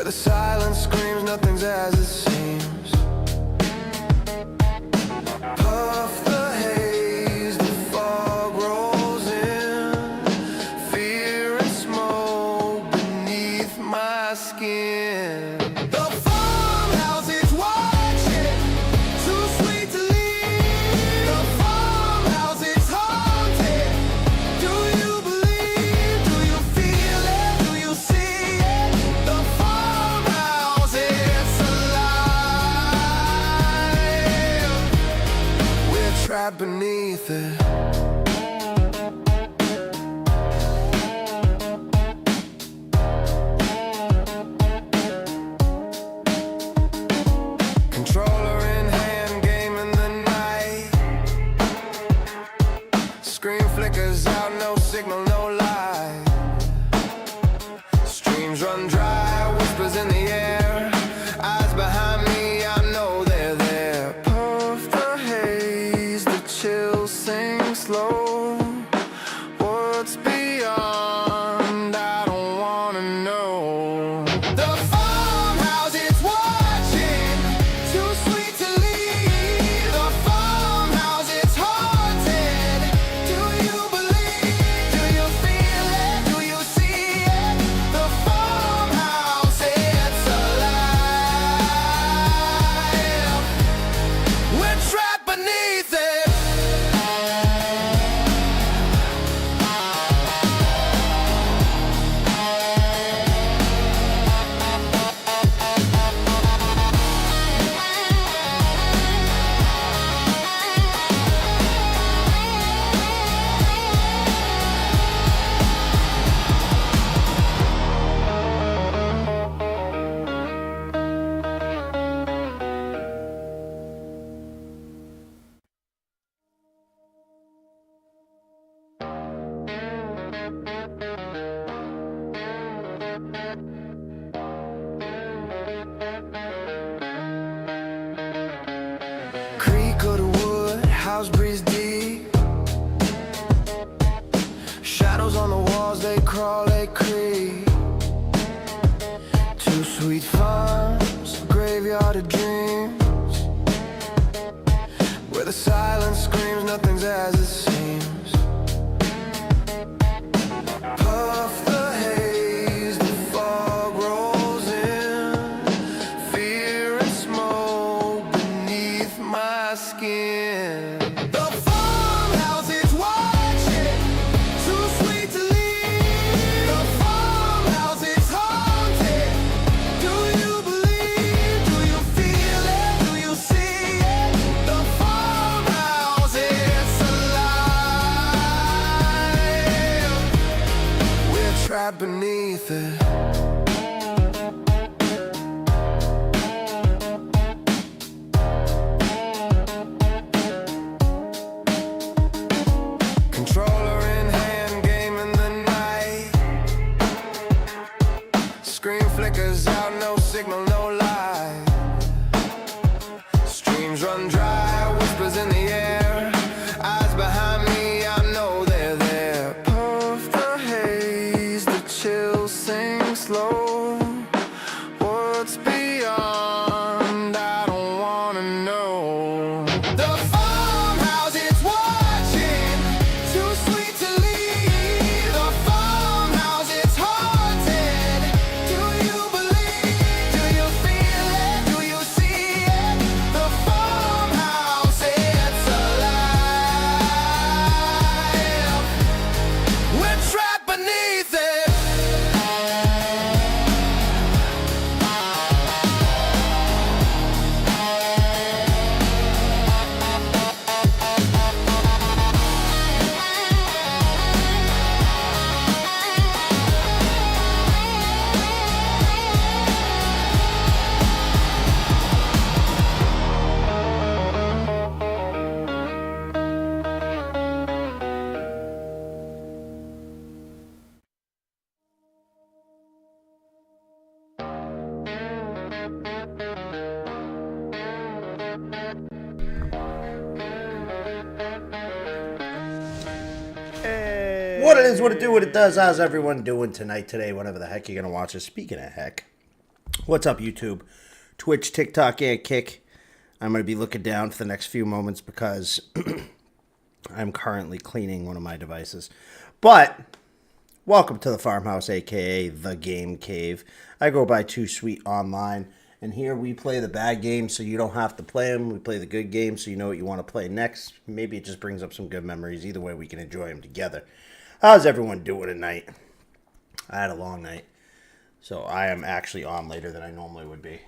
the silence screams nothing's as it seems. Puff the haze, the fog rolls in. Fear and smoke beneath my skin. The farmhouse is watching, too sweet to leave. The farmhouse is haunted. Do you believe? Do you feel it? Do you see it? The farmhouse is alive. We're trapped beneath it. Controller in hand, game in the night. Screen flickers out, no signal, no light. Streams run dry, whispers in the air. Eyes behind me, I know they're there. Puff the haze, the chill sings slow. What's beyond? I don't wanna know. The farmhouse is watching, too sweet to leave. The farmhouse is haunted. Do you believe? Do you feel it? Do you see it? The farmhouse is alive. We're trapped beneath it. Creak of the wood, house breeze deep. Shadows on the walls, they crawl, they creep. Two sweet farms, a graveyard of dreams. Where the silence screams nothing's as it seems. Puff the haze, the fog rolls in. Fear and smoke beneath my skin. The farmhouse is watching, too sweet to leave. The farmhouse is haunted. Do you believe? Do you feel it? Do you see it? The farmhouse is alive. We're trapped beneath it. Controller in hand, game in the night. Screen flickers out, no signal, no light. Streams run dry, whispers in the air. Eyes behind me, I know they're there. Puff the haze, the chill sings slow. What's beyond? I don't wanna know. The farmhouse is watching, too sweet to leave. The farmhouse is haunted. Do you believe? Do you feel it? Do you see it? The farmhouse is alive. We're trapped beneath it. What it is, what it do, what it does. How's everyone doing tonight, today, whatever the heck you're going to watch us. Speaking of heck, What's up, YouTube? Twitch, TikTok, and Kick. I'm going to be looking down for the next few moments because I'm currently cleaning one of my devices. But welcome to the farmhouse, aka the Game Cave. I go by Too Sweet Online, and here we play the bad games so you don't have to play them. We play the good games so you know what you want to play next. Maybe it just brings up some good memories. Either way, we can enjoy them together. How's everyone doing tonight? I had a long night, so I am actually on later than I normally would be.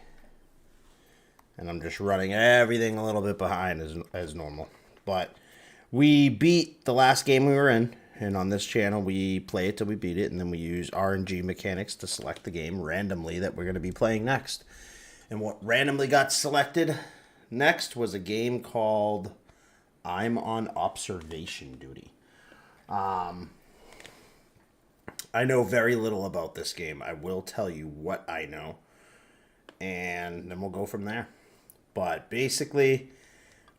And I'm just running everything a little bit behind as normal. But we beat the last game we were in, and on this channel we play it till we beat it, and then we use RNG mechanics to select the game randomly that we're going to be playing next. And what randomly got selected next was a game called I'm on Observation Duty. I know very little about this game. I will tell you what I know, and then we'll go from there. But basically,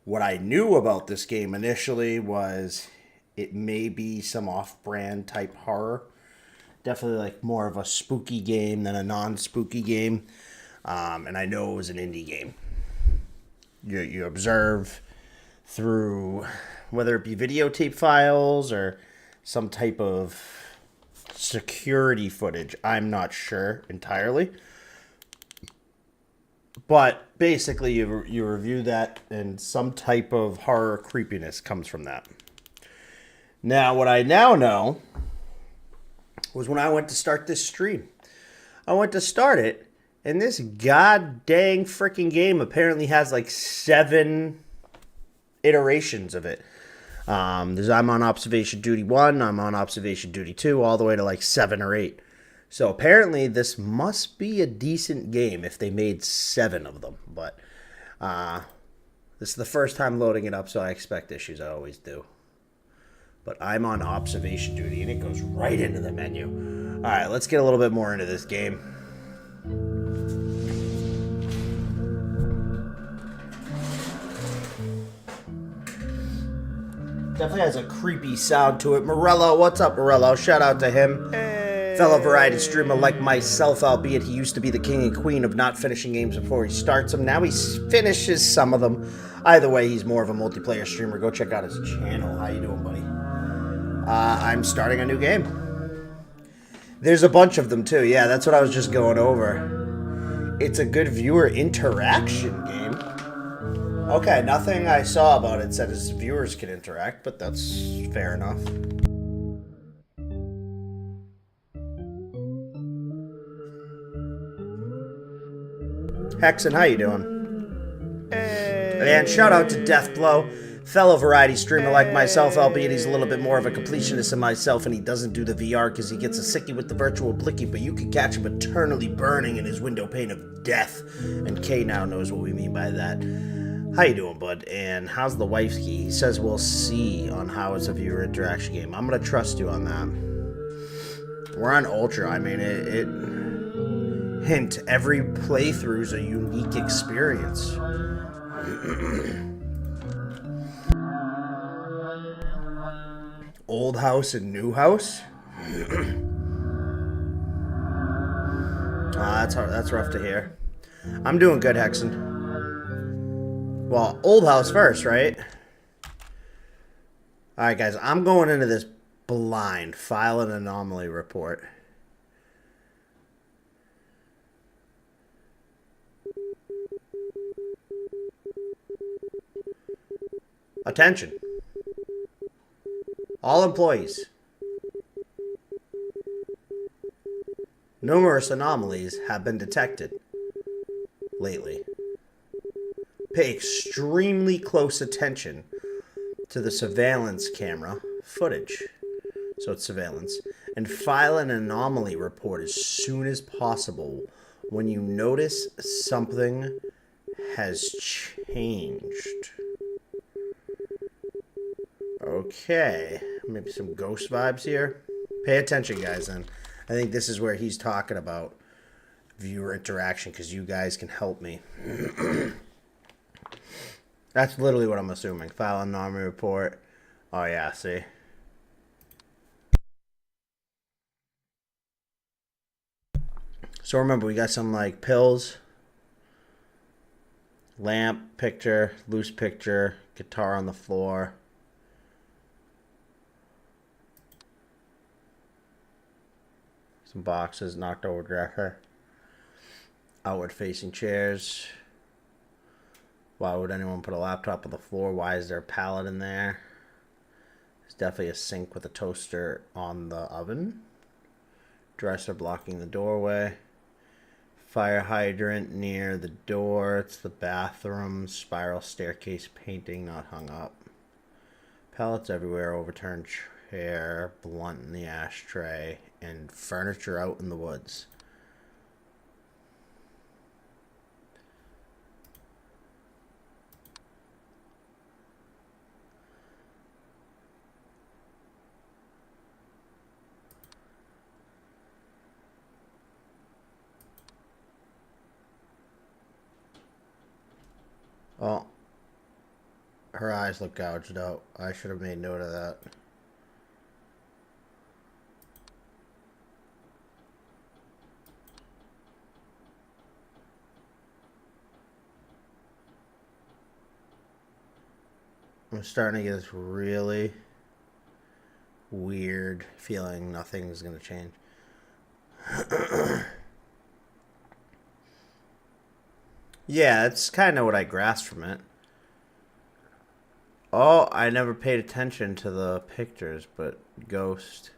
what I knew about this game initially was it may be some off-brand type horror. Definitely like more of a spooky game than a non-spooky game. And I know it was an indie game. You observe through whether it be videotape files or some type of security footage. I'm not sure entirely. But basically, you review that, and some type of horror creepiness comes from that. Now, what I now know was when I went to start this stream. I went to start it, and this god dang freaking game apparently has like 7 iterations of it. I'm on Observation Duty 1, I'm on Observation Duty 2, all the way to like 7 or 8. So apparently this must be a decent game if they made 7 of them. But this is the first time loading it up, so I expect issues. I always do. But I'm on Observation Duty, and it goes right into the menu. All right, let's get a little bit more into this game. Definitely has a creepy sound to it. Morello, what's up, Morello? Shout out to him. Fellow variety streamer like myself, albeit he used to be the king and queen of not finishing games before he starts them. Now he finishes some of them. Either way, he's more of a multiplayer streamer. Go check out his channel. How you doing, buddy? I'm starting a new game. There's a bunch of them, too. Yeah, that's what I was just going over. It's a good viewer interaction game. Okay, nothing I saw about it said his viewers can interact, but that's fair enough. Hexen, how you doing? Hey. And shout out to Deathblow, fellow variety streamer like myself, albeit he's a little bit more of a completionist than myself, and he doesn't do the VR because he gets a sickie with the virtual blicky, but you can catch him eternally burning in his window pane of death. And Kay now knows what we mean by that. How you doing, bud? And how's the wife's key? He says we'll see on how it's a viewer interaction game. I'm going to trust you on that. We're on Ultra. I mean, hint, every playthrough's a unique experience. Old house and new house? That's rough to hear. I'm doing good, Hexen. Well, old house first, right? Alright, guys, I'm going into this blind. File an anomaly report. Attention. All employees. Numerous anomalies have been detected lately. Pay extremely close attention to the surveillance camera footage. So it's surveillance. And file an anomaly report as soon as possible when you notice something has changed. Okay, maybe some ghost vibes here. Pay attention, guys, then. I think this is where he's talking about viewer interaction, because you guys can help me. That's literally what I'm assuming. File an anomaly report. Oh, yeah, see? So remember, we got some like pills, lamp, picture, loose picture, guitar on the floor. Some boxes, knocked over dresser. Outward facing chairs. Why would anyone put a laptop on the floor? Why is there a pallet in there? There's definitely a sink with a toaster on the oven. Dresser blocking the doorway. Fire hydrant near the door. It's the bathroom. Spiral staircase painting not hung up. Pallets everywhere. Overturned chair. Blunt in the ashtray. And furniture out in the woods. Oh, her eyes look gouged out. I should have made note of that. I'm starting to get this really weird feeling nothing's going to change. Yeah, that's kind of what I grasped from it. Oh, I never paid attention to the pictures, but ghost.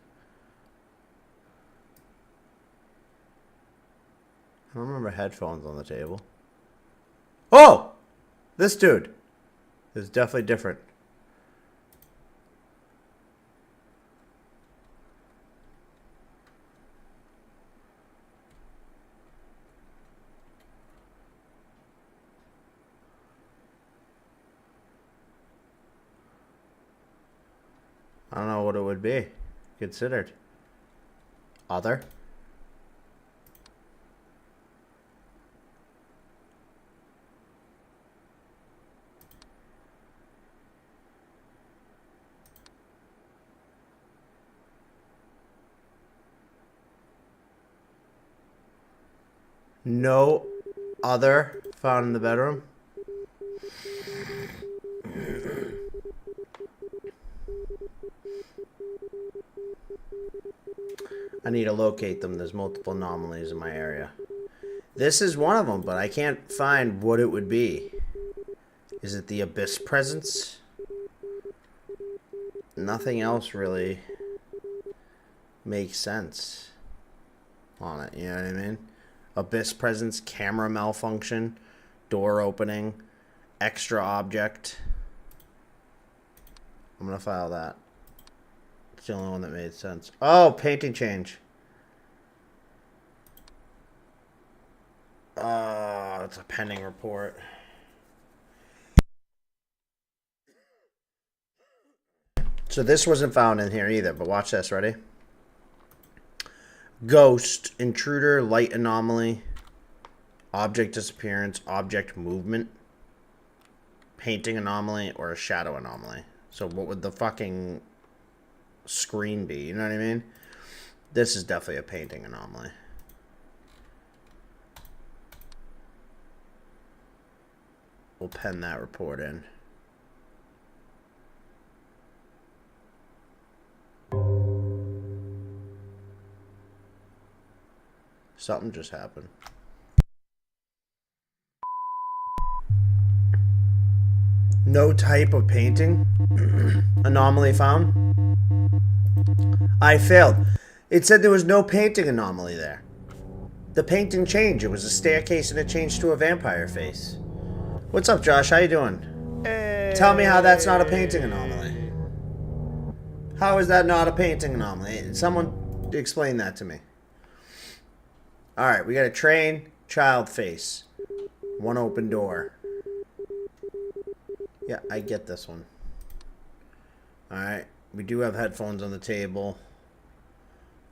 I don't remember headphones on the table. Oh! This dude is definitely different. I don't know what it would be considered. Other? No other found in the bedroom? I need to locate them. There's multiple anomalies in my area. This is one of them, but I can't find what it would be. Is it the abyss presence? Nothing else really makes sense on it, you know what I mean? Abyss presence, camera malfunction, door opening, extra object. I'm gonna file that. It's the only one that made sense. Oh, painting change. It's a pending report. So this wasn't found in here either, but watch this, ready? Ghost, intruder, light anomaly, object disappearance, object movement, painting anomaly, or a shadow anomaly. So what would the fucking screen be? You know what I mean? This is definitely a painting anomaly. We'll pen that report in. Something just happened. No type of painting. Anomaly found. I failed. It said there was no painting anomaly there. The painting changed. It was a staircase and it changed to a vampire face. What's up, Josh? How you doing? Hey. Tell me how that's not a painting anomaly. How is that not a painting anomaly? Someone explain that to me. Alright, we got a train, child face. One open door. Yeah, I get this one. Alright, we do have headphones on the table.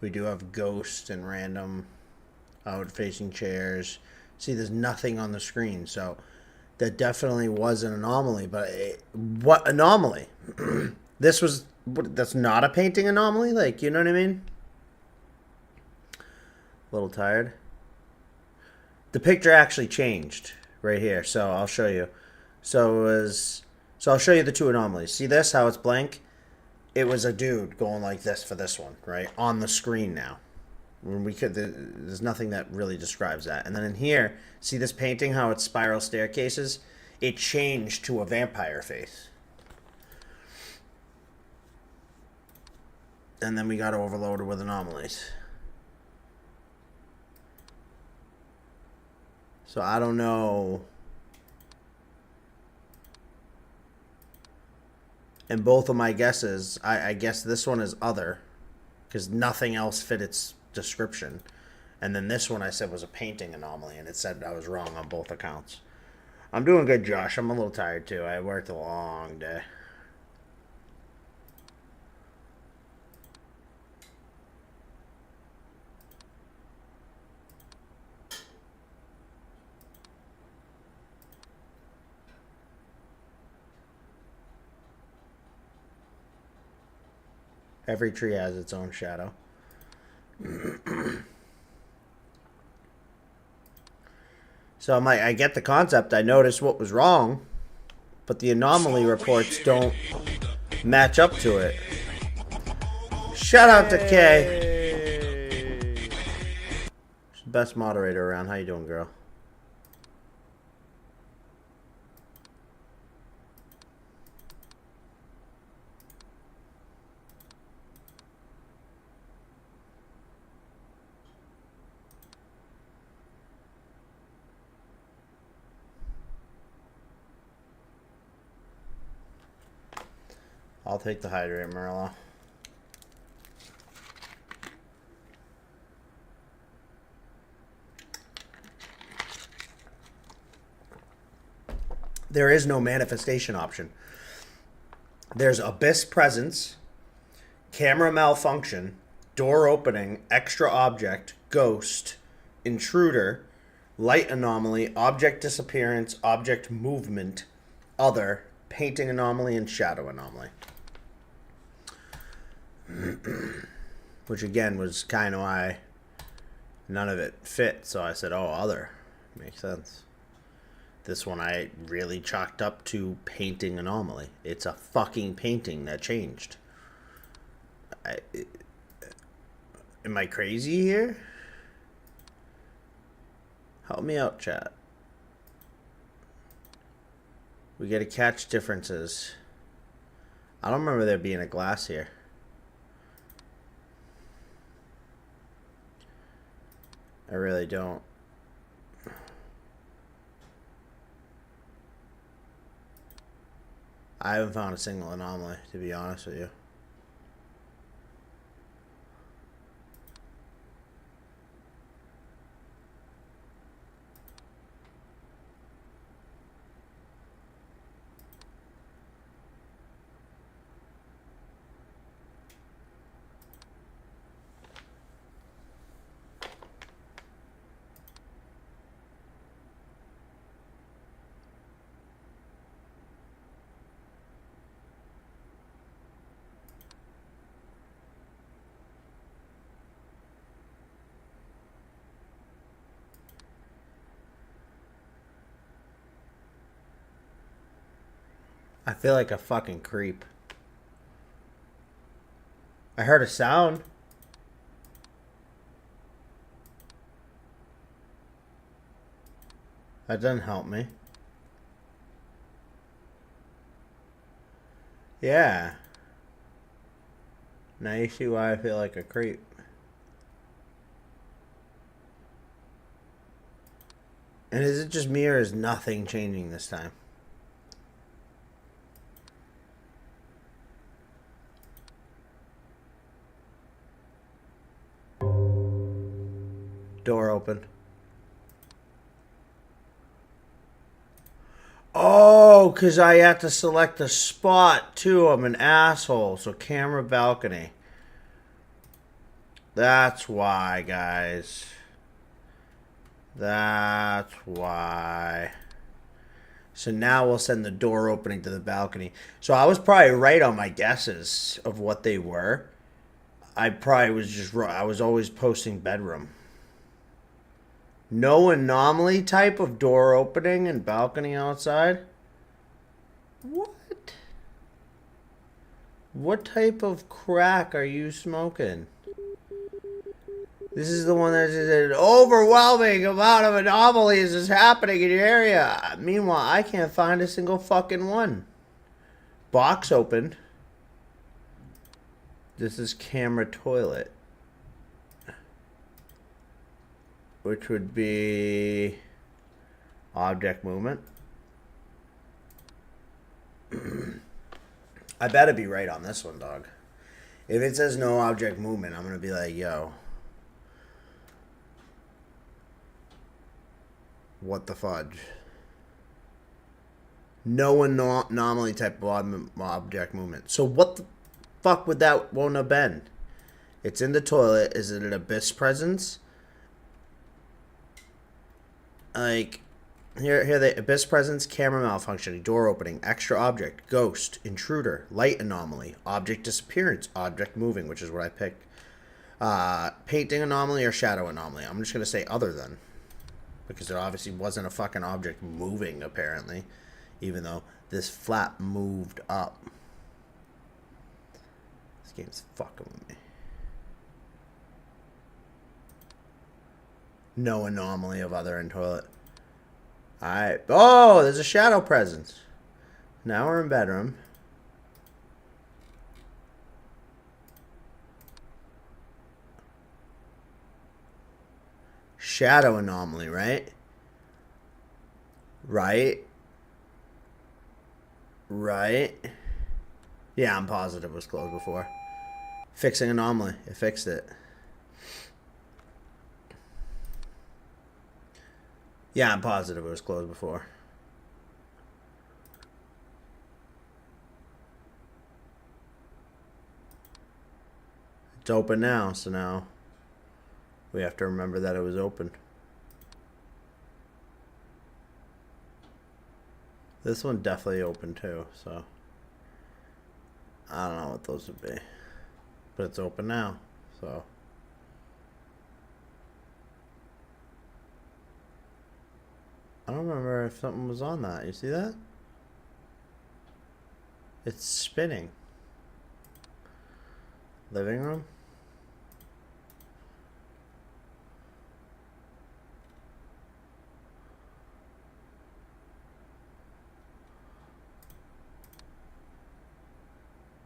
We do have ghost and random outward-facing chairs. See, there's nothing on the screen, so that definitely was an anomaly. But what anomaly? This was... That's not a painting anomaly? Like, you know what I mean? A little tired. The picture actually changed right here, so I'll show you. So it was, so I'll show you the two anomalies. See this? How it's blank? It was a dude going like this for this one, right? On the screen now. When we could, there's nothing that really describes that. And then in here, see this painting? How it's spiral staircases? It changed to a vampire face. And then we got overloaded with anomalies. So I don't know. And both of my guesses, I guess this one is other, because nothing else fit its description. And then this one I said was a painting anomaly, and it said I was wrong on both accounts. I'm doing good, Josh. I'm a little tired too. I worked a long day. Every tree has its own shadow. So I'm like, I get the concept. I noticed what was wrong, but the anomaly reports don't match up to it. Shout out to Kay. She's the best moderator around. How you doing, girl? I'll take the hydrate, Marilla. There is no manifestation option. There's abyss presence, camera malfunction, door opening, extra object, ghost, intruder, light anomaly, object disappearance, object movement, other, painting anomaly, and shadow anomaly. Which again was kind of why none of it fit, so I said, oh, other. Makes sense. This one I really chalked up to painting anomaly. It's a fucking painting that changed. Am I crazy here? Help me out, chat. We gotta catch differences. I don't remember there being a glass here. I really don't. I haven't found a single anomaly, to be honest with you. I feel like a fucking creep. I heard a sound. That doesn't help me. Yeah. Now you see why I feel like a creep. And is it just me or is nothing changing this time? Door open. Oh, because I have to select the spot too. I'm an asshole. So camera balcony. That's why, guys. That's why. So now we'll send the door opening to the balcony. So I was probably right on my guesses of what they were. I probably was just wrong. I was always posting bedroom. No anomaly type of door opening and balcony outside? What? What type of crack are you smoking? This is the one that says an overwhelming amount of anomalies is happening in your area. Meanwhile, I can't find a single fucking one. Box opened. This is camera toilet. Which would be object movement. I better be right on this one, dog. If it says no object movement, I'm going to be like, yo. What the fudge? No anomaly type of object movement. So what the fuck would that won't have been? It's in the toilet. Is it an abyss presence? Like, here the abyss presence, camera malfunctioning, door opening, extra object, ghost, intruder, light anomaly, object disappearance, object moving, which is what I picked. Painting anomaly or shadow anomaly. I'm just going to say other than. Because there obviously wasn't a fucking object moving, apparently. Even though this flap moved up. This game's fucking with me. No anomaly of other in toilet. Alright. Oh, there's a shadow presence. Now we're in bedroom. Shadow anomaly, right? Right. Yeah, I'm positive it was closed before. Fixing anomaly. It fixed it. Yeah, I'm positive it was closed before. It's open now, so now we have to remember that it was open. This one definitely open too, so I don't know what those would be. But it's open now, so I don't remember if something was on that. You see that? It's spinning. Living room?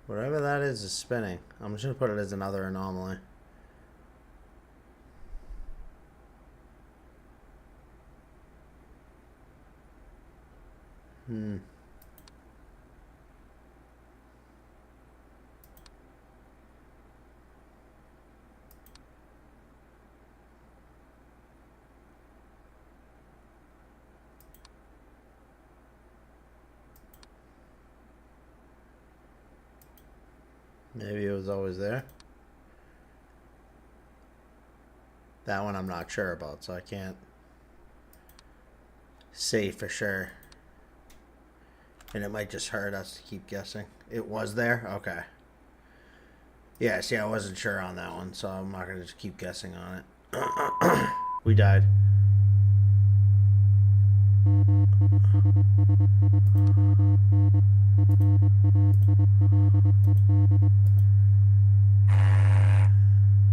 Whatever that is spinning. I'm just going to put it as another anomaly. Maybe it was always there. That one I'm not sure about, so I can't say for sure. And it might just hurt us to keep guessing. It was there? Okay. Yeah, see, I wasn't sure on that one, so I'm not going to just keep guessing on it. We died.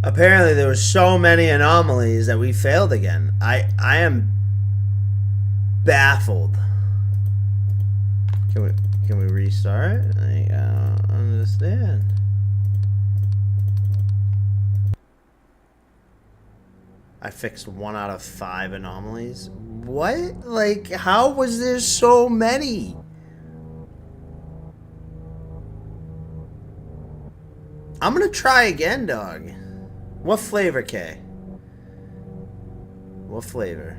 Apparently there were so many anomalies that we failed again. I am baffled. Can we restart? I don't understand. I fixed 1 out of 5 anomalies. What? Like, how was there so many? I'm gonna try again, dog. What flavor, K? What flavor?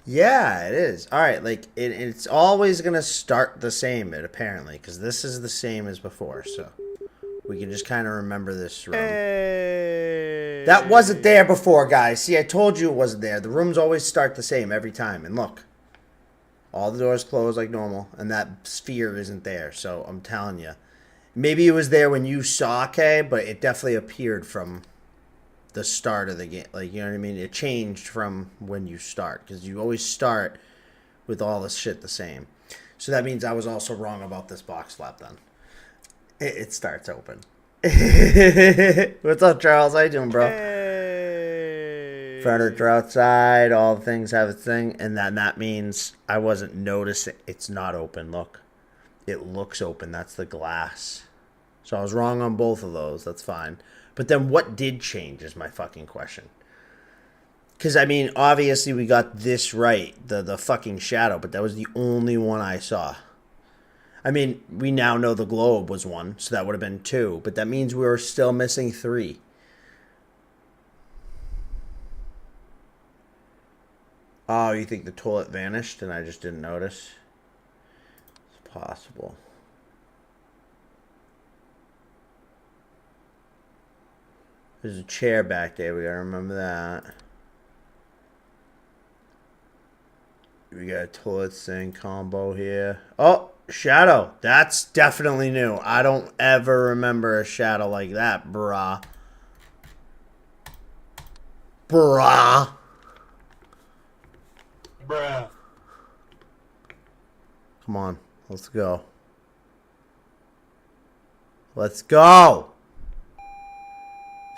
Yeah, it is. All right, like it's always gonna start the same. Apparently, because this is the same as before, so we can just kind of remember this room. Hey. That wasn't there before, guys. See, I told you it wasn't there. The rooms always start the same every time. And look, all the doors close like normal, and that sphere isn't there. So I'm telling you, Maybe it was there when you saw K, but it definitely appeared from the start of the game. Like, you know what I mean? It changed from when you start, because you always start with all the shit the same. So that means I was also wrong about this box flap then. It starts open. What's up, Charles? How you doing, bro? Hey. Furniture outside, all the things have a thing, and that means I wasn't noticing. It's not open. Look, it looks open. That's the glass. So I was wrong on both of those. That's fine. But then what did change is my fucking question. Because, I mean, obviously we got this right, the fucking shadow, but that was the only one I saw. I mean, we now know the globe was one, so that would have been two, but that means we were still missing three. Oh, you think the toilet vanished and I just didn't notice? It's possible. There's a chair back there. We gotta remember that. We got a toilet sink combo here. Oh, shadow. That's definitely new. I don't ever remember a shadow like that, brah. Bruh. Come on. Let's go. Let's go.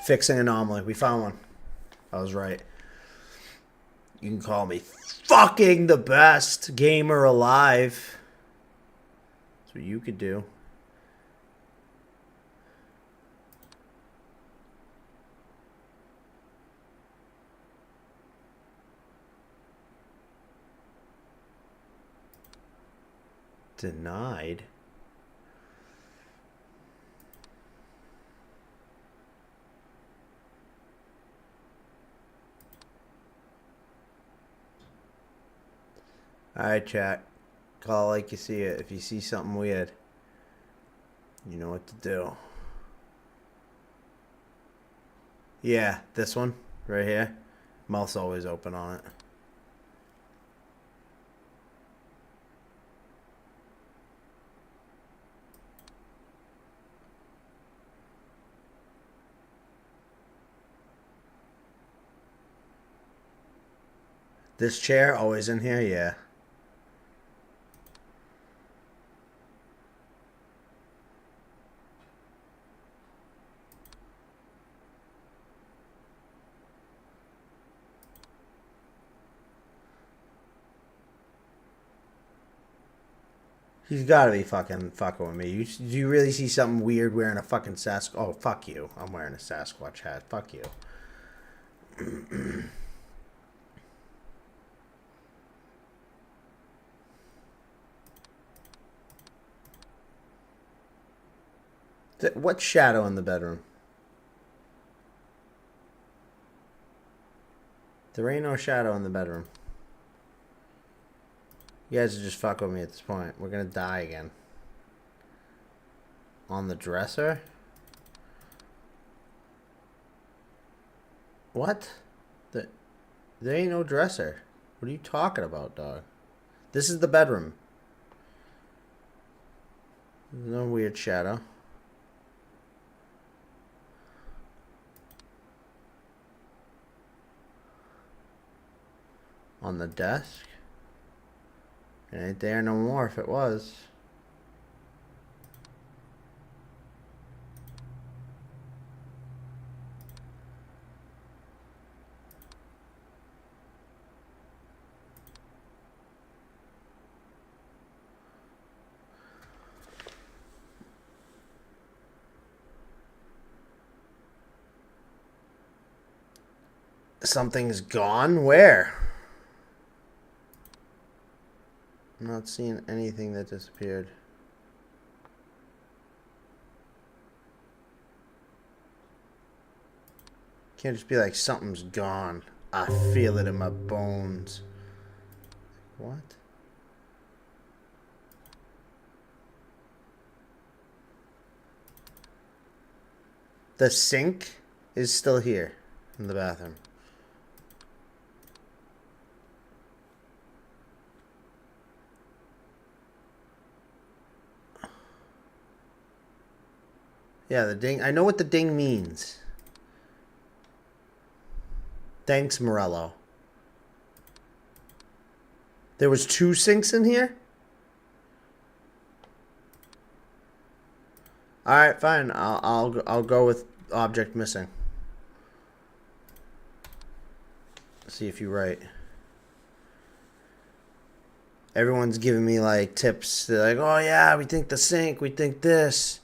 Fixing anomaly. We found one. I was right. You can call me fucking the best gamer alive. That's what you could do. Denied. Alright, chat. Call like you see it. If you see something weird, you know what to do. Yeah, this one right here. Mouth's always open on it. This chair always in here, yeah. He's gotta be fucking with me. Do you really see something weird wearing a fucking Sasquatch? Oh, fuck you. I'm wearing a Sasquatch hat. Fuck you. What shadow in the bedroom? There ain't no shadow in the bedroom. You guys are just fucking with me at this point. We're gonna die again. On the dresser? What? There ain't no dresser. What are you talking about, dog? This is the bedroom. There's no weird shadow. On the desk? It ain't there no more if it was. Something's gone? Where? I'm not seeing anything that disappeared. Can't just be like, something's gone. I feel it in my bones. What? The sink is still here in the bathroom. Yeah, the ding. I know what the ding means. Thanks, Morello. There was 2 sinks in here? Alright, fine. I'll go with object missing. See if you're right. Everyone's giving me like tips. They're like, oh yeah, we think the sink, we think this.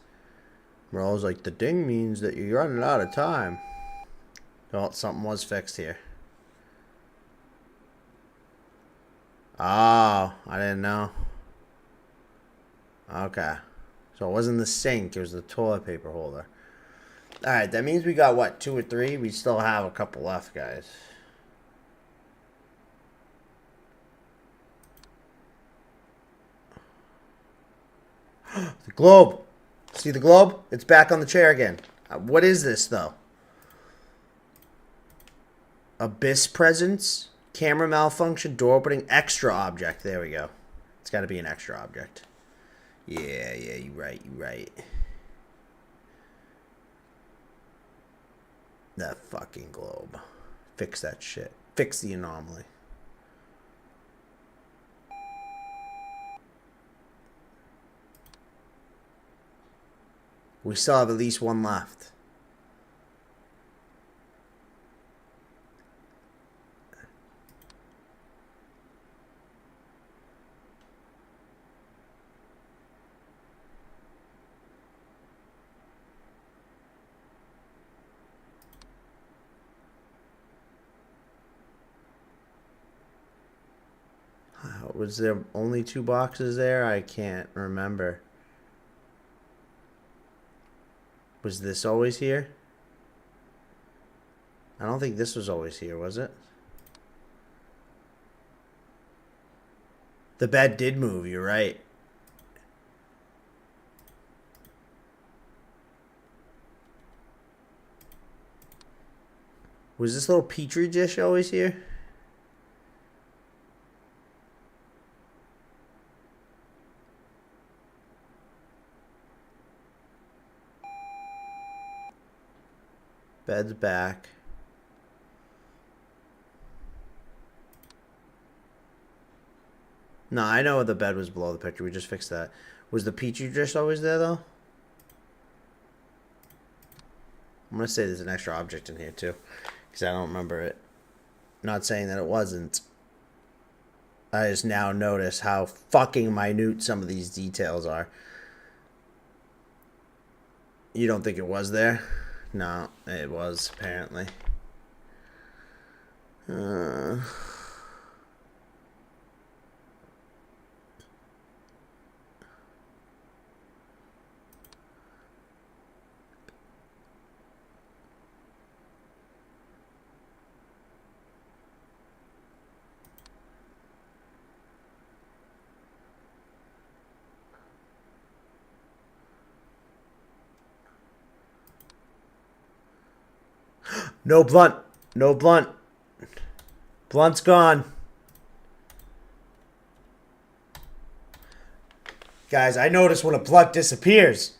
Morello's like, the ding means that you're running out of time. Well, something was fixed here. Oh, I didn't know. Okay. So it wasn't the sink, it was the toilet paper holder. Alright, that means we got, what, 2 or 3? We still have a couple left, guys. The globe. See the globe? It's back on the chair again. What is this, though? Abyss presence, camera malfunction, door opening, extra object. There we go. It's got to be an extra object. Yeah, you're right, That fucking globe. Fix that shit. Fix the anomaly. We still have at least 1 left. Was there only 2 boxes there? I can't remember. Was this always here? I don't think this was always here, was it? The bed did move, you're right. Was this little petri dish always here? Bed's back. No, I know the bed was below the picture. We just fixed that. Was the petri dish always there, though? I'm going to say there's an extra object in here, too. Because I don't remember it. Not saying that it wasn't. I just now notice how fucking minute some of these details are. You don't think it was there? No, it was, apparently. No blunt. No blunt. Blunt's gone. Guys, I notice when a blunt disappears.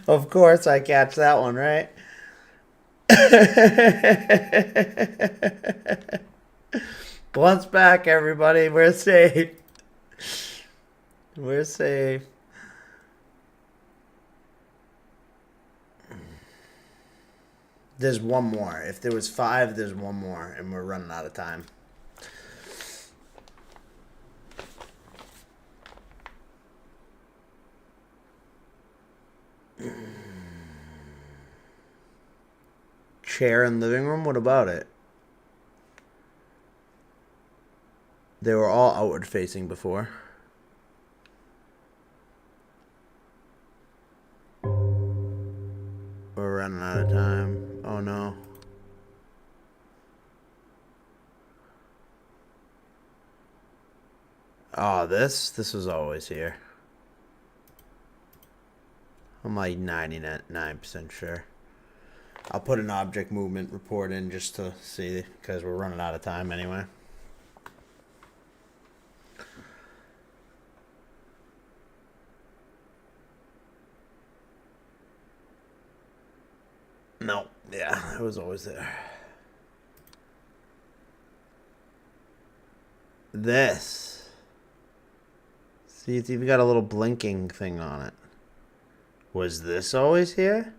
Of course, I catch that one, right? Blunt's back, everybody. We're safe. We're safe. There's 1 more. If there was 5, there's 1 more, and we're running out of time. Chair in living room? What about it? They were all outward facing before. We're running out of time. Oh no. Oh, this was always here. I'm like 99% sure. I'll put an object movement report in just to see, because we're running out of time anyway. No, yeah, it was always there. This. See, it's even got a little blinking thing on it. Was this always here?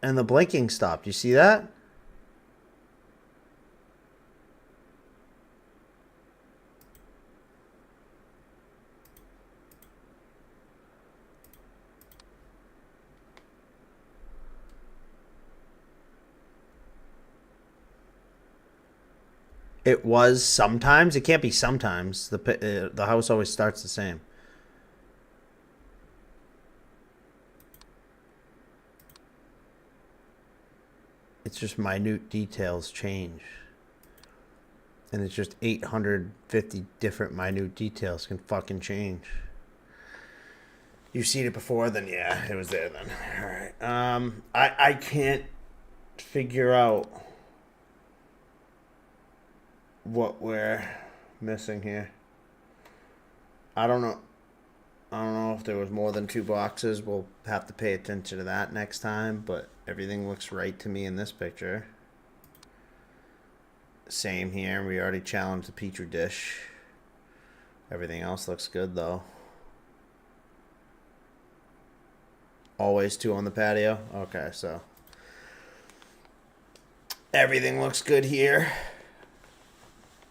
And the blinking stopped. You see that? It was sometimes. It can't be sometimes. The house always starts the same. It's just minute details change. And it's just 850 different minute details can fucking change. You've seen it before, then yeah, it was there then. Alright. I can't figure out what we're missing here. I don't know. I don't know if there was more than 2 boxes. We'll have to pay attention to that next time, but everything looks right to me in this picture. Same here. We already challenged the Petri dish. Everything else looks good, though. Always 2 on the patio? Okay, so. Everything looks good here.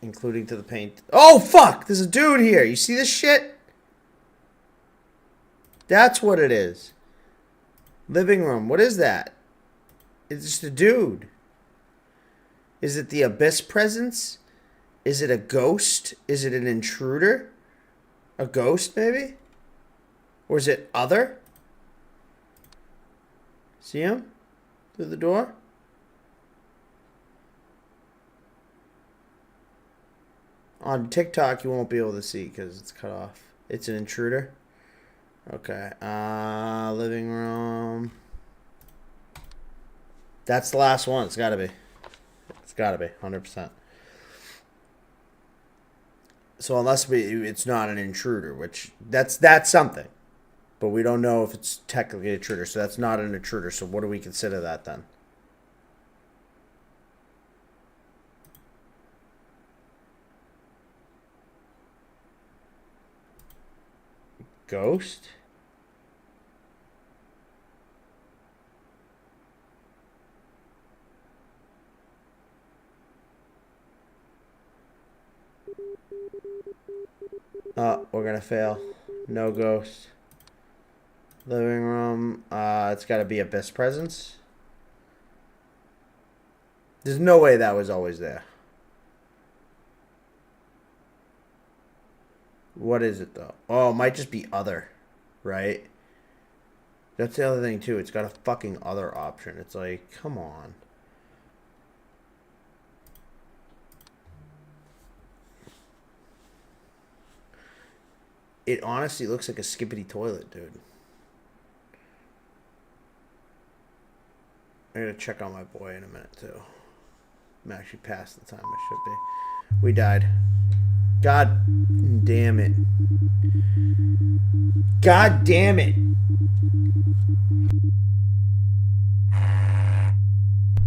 Including to the paint. Oh, fuck! There's a dude here. You see this shit? That's what it is. Living room. What is that? It's just a dude. Is it the abyss presence? Is it a ghost? Is it an intruder? A ghost, maybe? Or is it other? See him? Through the door? On TikTok, you won't be able to see because it's cut off. It's an intruder. Okay. Living room. That's the last one. It's got to be. It's got to be. 100%. So unless it's not an intruder, which that's something. But we don't know if it's technically an intruder. So that's not an intruder. So what do we consider that then? Ghost? Oh, we're gonna fail. No ghost. Living room. It's gotta be abyss presence. There's no way that was always there. What is it though? Oh, it might just be other, right? That's the other thing too. It's got a fucking other option. It's like, come on. It honestly looks like a skippity toilet, dude. I'm gonna check on my boy in a minute too. I'm actually past the time I should be. We died. God damn it. God damn it.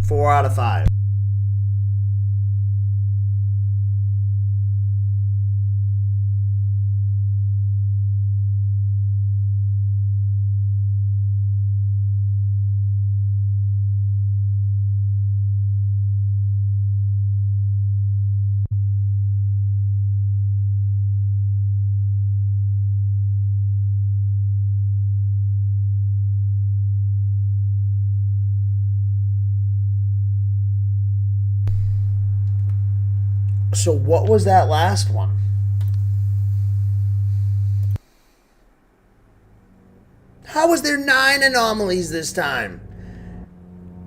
4 out of 5. So what was that last one? How was there 9 anomalies this time?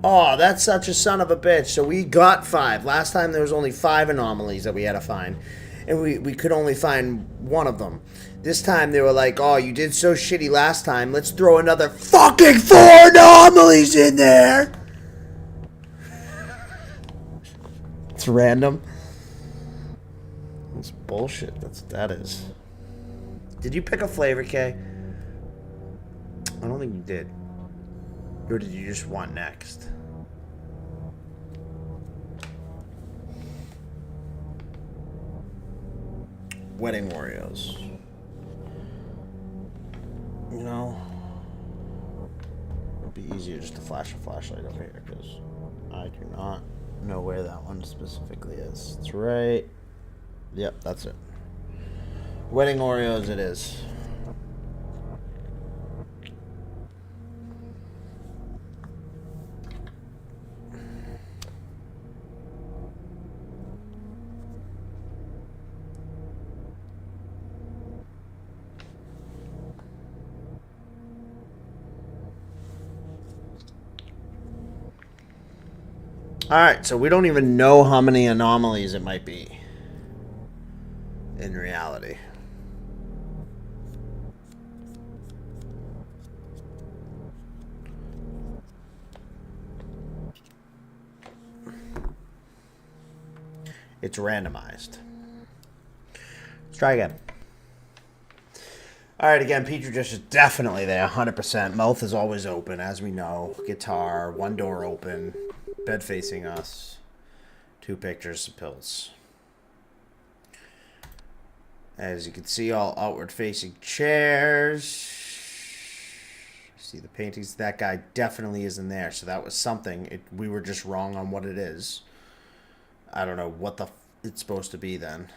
Oh, that's such a son of a bitch. So we got 5. Last time there was only 5 anomalies that we had to find. And we could only find one of them. This time they were like, oh, you did so shitty last time. Let's throw another fucking 4 anomalies in there. It's random. It's bullshit. That is. Did you pick a flavor, Kay? I don't think you did. Or did you just want next? Wedding Oreos. You know, it'd be easier just to flash a flashlight over here because I do not know where that one specifically is. It's right. Yep, that's it. Wedding Oreos it is. Alright, so we don't even know how many anomalies it might be in reality. It's randomized. Let's try again. Alright, again, Petri dish is definitely there, 100%. Mouth is always open, as we know. Guitar, one door open. Bed facing us. 2 pictures of pills. As you can see, all outward facing chairs. See the paintings. That guy definitely isn't there. So that was something. We were just wrong on what it is. I don't know what it's supposed to be then.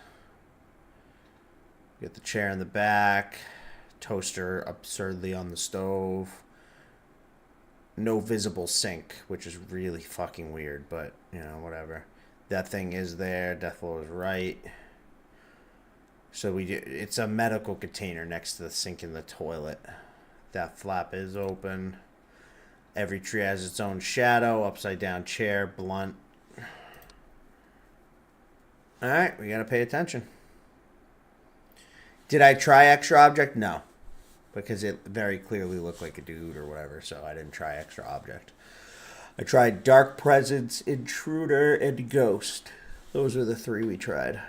Get the chair in the back. Toaster absurdly on the stove. No visible sink, which is really fucking weird, but, you know, whatever. That thing is there. Death row is right. So it's a medical container next to the sink in the toilet. That flap is open. Every tree has its own shadow. Upside down chair, blunt. Alright, we gotta pay attention. Did I try extra object? No. Because it very clearly looked like a dude or whatever, so I didn't try extra object. I tried dark presence, intruder, and ghost. Those are the 3 we tried.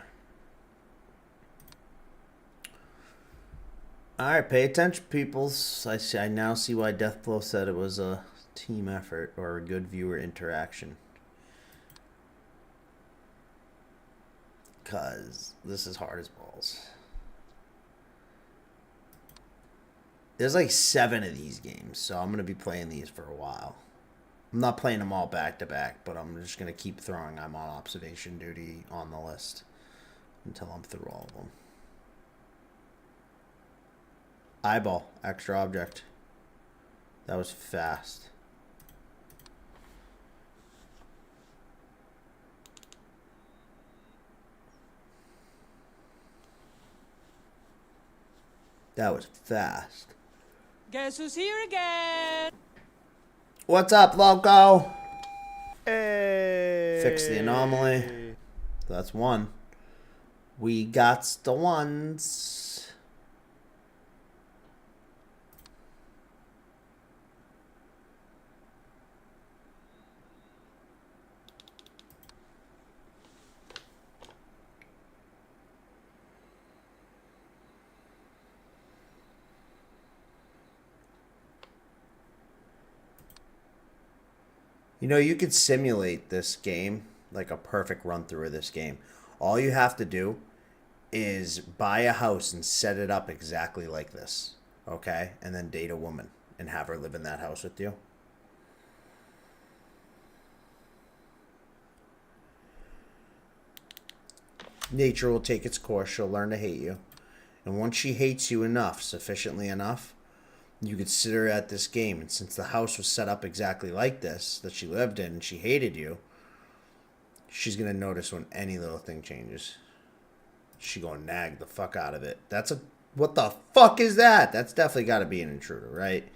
Alright, pay attention, peoples. I now see why Deathblow said it was a team effort or a good viewer interaction. Because this is hard as balls. There's like 7 of these games, so I'm going to be playing these for a while. I'm not playing them all back to back, but I'm just going to keep throwing them on observation duty on the list until I'm through all of them. Eyeball, extra object. That was fast. That was fast. Guess who's here again? What's up, Loco? Hey. Fix the anomaly. That's 1. We got the ones. You know, you could simulate this game, like a perfect run through of this game. All you have to do is buy a house and set it up exactly like this, okay? And then date a woman and have her live in that house with you. Nature will take its course. She'll learn to hate you. And once she hates you enough, sufficiently enough, you could sit her at this game, and since the house was set up exactly like this, that she lived in, and she hated you, she's going to notice when any little thing changes. She's going to nag the fuck out of it. What the fuck is that? That's definitely got to be an intruder, right?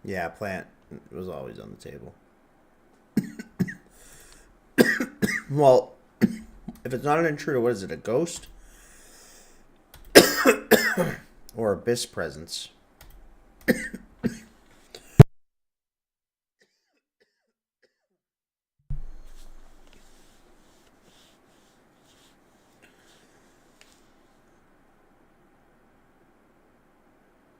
Yeah, plant was always on the table. Well, if it's not an intruder, what is it, a ghost? or abyss presence.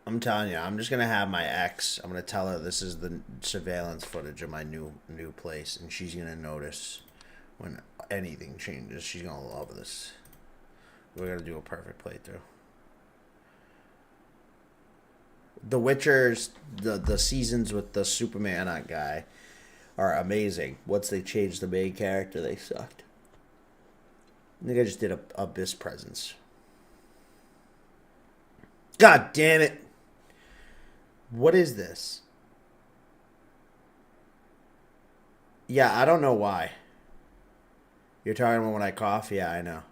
I'm telling you, I'm just gonna have my ex. I'm gonna tell her this is the surveillance footage of my new place, and she's gonna notice when anything changes. She's gonna love this. We're gonna do a perfect playthrough. The Witcher's the seasons with the Superman guy are amazing. Once they changed the main character, they sucked. I think I just did a Abyss Presence. God damn it! What is this? Yeah, I don't know why. You're talking about when I cough? Yeah, I know.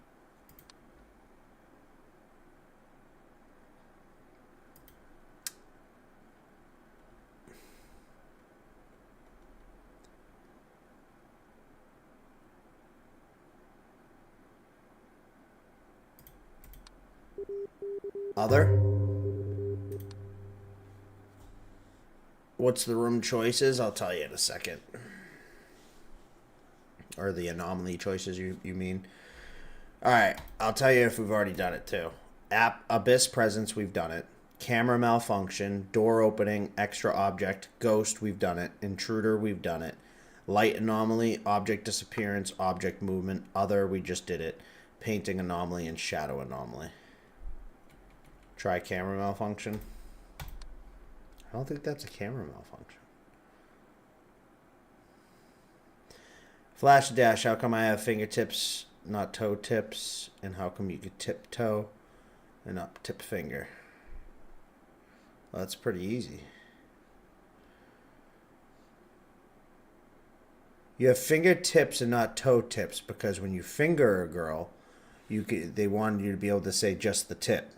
Other? What's the room choices? I'll tell you in a second. Or the anomaly choices, you mean? Alright, I'll tell you if we've already done it too. Abyss Presence, we've done it. Camera malfunction, door opening, extra object, ghost, we've done it. Intruder, we've done it. Light anomaly, object disappearance, object movement. Other, we just did it. Painting anomaly and shadow anomaly. Try camera malfunction. I don't think that's a camera malfunction. Flash dash, how come I have fingertips, not toe tips? And how come you could tip toe and not tip finger? Well, that's pretty easy. You have fingertips and not toe tips because when you finger a girl, they wanted you to be able to say just the tip.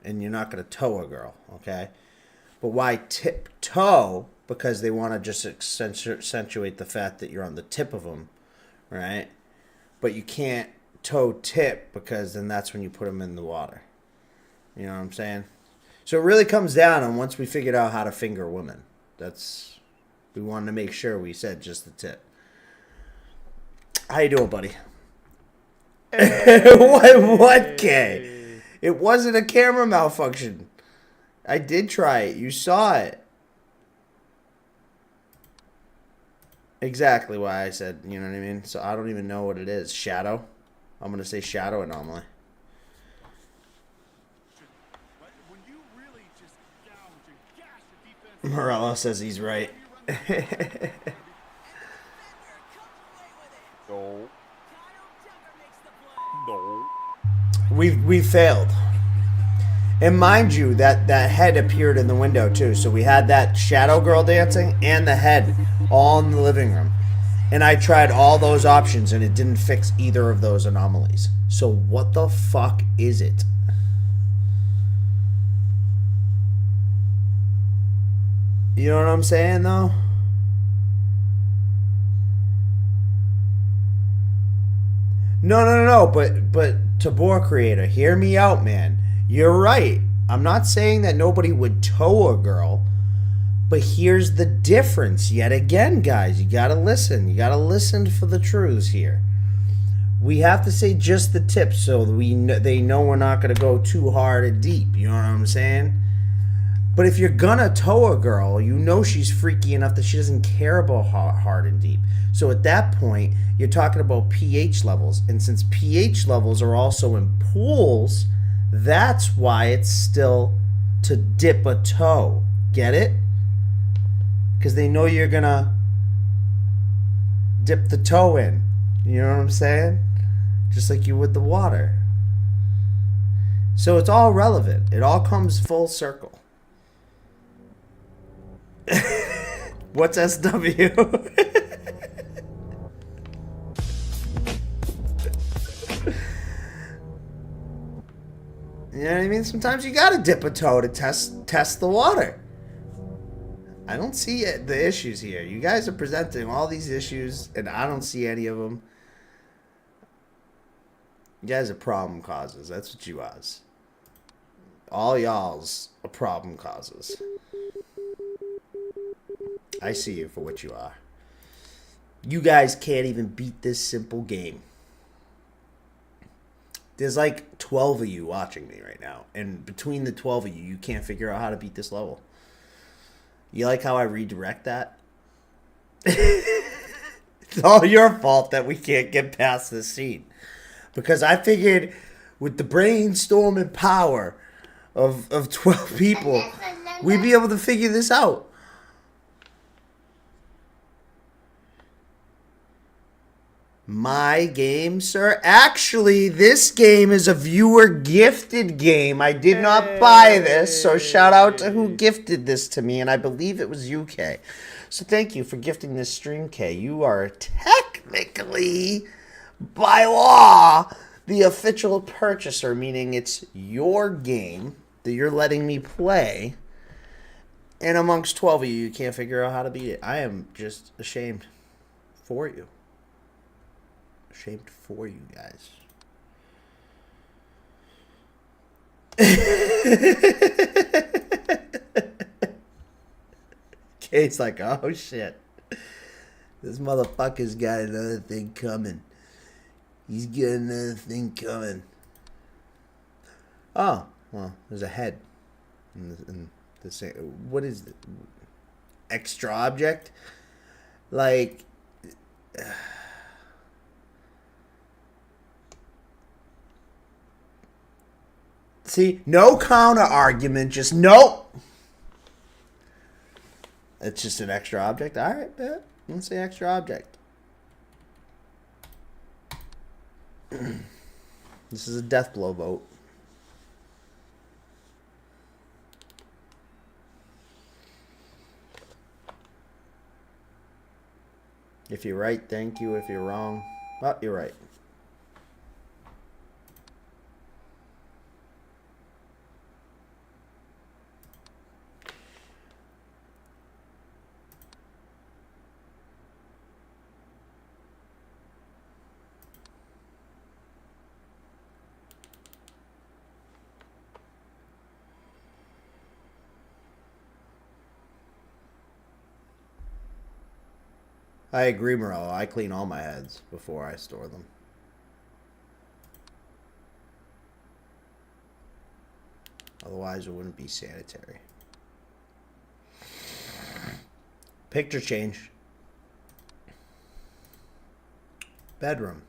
And you're not going to toe a girl, okay? But why tip toe? Because they want to just accentuate the fact that you're on the tip of them, right? But you can't toe tip because then that's when you put them in the water. You know what I'm saying? So it really comes down on once we figured out how to finger women. We wanted to make sure we said just the tip. How you doing, buddy? What, Kay? It wasn't a camera malfunction. I did try it. You saw it. Exactly why I said, you know what I mean? So I don't even know what it is. Shadow? I'm going to say shadow anomaly. Morello says he's right. No. No. We failed. And mind you, that head appeared in the window too. So we had that shadow girl dancing and the head all in the living room. And I tried all those options and it didn't fix either of those anomalies. So what the fuck is it? You know what I'm saying though? No. But Tabor creator, hear me out, man. You're right. I'm not saying that nobody would tow a girl, but here's the difference. Yet again, guys, you gotta listen. You gotta listen for the truths here. We have to say just the tip so they know we're not gonna go too hard and deep. You know what I'm saying? But if you're gonna tow a girl, you know she's freaky enough that she doesn't care about hard and deep. So at that point, you're talking about pH levels. And since pH levels are also in pools, that's why it's still to dip a toe. Get it? Because they know you're gonna dip the toe in. You know what I'm saying? Just like you with the water. So it's all relevant. It all comes full circle. What's SW? You know what I mean? Sometimes you gotta dip a toe to test the water. I don't see the issues here. You guys are presenting all these issues, and I don't see any of them. You guys are problem causers. That's what you are. All y'all's a problem causes. I see you for what you are. You guys can't even beat this simple game. There's like 12 of you watching me right now. And between the 12 of you, you can't figure out how to beat this level. You like how I redirect that? It's all your fault that we can't get past this scene. Because I figured with the brainstorming power of 12 people, we'd be able to figure this out. My game, sir? Actually, this game is a viewer gifted game. I did not buy this, so shout out to who gifted this to me, and I believe it was UK. So thank you for gifting this stream, K. You are technically, by law, the official purchaser, meaning it's your game that you're letting me play, and amongst 12 of you, you can't figure out how to beat it. I am just ashamed for you. Ashamed for you guys. Kate's like, oh shit. This motherfucker's got another thing coming. He's got another thing coming. Oh, well, there's a head. In the same, what is it? Extra object? Like... See, no counter argument, just nope. It's just an extra object. All right, bet. Let's say extra object. This is a death blow vote. If you're right, thank you. If you're wrong, well, you're right. I agree, Morello. I clean all my heads before I store them. Otherwise, it wouldn't be sanitary. Picture change. Bedroom.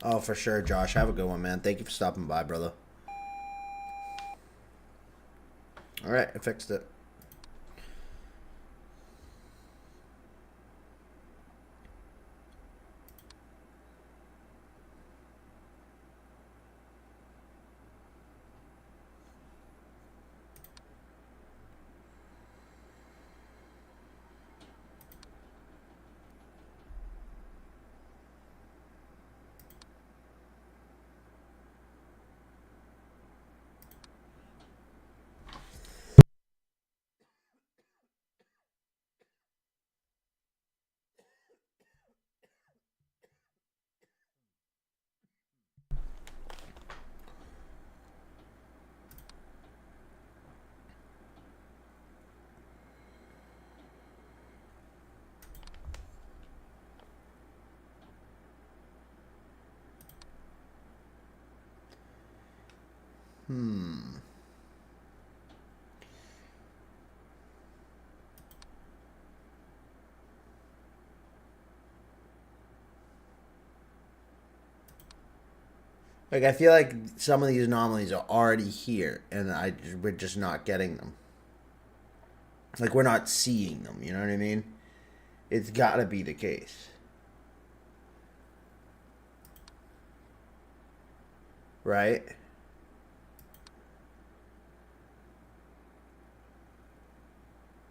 Oh, for sure, Josh. Have a good one, man. Thank you for stopping by, brother. All right, I fixed it. Like, I feel like some of these anomalies are already here, and we're just not getting them. Like, we're not seeing them, you know what I mean? It's gotta be the case. Right?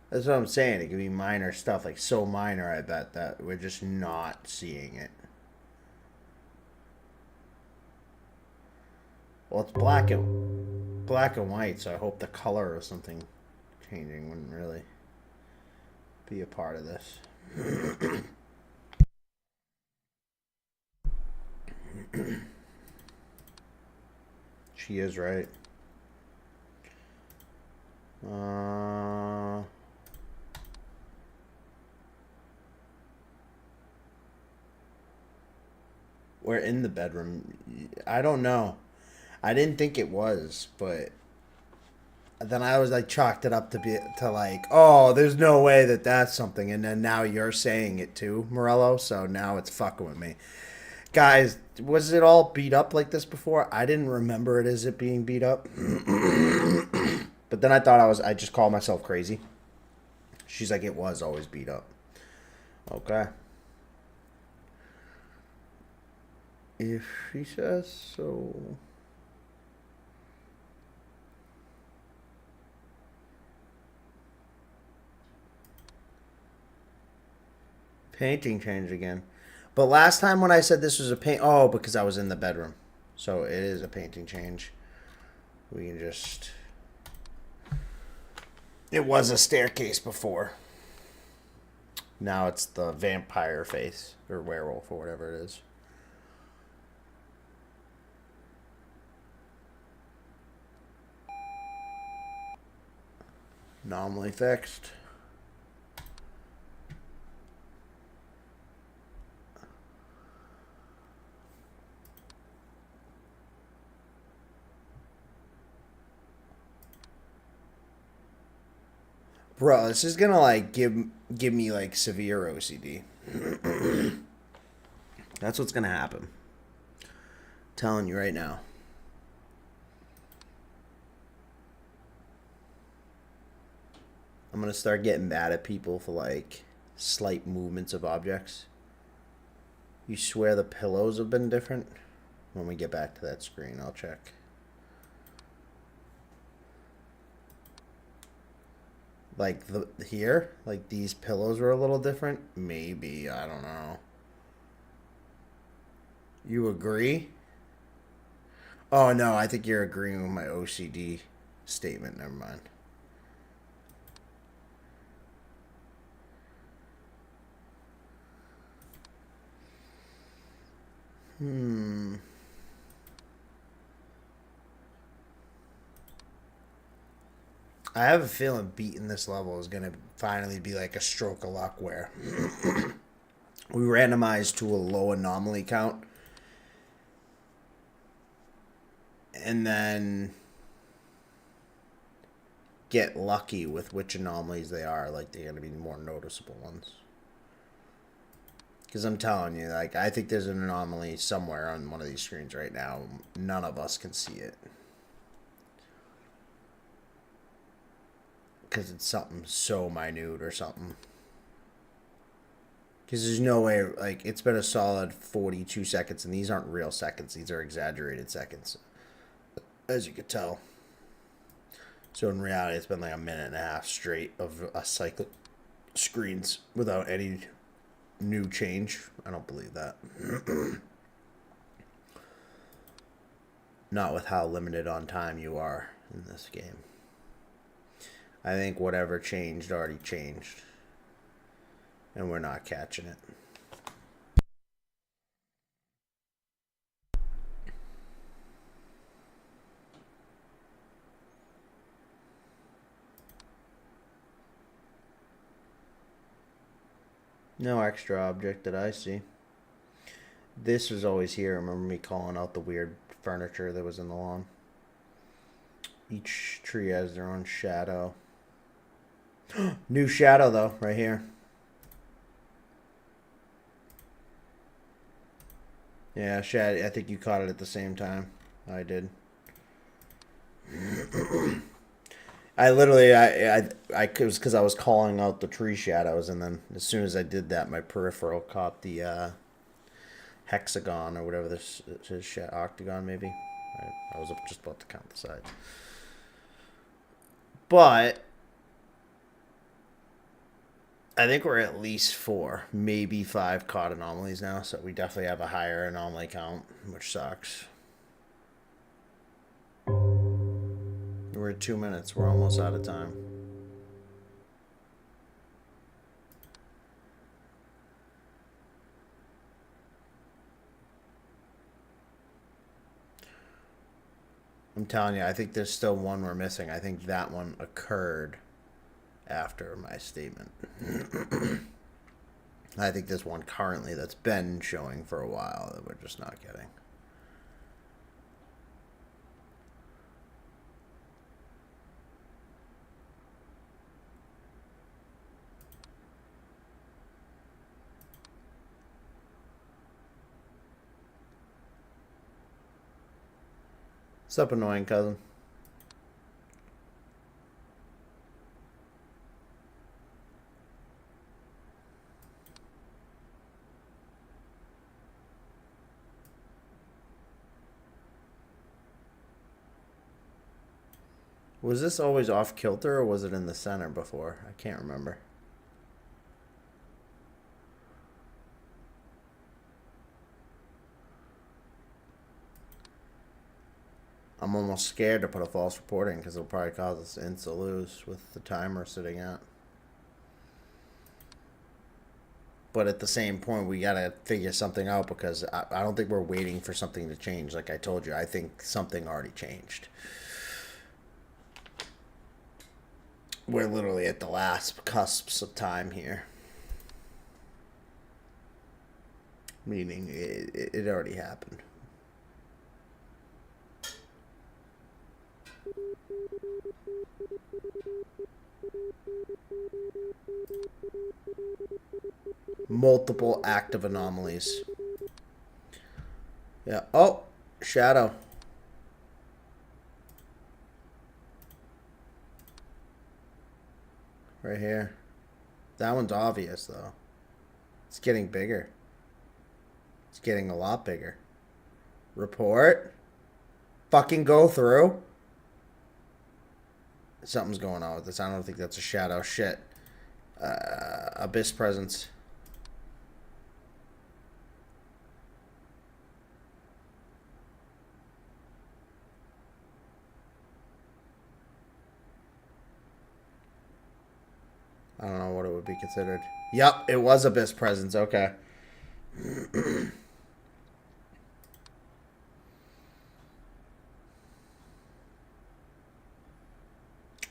That's what I'm saying. It could be minor stuff, like so minor, I bet, that we're just not seeing it. Well, it's black and white, so I hope the color or something changing wouldn't really. be a part of this. She is right. We're in the bedroom. I don't know. I didn't think it was, but then I was like chalked it up to like, oh, there's no way that that's something, and then now you're saying it too, Morello. So now it's fucking with me, guys. Was it all beat up like this before? I didn't remember it as it being beat up, but then I thought I just called myself crazy. She's like, it was always beat up. Okay. If she says so. Painting changed again. But last time when I said this was a paint... Oh, because I was in the bedroom. So it is a painting change. We can just... It was a staircase before. Now it's the vampire face. Or werewolf or whatever it is. Anomaly fixed. Bro, this is gonna like give me like severe OCD. That's what's gonna happen. I'm telling you right now. I'm gonna start getting mad at people for like slight movements of objects. You swear the pillows have been different? When we get back to that screen, I'll check. Like here, like these pillows were a little different. Maybe, I don't know. You agree? Oh no, I think you're agreeing with my OCD statement. Never mind. I have a feeling beating this level is going to finally be like a stroke of luck where we randomize to a low anomaly count and then get lucky with which anomalies they are. Like they're going to be more noticeable ones. Because I'm telling you, like, I think there's an anomaly somewhere on one of these screens right now. None of us can see it. Because it's something so minute or something. Because there's no way, like, it's been a solid 42 seconds, and these aren't real seconds. These are exaggerated seconds, as you could tell. So in reality, it's been like a minute and a half straight of a cycle screens without any new change. I don't believe that. Not with how limited on time you are in this game. I think whatever changed already changed. And we're not catching it. No extra object that I see. This was always here. Remember me calling out the weird furniture that was in the lawn? Each tree has their own shadow. New shadow, though, right here. Yeah, Shad, I think you caught it at the same time. I did. I literally, I it was because I was calling out the tree shadows, and then as soon as I did that, my peripheral caught the hexagon or whatever this is, octagon maybe. I was just about to count the sides. But I think we're at least 4, maybe 5 caught anomalies now, so we definitely have a higher anomaly count, which sucks. We're at 2 minutes. We're almost out of time. I'm telling you, I think there's still one we're missing. I think that one occurred after my statement. I think there's one currently that's been showing for a while that we're just not getting. What's up, annoying cousin? Was this always off kilter or was it in the center before? I can't remember. I'm almost scared to put a false reporting because it'll probably cause us insta lose with the timer sitting at. But at the same point, we got to figure something out because I don't think we're waiting for something to change. Like I told you, I think something already changed. We're literally at the last cusps of time here. Meaning it already happened. Multiple active anomalies. Yeah. Oh, shadow. Right here. That one's obvious, though. It's getting bigger. It's getting a lot bigger. Report. Fucking go through. Something's going on with this. I don't think that's a shadow. Shit. Abyss presence. I don't know what it would be considered. Yep, it was Abyss presence. Okay.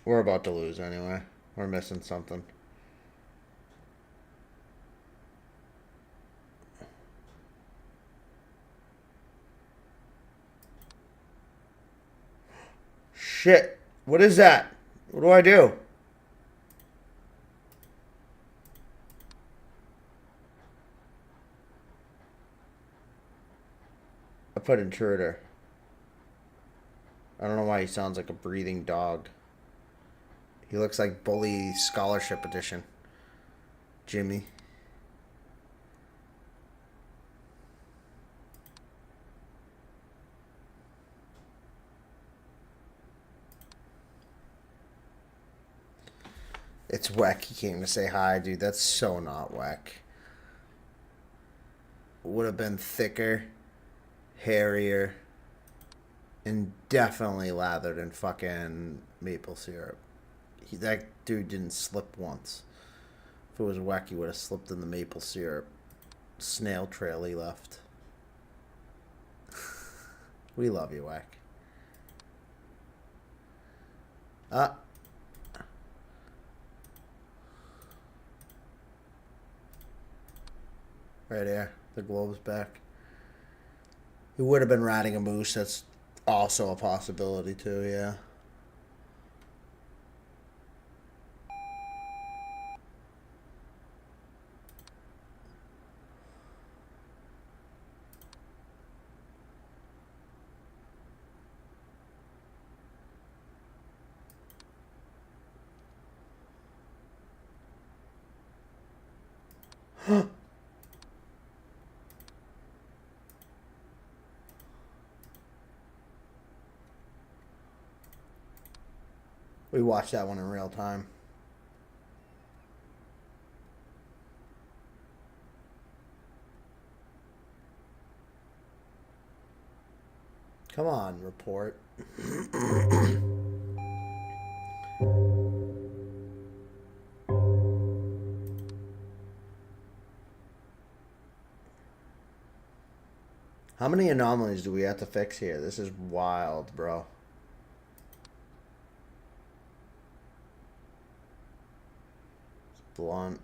We're about to lose anyway. We're missing something. Shit. What is that? What do I do? I put intruder. I don't know why he sounds like a breathing dog. He looks like Bully Scholarship Edition. Jimmy. It's Weck. He came to say hi, dude. That's so not Weck. Would have been thicker, hairier, and definitely lathered in fucking maple syrup. That dude didn't slip once. If it was Weck, he would have slipped in the maple syrup snail trail he left. We love you, Weck. Right there. The globe's back. He would have been riding a moose. That's also a possibility, too, yeah. We watched that one in real time. Come on, report. How many anomalies do we have to fix here? This is wild, bro. blunt.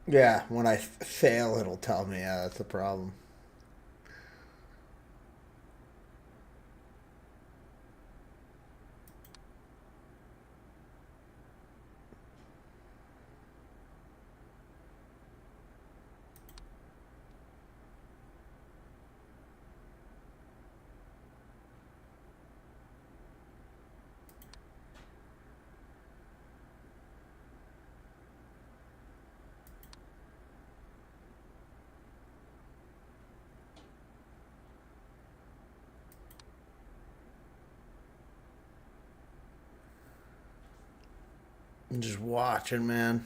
Yeah, when I fail, it'll tell me. Yeah, that's the problem. I'm just watching, man.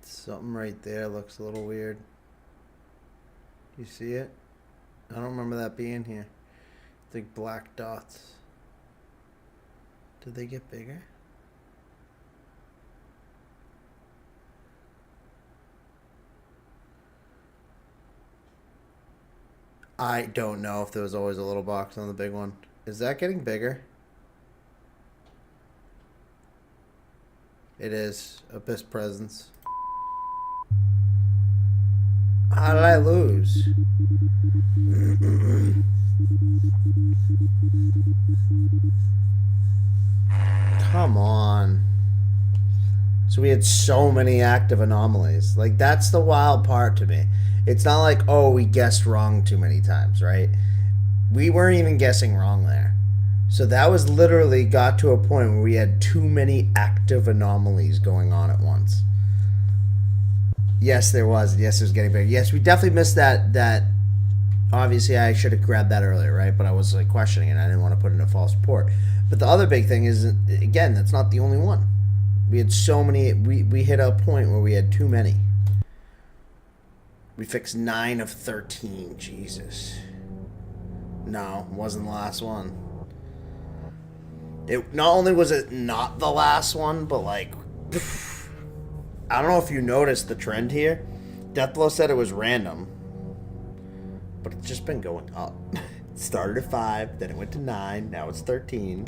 Something right there looks a little weird. You see it? I don't remember that being here. Like black dots. Did they get bigger? I don't know if there was always a little box on the big one. Is that getting bigger? It is. Abyss Presence. How did I lose? Come on. So we had so many active anomalies. Like, that's the wild part to me. It's not like, oh, we guessed wrong too many times, right? We weren't even guessing wrong there. So that was literally got to a point where we had too many active anomalies going on at once. Yes, there was. Yes, it was getting bigger. Yes, we definitely missed that. Obviously, I should have grabbed that earlier, right? But I was like questioning it. I didn't want to put in a false report. But the other big thing is, again, that's not the only one. We had so many. We hit a point where we had too many. We fixed 9 of 13. Jesus. No, it wasn't the last one. It not only was it not the last one, but like, I don't know if you noticed the trend here. Deathblow said it was random, but it's just been going up. It started at 5, then it went to 9, now it's 13.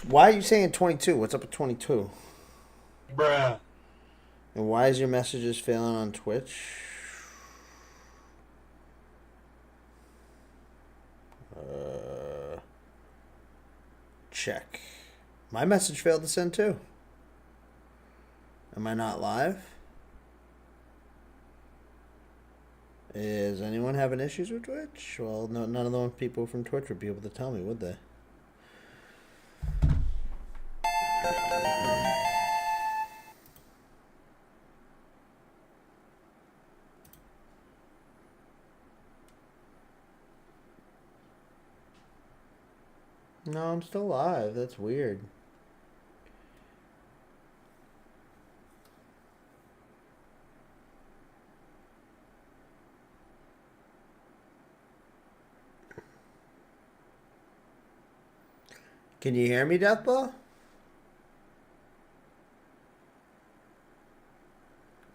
Why are you saying 22? What's up with 22? Bruh. And why is your messages failing on Twitch? Check. My message failed to send too. Am I not live? Is anyone having issues with Twitch? Well, no, none of the people from Twitch would be able to tell me, would they? No, I'm still live. That's weird. Can you hear me, Deathball?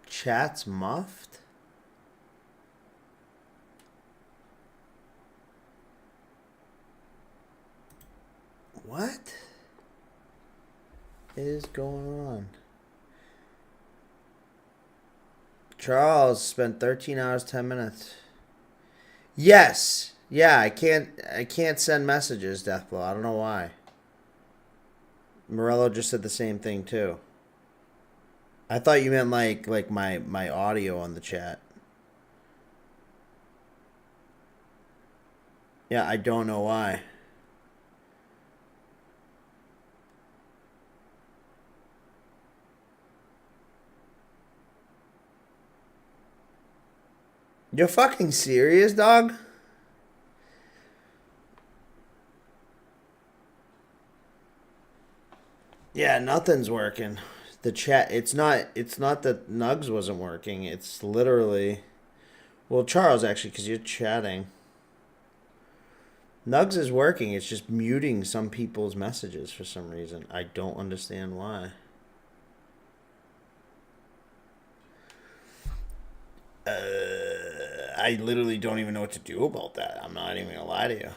Chat's muffed? What is going on? Charles spent 13 hours 10 minutes. Yes. Yeah, I can't send messages, Deathblow. I don't know why. Morello just said the same thing too. I thought you meant like my audio on the chat. Yeah, I don't know why. You're fucking serious, dog? Yeah, nothing's working. The chat, it's not that Nugs wasn't working. It's literally, well, Charles actually, because you're chatting. Nugs is working. It's just muting some people's messages for some reason. I don't understand why. I literally don't even know what to do about that. I'm not even gonna lie to you.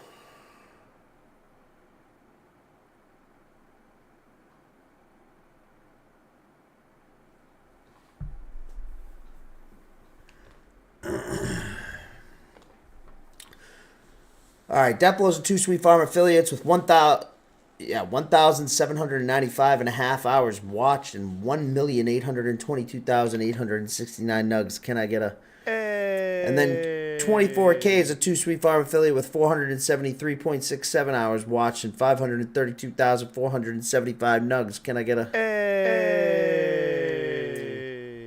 All right, Deplow's and Two Sweet Farm affiliates with 1,795 and a half hours watched and 1,822,869 nugs. Can I get a... And then 24K is a Two Sweet Farm affiliate with 473.67 hours watched and 532,475 nugs. Can I get a...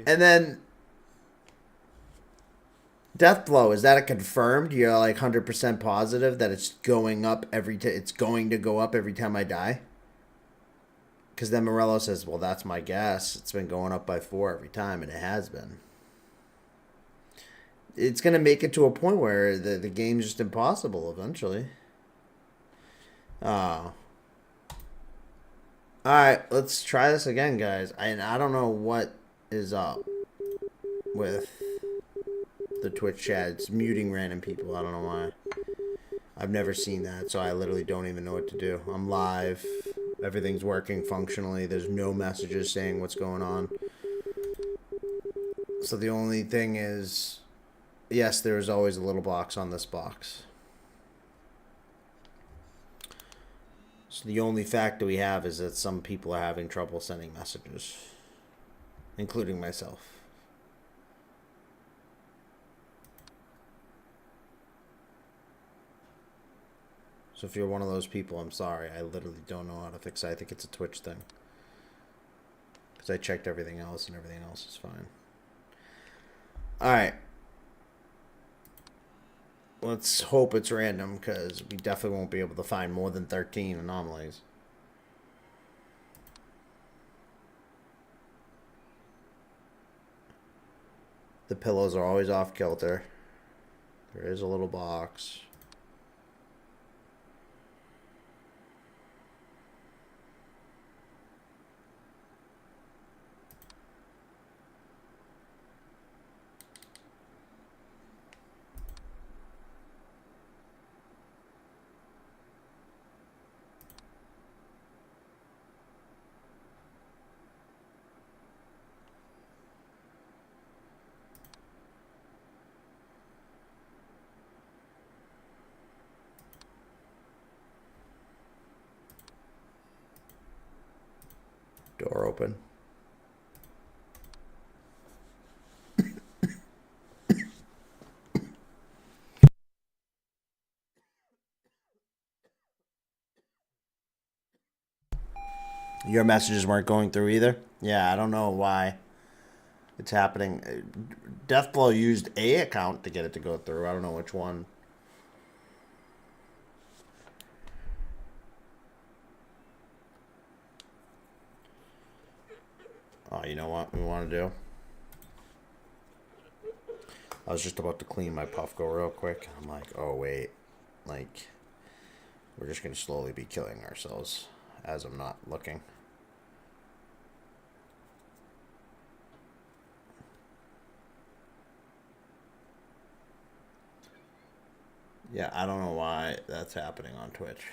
And then Deathblow, is that a confirmed? You're like 100% positive that it's going up it's going to go up every time I die? Because then Morello says, well, that's my guess. It's been going up by 4 every time, and it has been. It's going to make it to a point where the game's just impossible eventually. Oh. Alright, let's try this again, guys. I don't know what is up with the Twitch chat. It's muting random people. I don't know why. I've never seen that, so I literally don't even know what to do. I'm live. Everything's working functionally. There's no messages saying what's going on. So the only thing is, yes, there's always a little box on this box. So the only fact that we have is that some people are having trouble sending messages, including myself. So if you're one of those people, I'm sorry. I literally don't know how to fix it. I think it's a Twitch thing. Because I checked everything else, and everything else is fine. Alright. Let's hope it's random, because we definitely won't be able to find more than 13 anomalies. The pillows are always off kilter. There is a little box. Door open. Your messages weren't going through either? Yeah, I don't know why it's happening. Deathblow used a account to get it to go through. I don't know which one. Oh, you know what we want to do? I was just about to clean my Puffco real quick. I'm like, oh, wait. Like, we're just going to slowly be killing ourselves as I'm not looking. Yeah, I don't know why that's happening on Twitch.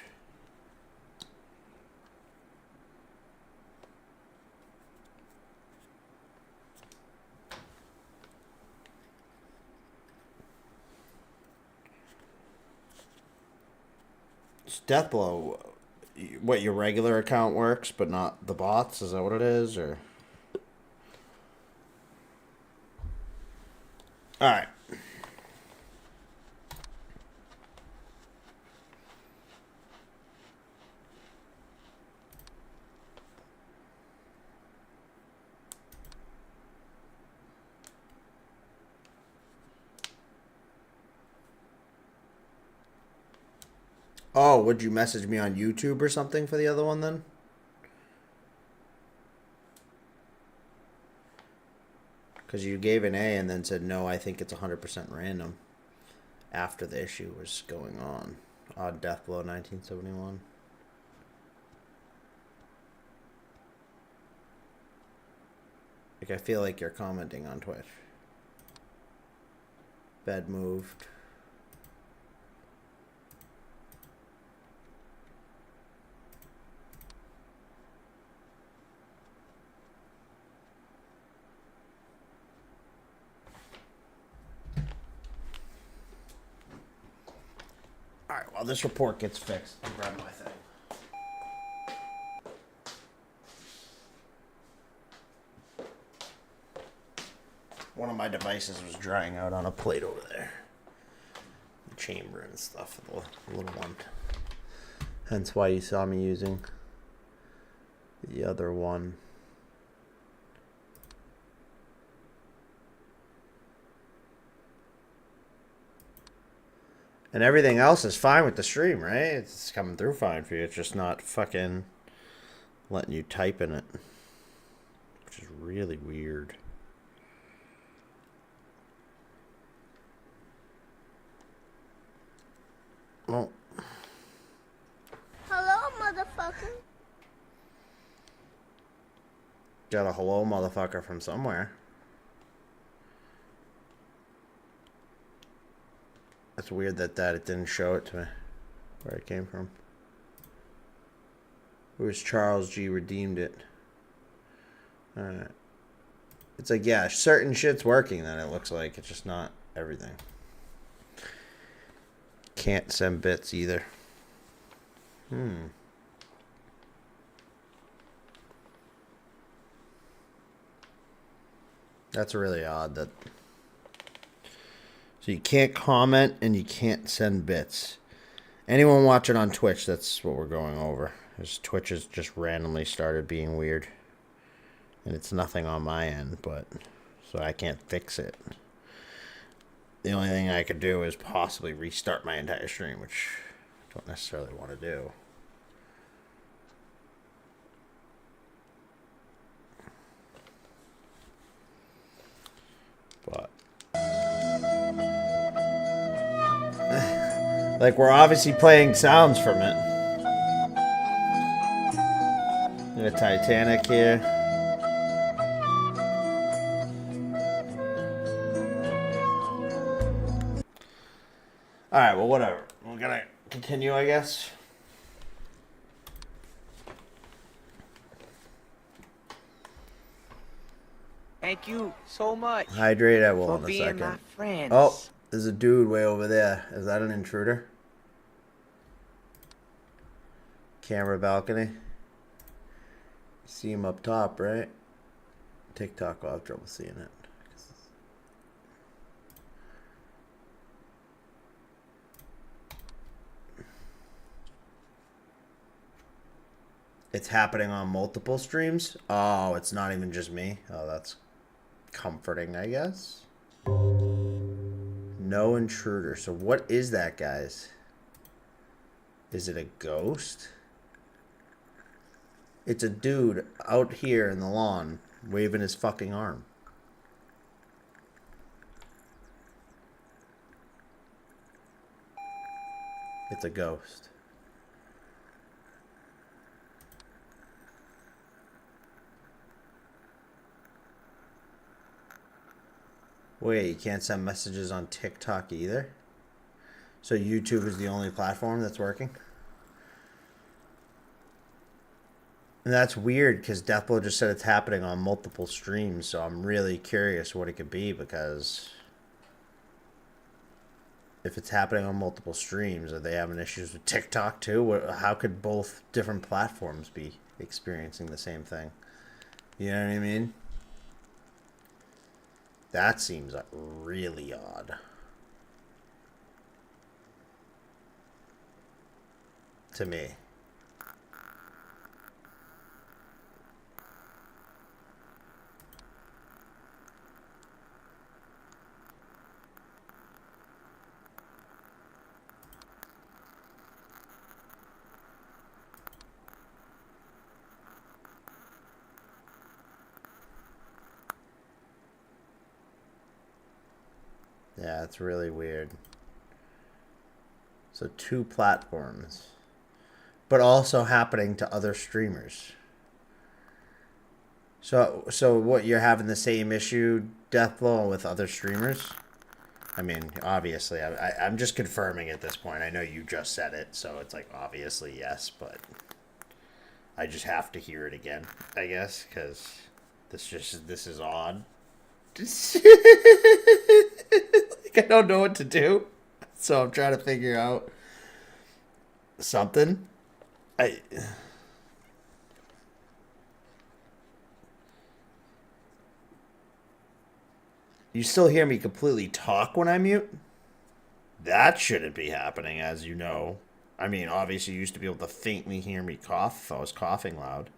It's Deathblow. What, your regular account works, but not the bots? Is that what it is, or? All right. Oh, would you message me on YouTube or something for the other one then? Because you gave an A and then said, no, I think it's 100% random after the issue was going on. Odd Deathblow 1971. Like, I feel like you're commenting on Twitch. Bed moved. Alright, while this report gets fixed, I'll grab my thing. One of my devices was drying out on a plate over there. The chamber and stuff, the little one. Hence why you saw me using the other one. And everything else is fine with the stream, right? It's coming through fine for you. It's just not fucking letting you type in it. Which is really weird. Well. Hello, motherfucker. Got a hello motherfucker from somewhere. That's weird that it didn't show it to me where it came from. It was Charles G redeemed it. Alright. It's like, yeah, certain shit's working then, it looks like. It's just not everything. Can't send bits either. That's really odd that... So you can't comment and you can't send bits. Anyone watching on Twitch, that's what we're going over. Because Twitch has just randomly started being weird. And it's nothing on my end, but... So I can't fix it. The only thing I could do is possibly restart my entire stream, which I don't necessarily want to do. But... Like, we're obviously playing sounds from it. The Titanic here. Alright, well, whatever. We're gonna continue, I guess. Thank you so much Hydrate, I will for in a being second. my friends. Oh, there's a dude way over there. Is that an intruder? Camera balcony. See him up top, right? TikTok will have trouble seeing it. It's happening on multiple streams? Oh, it's not even just me? Oh, that's comforting, I guess. No intruder. So what is that, guys? Is it a ghost? It's a dude out here in the lawn waving his fucking arm. It's a ghost. Wait, you can't send messages on TikTok either? So YouTube is the only platform that's working? And that's weird because Deathblow just said it's happening on multiple streams, so I'm really curious what it could be because if it's happening on multiple streams, are they having issues with TikTok too? How could both different platforms be experiencing the same thing? You know what I mean? That seems really odd. To me. Yeah, it's really weird. So 2 platforms. But also happening to other streamers. So what, you're having the same issue, Deathblow, with other streamers? I mean, obviously, I'm just confirming at this point. I know you just said it, so it's like, obviously, yes, but I just have to hear it again, I guess, because this is odd. Like, I don't know what to do, so I'm trying to figure out something. You still hear me completely talk when I mute? That shouldn't be happening, as you know. I mean, obviously, you used to be able to faintly hear me cough if I was coughing loud.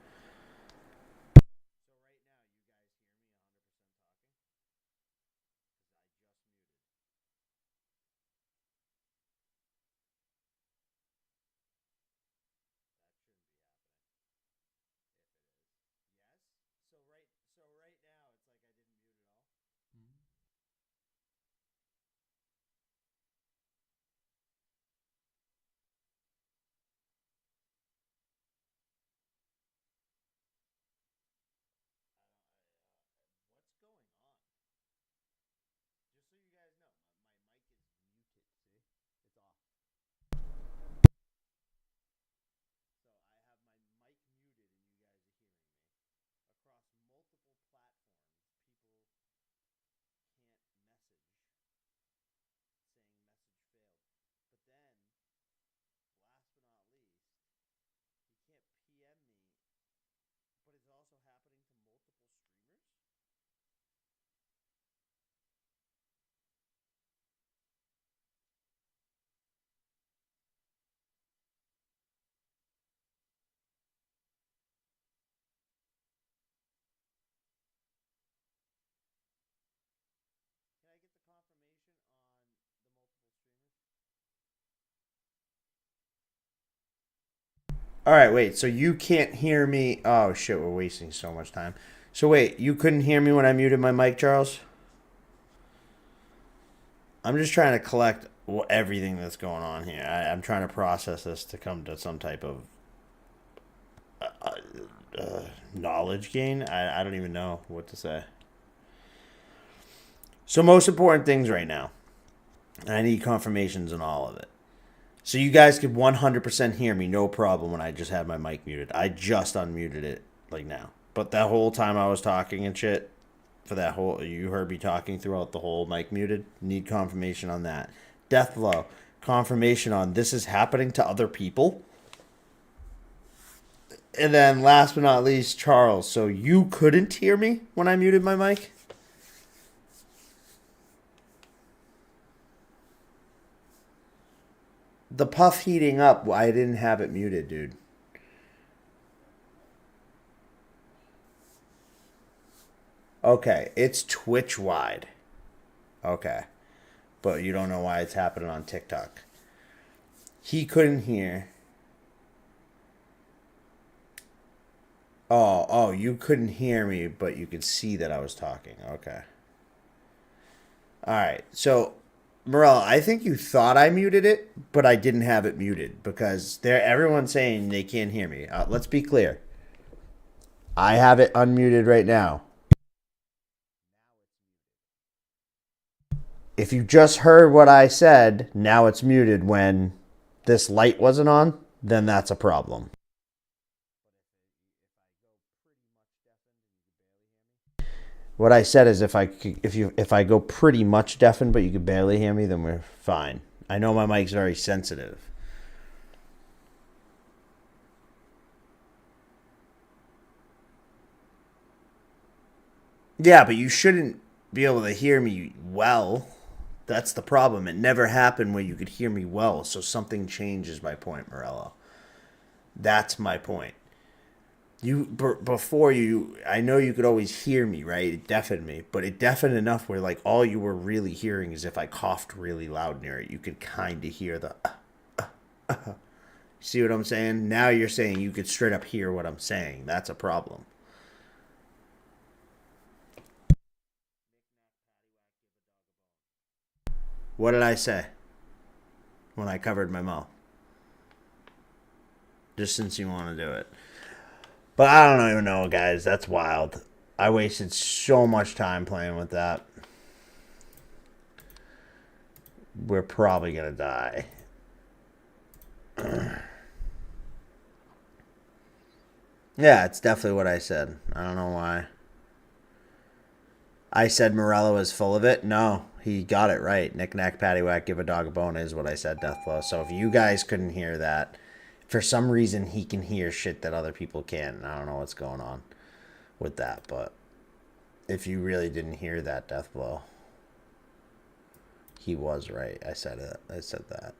All right, wait. So you can't hear me? Oh shit, we're wasting so much time. So wait, you couldn't hear me when I muted my mic, Charles? I'm just trying to collect everything that's going on here. I'm trying to process this to come to some type of knowledge gain. I don't even know what to say. So most important things right now. I need confirmations on all of it. So you guys could 100% hear me, no problem, when I just had my mic muted. I just unmuted it, like now. But that whole time I was talking and shit, for that whole, you heard me talking throughout the whole mic muted. Need confirmation on that. Deathblow, confirmation on this is happening to other people. And then last but not least, Charles. So you couldn't hear me when I muted my mic? The puff heating up, I didn't have it muted, dude. Okay, it's Twitch wide. Okay. But you don't know why it's happening on TikTok. He couldn't hear. Oh, you couldn't hear me, but you could see that I was talking. Okay. All right. So, Morel, I think you thought I muted it, but I didn't have it muted because everyone's saying they can't hear me. Let's be clear. I have it unmuted right now. If you just heard what I said, now it's muted when this light wasn't on, then that's a problem. What I said is if I go pretty much deafened but you can barely hear me, then we're fine. I know my mic's very sensitive. Yeah, but you shouldn't be able to hear me well. That's the problem. It never happened where you could hear me well, so something changes my point, Morello. That's my point. I know you could always hear me, right? It deafened me, but it deafened enough where like all you were really hearing is if I coughed really loud near it, you could kind of hear the. See what I'm saying? Now you're saying you could straight up hear what I'm saying. That's a problem. What did I say when I covered my mouth? Just since you want to do it. But I don't even know, guys. That's wild. I wasted so much time playing with that. We're probably going to die. Yeah, it's definitely what I said. I don't know why. I said Morello is full of it. No, he got it right. Knick knack paddywhack, give a dog a bone is what I said, Deathblow. So if you guys couldn't hear that, for some reason he can hear shit that other people can't. I don't know what's going on with that, but if you really didn't hear that, Deathblow, he was right. I said it. I said that.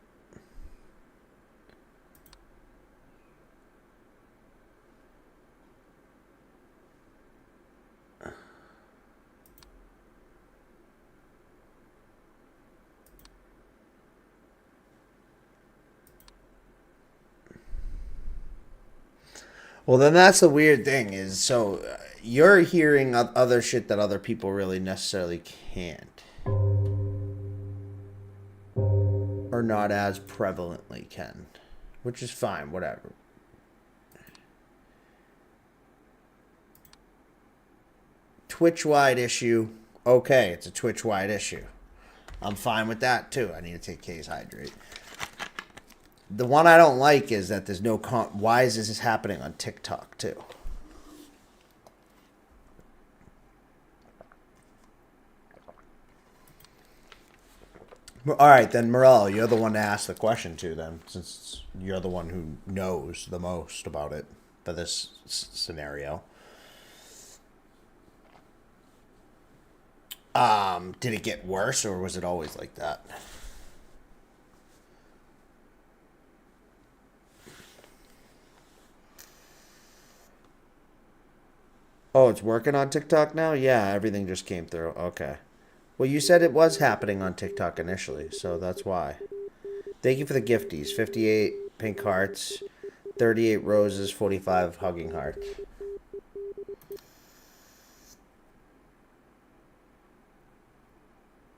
Well, then that's the weird thing is so you're hearing other shit that other people really necessarily can't. Or not as prevalently can. Which is fine, whatever. Twitch-wide issue. Okay, it's a Twitch-wide issue. I'm fine with that, too. I need to take K's Hydrate. The one I don't like is that there's no... Why is this happening on TikTok, too? All right, then, Morel, you're the one to ask the question to, then, since you're the one who knows the most about it for this scenario. Did it get worse, or was it always like that? Oh, it's working on TikTok now? Yeah, everything just came through. Okay. Well, you said it was happening on TikTok initially, so that's why. Thank you for the gifties. 58 pink hearts, 38 roses, 45 hugging hearts.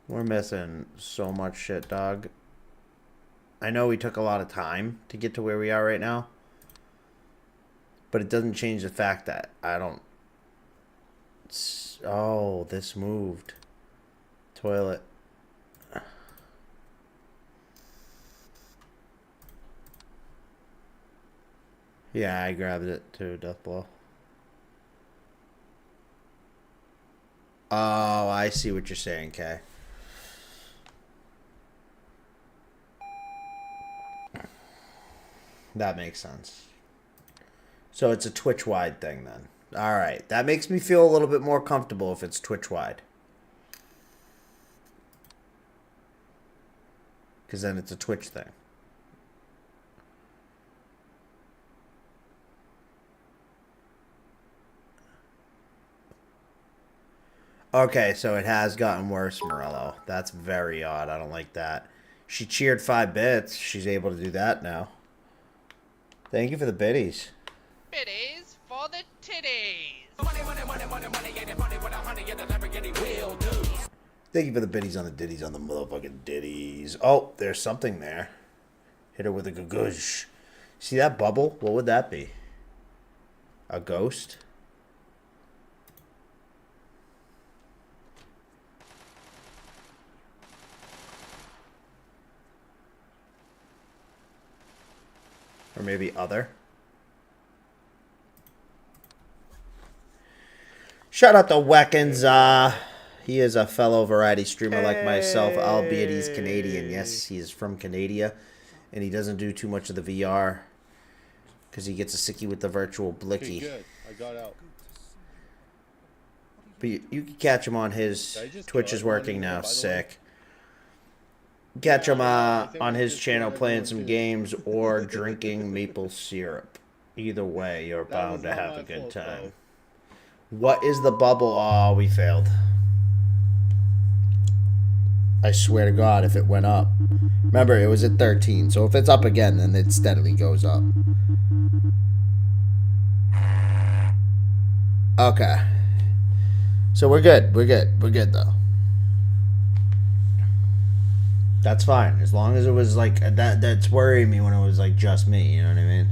We're missing so much shit, dog. I know we took a lot of time to get to where we are right now, but it doesn't change the fact that I don't... Oh, this moved. Toilet. Yeah, I grabbed it too, Deathblow. Oh, I see what you're saying, Kay. That makes sense. So it's a Twitch wide thing then. All right. That makes me feel a little bit more comfortable if it's Twitch wide. Because then it's a Twitch thing. Okay, so it has gotten worse, Morello. That's very odd. I don't like that. She cheered 5 bits. She's able to do that now. Thank you for the biddies. Biddies for the titties. Thank you for the biddies on the ditties on the motherfucking ditties. Oh, there's something there. Hit her with a gugush. See that bubble? What would that be? A ghost? Or maybe other? Shout out to Weckens. He is a fellow variety streamer like myself, albeit he's Canadian. Yes, he is from Canada. And he doesn't do too much of the VR. Because he gets a sickie with the virtual blicky. Good. I got out. But you can catch him on his... Twitch is working now. Sick. Catch him on his channel playing some games or drinking maple syrup. Either way, you're bound to have a good time. What is the bubble? Oh, we failed. I swear to God, if it went up. Remember, it was at 13, so if it's up again, then it steadily goes up. Okay. So we're good. We're good. We're good, though. That's fine. As long as it was like that's worrying me when it was like just me, you know what I mean?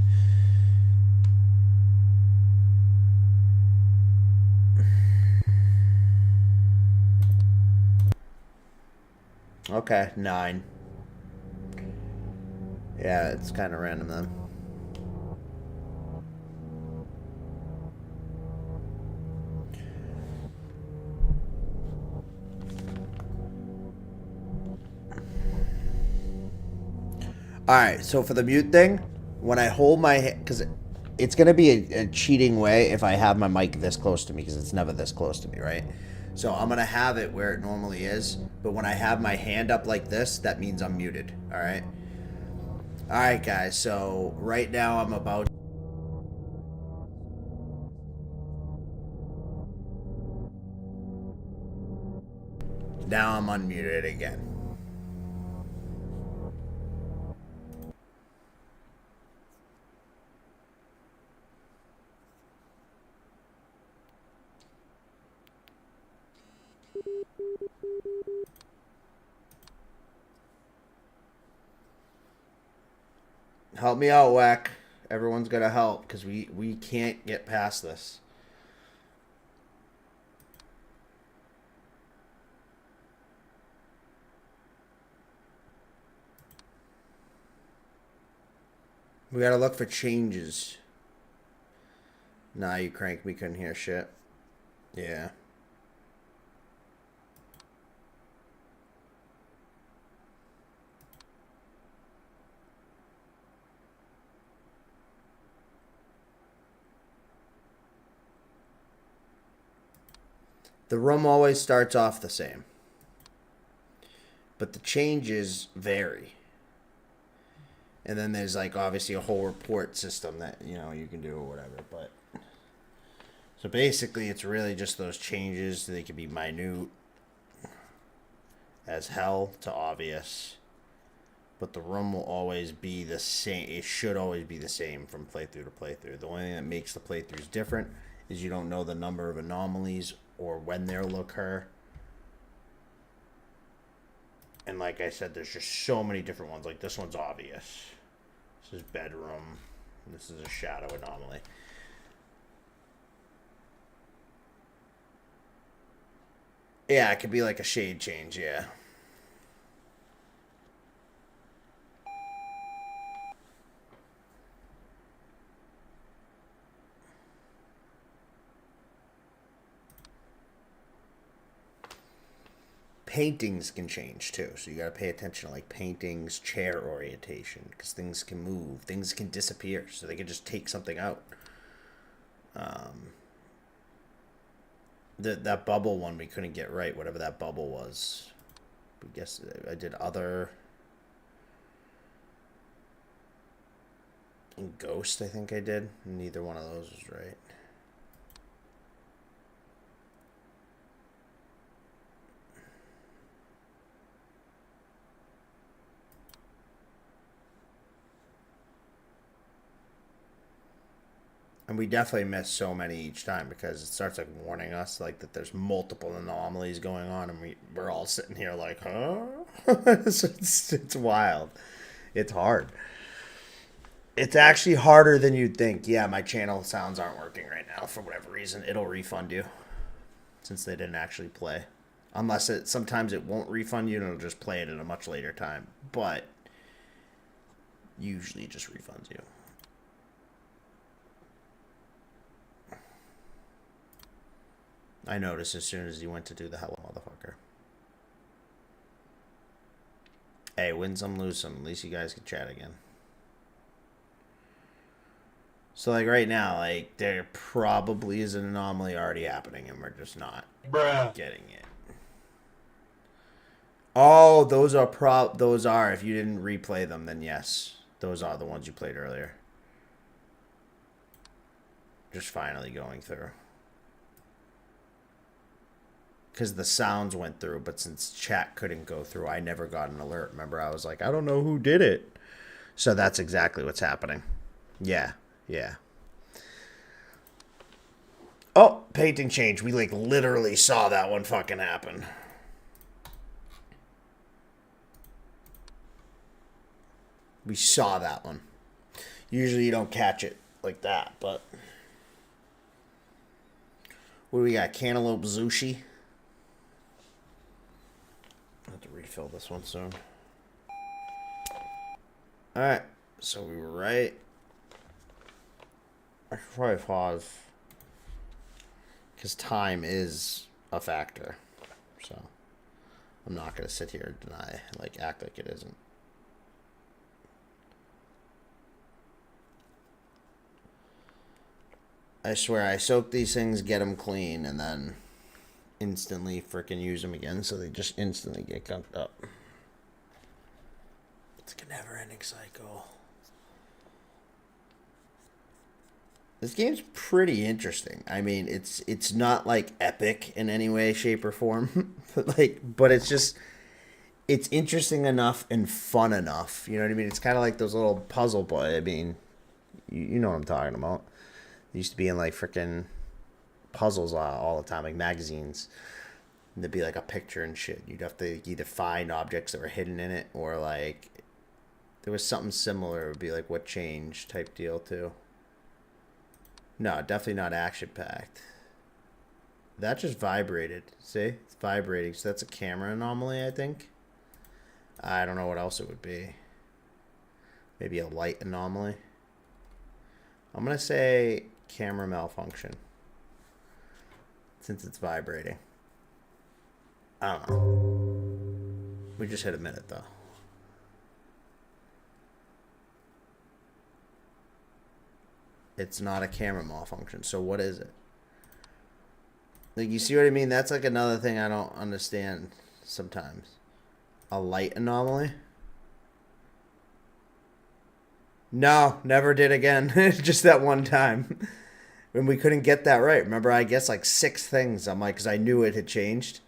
Okay, 9. Yeah, it's kind of random then. Alright, so for the mute thing, when I hold my hand, because it's going to be a cheating way if I have my mic this close to me, because it's never this close to me, right? So I'm going to have it where it normally is, but when I have my hand up like this, that means I'm muted, alright? Alright, guys, so right now I'm about... Now I'm unmuted again. Help me out, Whack. Everyone's got to help because we can't get past this. We got to look for changes. Nah, you crank me, couldn't hear shit. Yeah. The room always starts off the same. But the changes vary. And then there's like obviously a whole report system that, you know, you can do or whatever. But so basically it's really just those changes. They can be minute as hell to obvious. But the room will always be the same. It should always be the same from playthrough to playthrough. The only thing that makes the playthroughs different is you don't know the number of anomalies or when they'll occur. And like I said, there's just so many different ones. Like this one's obvious. This is bedroom. This is a shadow anomaly. Yeah, it could be like a shade change, yeah. Paintings can change too, so you got to pay attention to like paintings, chair orientation, because things can move, things can disappear, so they can just take something out. That bubble one we couldn't get right, whatever that bubble was. I guess I did other. And Ghost, I think I did. Neither one of those was right. And we definitely miss so many each time because it starts like warning us like that there's multiple anomalies going on, and we're all sitting here like, huh? It's wild. It's hard. It's actually harder than you'd think. Yeah, my channel sounds aren't working right now for whatever reason. It'll refund you since they didn't actually play. Unless sometimes it won't refund you and it'll just play it at a much later time. But usually it just refunds you. I noticed as soon as he went to do the hello motherfucker. Hey, win some, lose some. At least you guys can chat again. So, like, right now, like, there probably is an anomaly already happening, and we're just not getting it. Oh, those are, if you didn't replay them, then yes. Those are the ones you played earlier. Just finally going through. Because the sounds went through, but since chat couldn't go through, I never got an alert. Remember, I was like, I don't know who did it. So that's exactly what's happening. Yeah. Yeah. Oh, painting change. We like literally saw that one fucking happen. We saw that one. Usually you don't catch it like that, but what do we got? Cantaloupe Zushi. I have to refill this one soon. Alright, so we were right. I should probably pause. Because time is a factor. So, I'm not going to sit here and deny, like, act like it isn't. I swear, I soak these things, get them clean, and then instantly frickin' use them again, so they just instantly get gunked up. It's like a never-ending cycle. This game's pretty interesting. I mean, it's not like epic in any way, shape, or form, but it's just it's interesting enough and fun enough. You know what I mean? It's kind of like those little puzzle boy. I mean, you know what I'm talking about. They used to be in like freaking puzzles all the time, like magazines. And there'd be like a picture and shit. You'd have to either find objects that were hidden in it, or like there was something similar. It would be like what changed type deal too. No, definitely not action-packed. That just vibrated. See? It's vibrating. So that's a camera anomaly, I think. I don't know what else it would be. Maybe a light anomaly. I'm going to say camera malfunction. Since it's vibrating. I don't know. We just hit a minute, though. It's not a camera malfunction. So what is it? Like, you see what I mean? That's like another thing I don't understand sometimes. A light anomaly? No, never did again. Just that one time. When we couldn't get that right. Remember, I guessed like 6 things. I'm like, because I knew it had changed.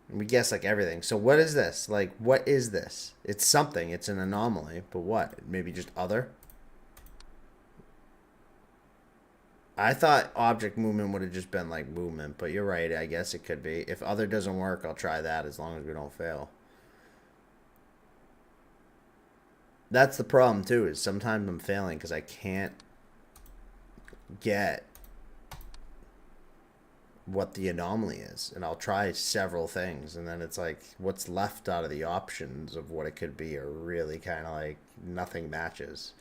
And we guessed like everything. So what is this? Like, what is this? It's something. It's an anomaly. But what? Maybe just other? I thought object movement would have just been like movement, but you're right. I guess it could be. If other doesn't work, I'll try that as long as we don't fail. That's the problem too, is sometimes I'm failing because I can't get what the anomaly is. And I'll try several things, and then it's like what's left out of the options of what it could be are really kind of like nothing matches.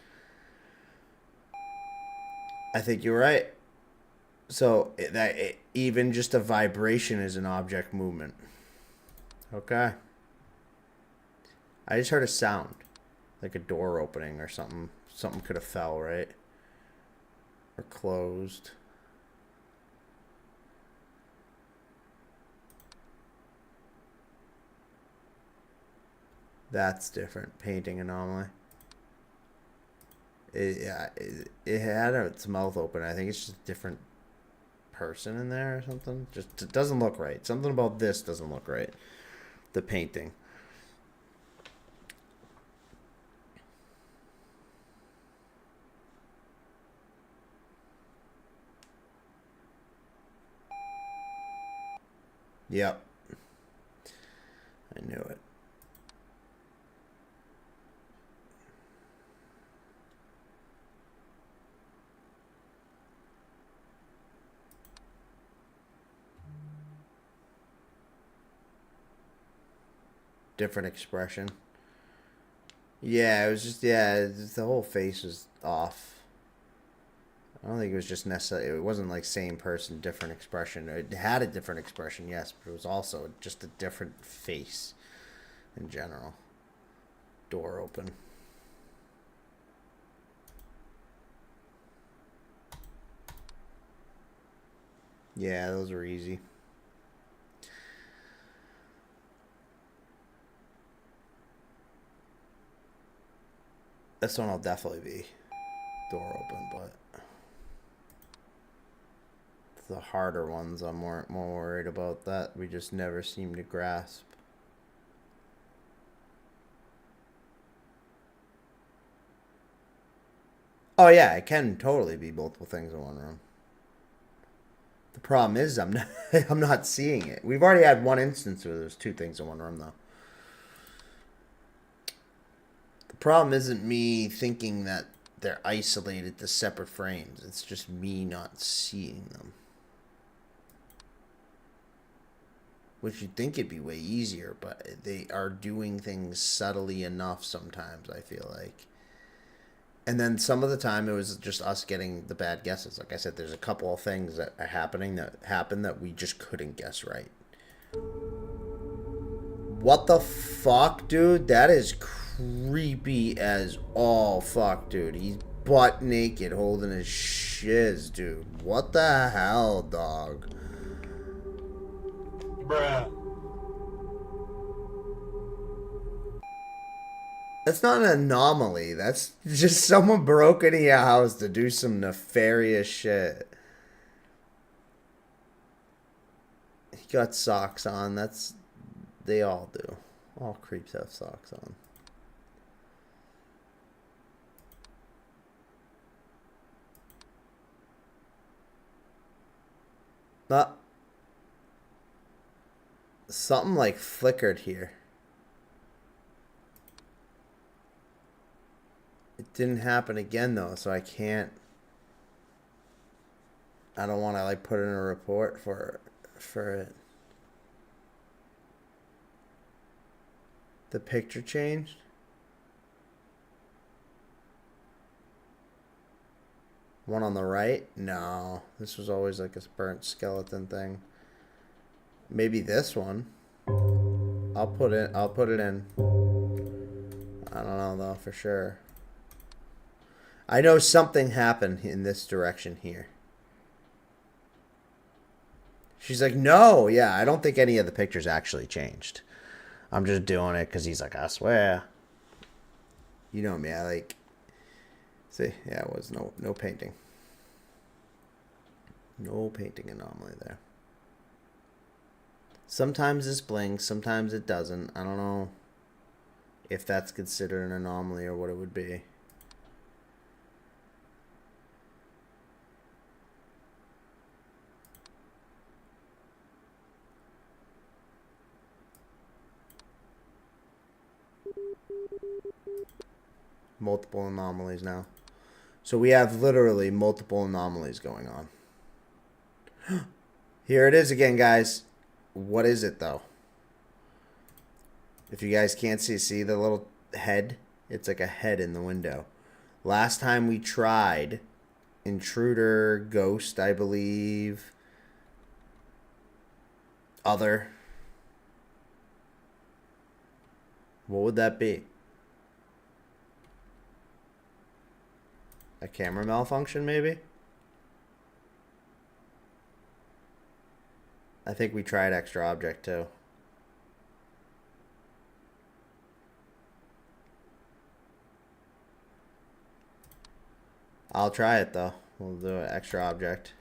I think you're right. So even just a vibration is an object movement. Okay. I just heard a sound, like a door opening or something. Something could have fell, right? Or closed. That's different. Painting anomaly. It had its mouth open. I think it's just a different person in there or something. Just it doesn't look right. Something about this doesn't look right. The painting. Yep. I knew it. Different expression. Yeah, it was just, the whole face was off. I don't think it was just necessarily, it wasn't like same person, different expression. It had a different expression, yes, but it was also just a different face in general. Door open. Yeah, those were easy. This one will definitely be door open, but the harder ones I'm more worried about that we just never seem to grasp. Oh yeah, it can totally be multiple things in one room. The problem is I'm not I'm not seeing it. We've already had one instance where there's two things in one room though. The problem isn't me thinking that they're isolated to separate frames. It's just me not seeing them. Which you'd think it'd be way easier, but they are doing things subtly enough sometimes, I feel like. And then some of the time it was just us getting the bad guesses. Like I said, there's a couple of things that are happening that happen that we just couldn't guess right. What the fuck, dude? That is creepy as all fuck, dude. He's butt naked holding his shiz, dude. What the hell, dog? Bruh. That's not an anomaly. That's just someone broke into your house to do some nefarious shit. He got socks on. They all do. All creeps have socks on. Not something like flickered here. It didn't happen again though, so I can't. I don't want to like put in a report for it. The picture changed. One on the right? No, this was always like a burnt skeleton thing. Maybe this one. I'll put it in. I don't know though for sure. I know something happened in this direction here. She's like, no, yeah, I don't think any of the pictures actually changed. I'm just doing it because he's like, I swear. You know me, I like. See, yeah, it was no painting. No painting anomaly there. Sometimes this blinks, sometimes it doesn't. I don't know if that's considered an anomaly or what it would be. Multiple anomalies now. So we have literally multiple anomalies going on. Here it is again, guys. What is it, though? If you guys can't see the little head? It's like a head in the window. Last time we tried, intruder, ghost, I believe. Other. What would that be? A camera malfunction, maybe? I think we tried extra object too. I'll try it though. We'll do an extra object.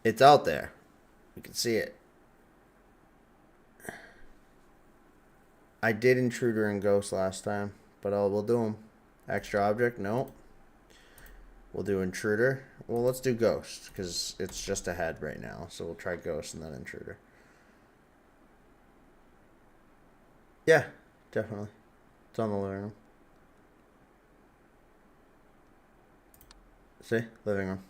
It's out there. You can see it. I did intruder and ghost last time, but we'll do them. Extra object, no. We'll do intruder. Well, let's do ghost because it's just ahead right now. So we'll try ghost and then intruder. Yeah, definitely. It's on the living room. See? Living room.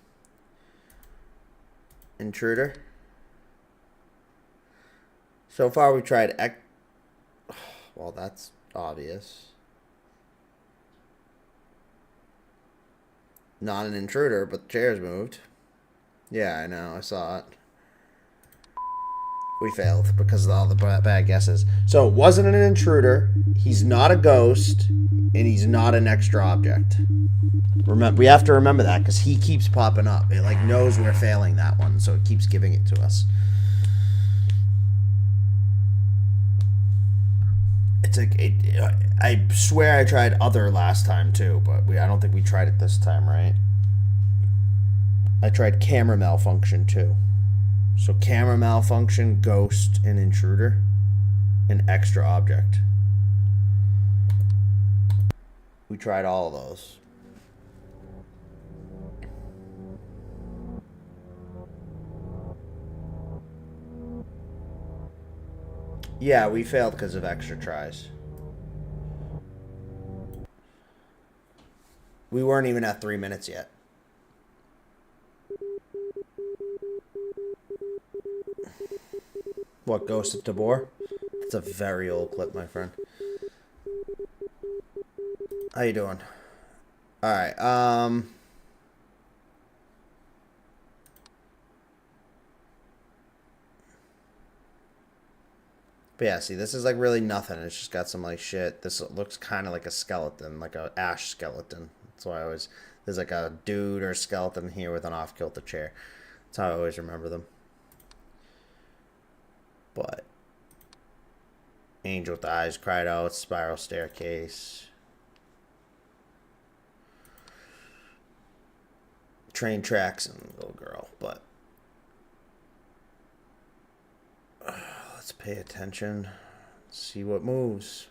Intruder. So far we tried well, that's obvious. Not an intruder, but the chair's moved. Yeah, I know. I saw it. We failed because of all the bad guesses. So it wasn't an intruder. He's not a ghost, and he's not an extra object. Remember, we have to remember that because he keeps popping up. It like knows we're failing that one, so it keeps giving it to us. It's like I swear I tried other last time too, but I don't think we tried it this time, right? I tried camera malfunction too. So camera malfunction, ghost, and intruder, and extra object. We tried all of those. Yeah, we failed because of extra tries. We weren't even at 3 minutes yet. What, Ghost of Tabor? It's a very old clip, my friend. How you doing? Alright, but yeah, see, this is like really nothing. It's just got some like shit. This looks kind of like a skeleton, like a ash skeleton. That's why I always, there's like a dude or skeleton here with an off-kilter chair. That's how I always remember them. But angel with the eyes cried out, spiral staircase, train tracks, and little girl. But let's pay attention, see what moves.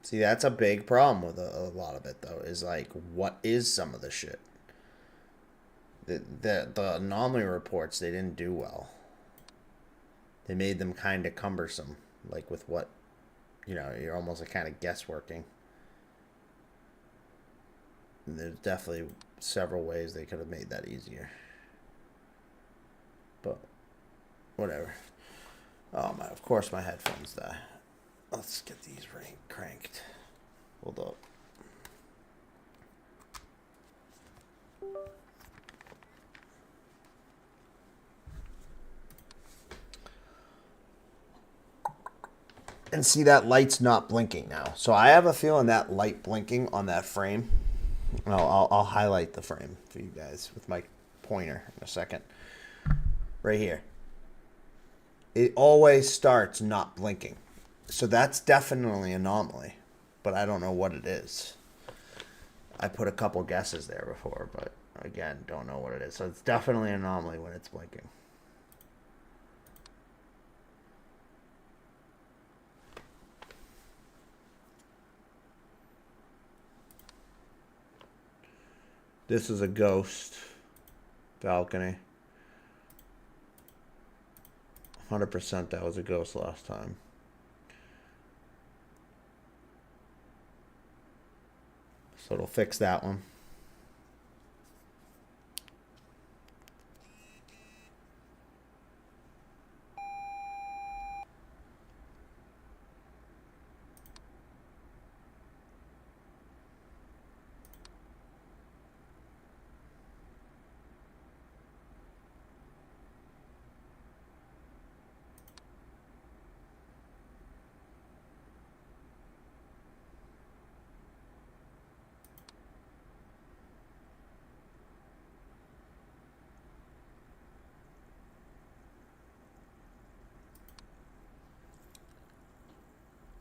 See, that's a big problem with a lot of it, though, is like, what is some of the shit? The anomaly reports, they didn't do well. They made them kind of cumbersome, like with what, you know, you're almost like kind of guessworking. And there's definitely several ways they could have made that easier. But, whatever. Oh, my, of course my headphones die. Let's get these cranked. Hold up. And see, that light's not blinking now. So I have a feeling that light blinking on that frame. I'll highlight the frame for you guys with my pointer in a second. Right here. It always starts not blinking. So that's definitely an anomaly, but I don't know what it is. I put a couple guesses there before, but again, don't know what it is. So it's definitely an anomaly when it's blinking. This is a ghost balcony. 100% that was a ghost last time. So it'll fix that one.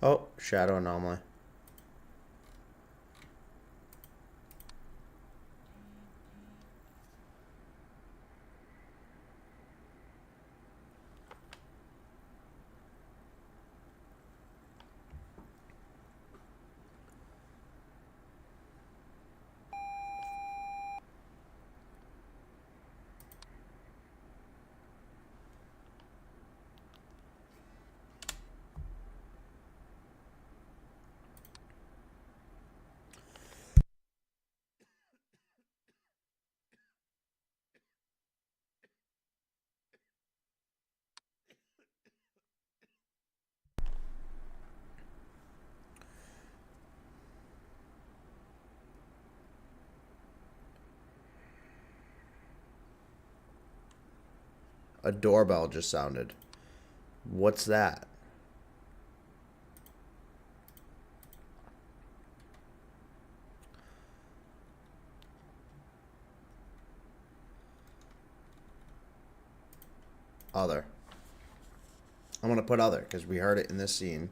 Oh, shadow anomaly. A doorbell just sounded. What's that? Other. I'm going to put other because we heard it in this scene.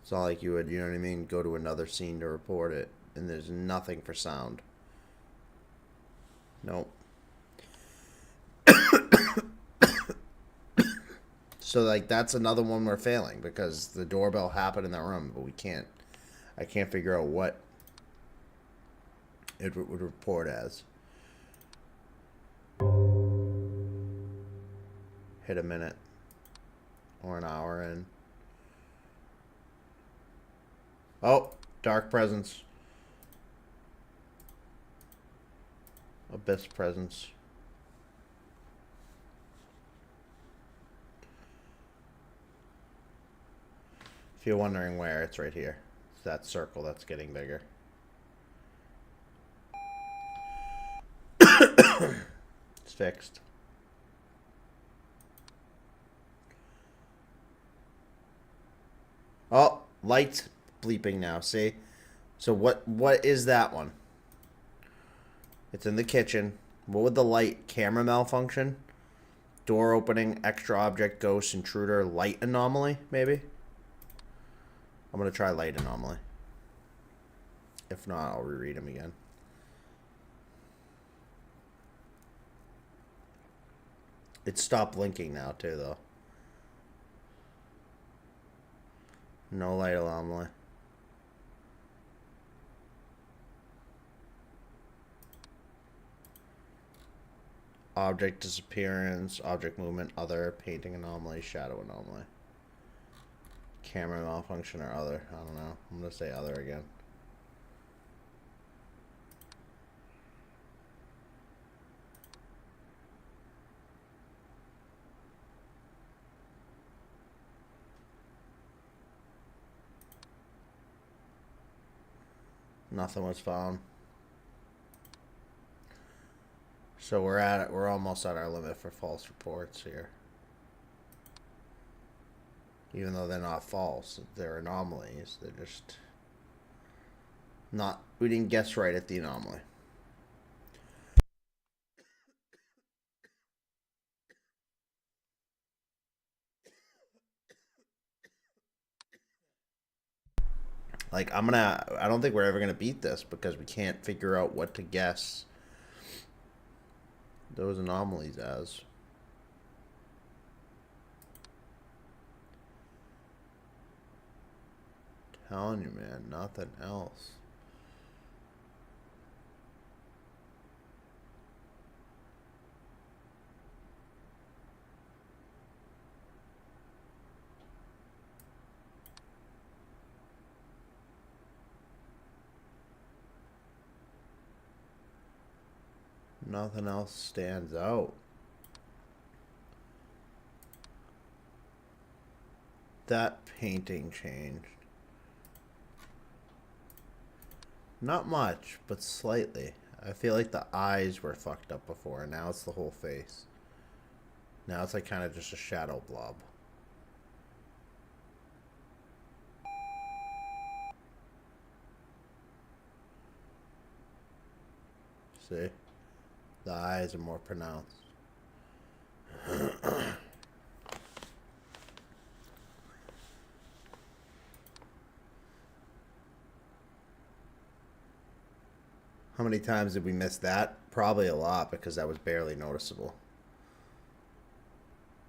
It's not like you would, you know what I mean, go to another scene to report it. And there's nothing for sound. Nope. So, like, that's another one we're failing because the doorbell happened in that room, but we can't. I can't figure out what it would report as. Hit a minute or an hour in. Oh, dark presence. Abyss presence. If you're wondering where, it's right here. It's that circle that's getting bigger. It's fixed. Oh, lights bleeping now, see? So what is that one? It's in the kitchen. What would the light? Camera malfunction? Door opening, extra object, ghost, intruder, light anomaly, maybe? I'm going to try light anomaly. If not, I'll reread them again. It stopped blinking now, too, though. No light anomaly. Object disappearance, object movement, other, painting anomaly, shadow anomaly. Camera malfunction or other. I don't know. I'm going to say other again. Nothing was found. So we're at it. We're almost at our limit for false reports here. Even though they're not false, they're anomalies. They're just not. We didn't guess right at the anomaly. Like, I don't think we're ever gonna beat this because we can't figure out what to guess those anomalies as. Telling you, man, nothing else. Nothing else stands out. That painting changed. Not much, but slightly. I feel like the eyes were fucked up before, and now it's the whole face. Now it's like kind of just a shadow blob. See? The eyes are more pronounced. How many times did we miss that? Probably a lot because that was barely noticeable.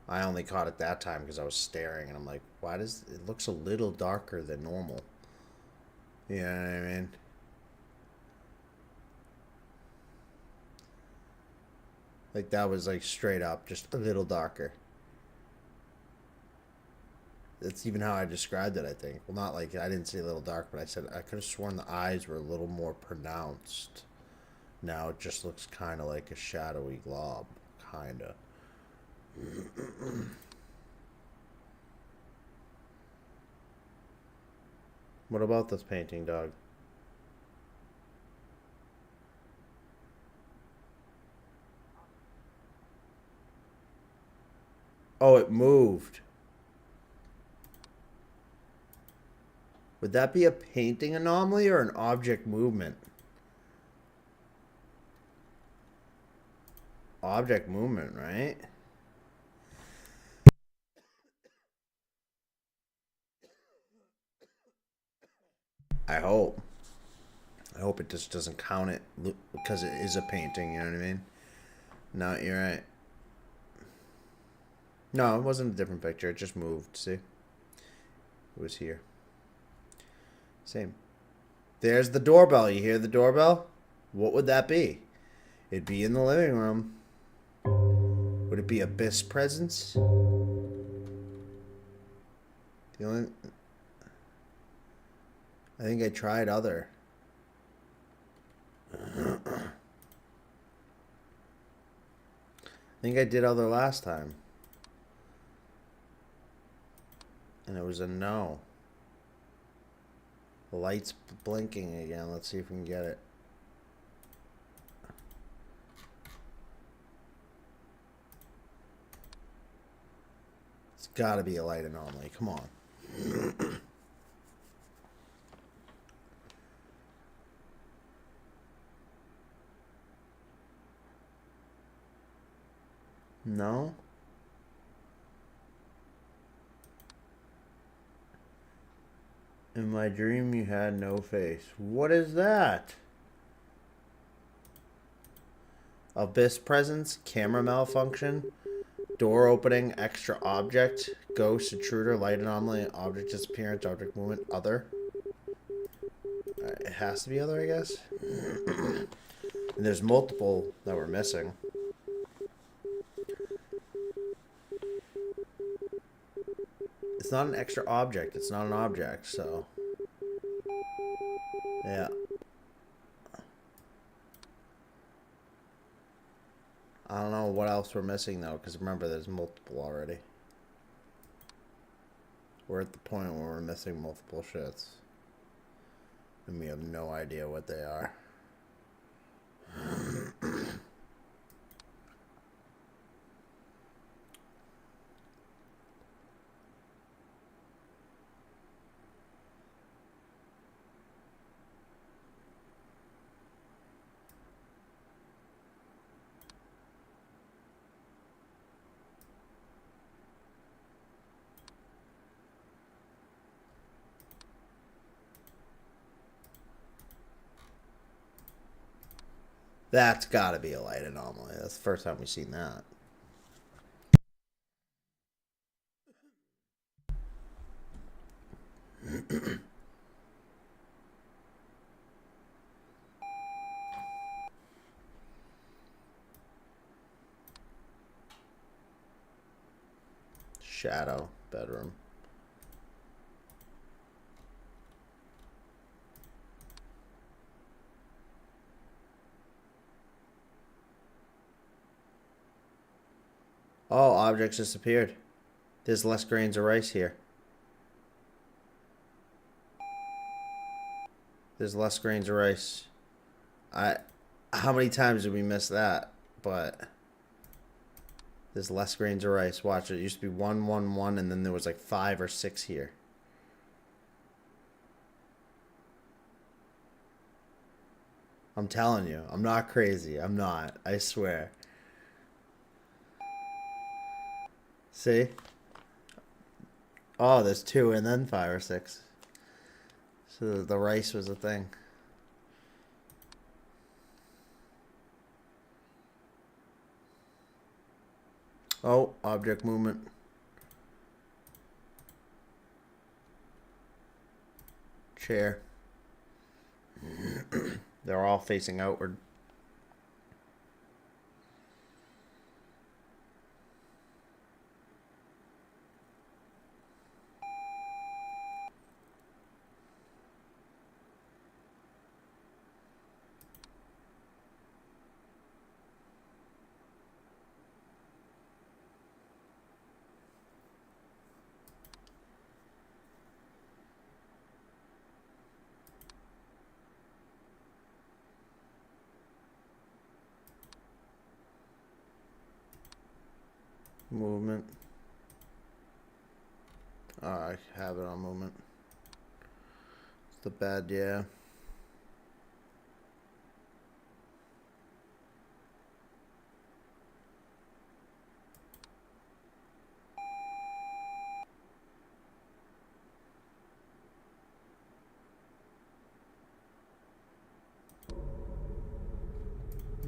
I only caught it that time because I was staring and I'm like, why does it looks a little darker than normal? You know what I mean? Like that was like straight up, just a little darker. That's even how I described it, I think. Well, not like I didn't say a little dark, but I said I could have sworn the eyes were a little more pronounced. Now it just looks kind of like a shadowy glob, kind of. What about this painting, dog? Oh, it moved. Would that be a painting anomaly or an object movement? Object movement, right? I hope. I hope it just doesn't count it because it is a painting, you know what I mean? No, you're right. No, it wasn't a different picture. It just moved, see? It was here. Same. There's the doorbell. You hear the doorbell? What would that be? It'd be in the living room. Would it be Abyss presence? The only... I think I tried other. I think I did other last time. And it was a no. The light's blinking again. Let's see if we can get it. It's gotta be a light anomaly. Come on. No? In my dream, you had no face. What is that? Abyss presence, camera malfunction, door opening, extra object, ghost, intruder, light anomaly, object disappearance, object movement, other. It has to be other, I guess. And there's multiple that we're missing. It's not an extra object. It's not an object, so... Yeah. I don't know what else we're missing, though, because remember, there's multiple already. We're at the point where we're missing multiple shits. And we have no idea what they are. That's gotta be a light anomaly. That's the first time we've seen that. Shadow bedroom. Oh, objects disappeared. There's less grains of rice here. There's less grains of rice. How many times did we miss that? But there's less grains of rice. Watch, it used to be 1, 1, 1, and then there was like 5 or 6 here. I'm telling you, I'm not crazy. I'm not. I swear. See? Oh, there's 2 and then 5 or 6. So the rice was a thing. Oh, object movement. Chair. They're all facing outward. Movement. Oh, I have it on movement. It's the bad, yeah.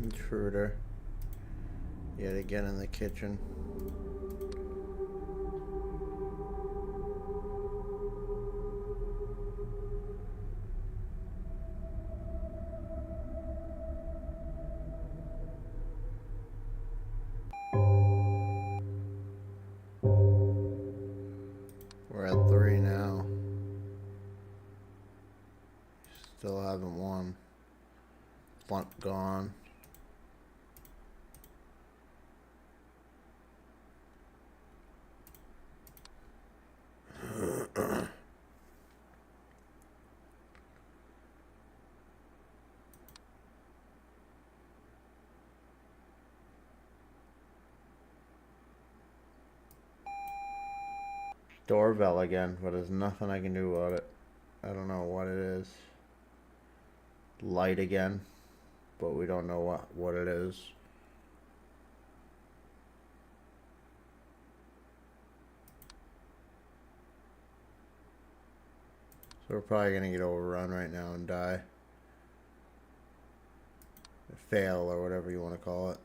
Intruder. Yet again in the kitchen. We're at 3 now. Still haven't won. Blunt gone. Doorbell again, but there's nothing I can do about it. I don't know what it is. Light again, but we don't know what it is. So we're probably gonna get overrun right now and die. Fail, or whatever you want to call it.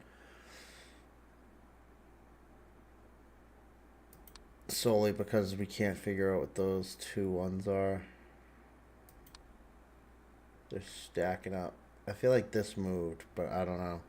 Solely because we can't figure out what those 2 ones are. They're stacking up. I feel like this moved, but I don't know.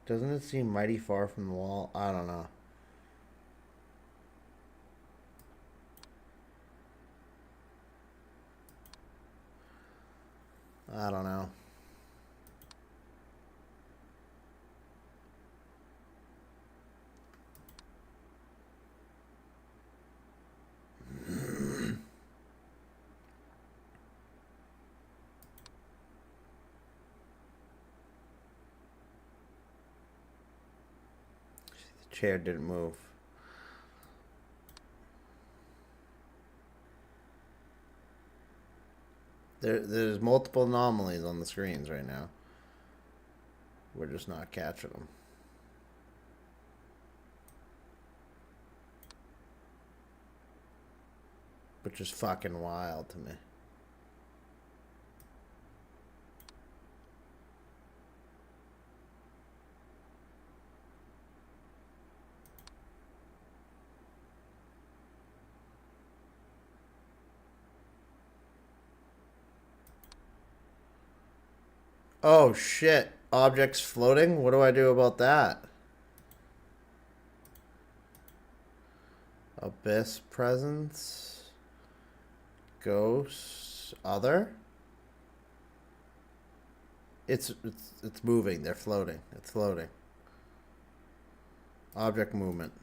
Doesn't it seem mighty far from the wall? I don't know. I don't know. The chair didn't move. There's multiple anomalies on the screens right now. We're just not catching them. Which is fucking wild to me. Oh shit. Objects floating? What do I do about that? Abyss presence. Ghosts. Other? It's moving. They're floating. It's floating. Object movement.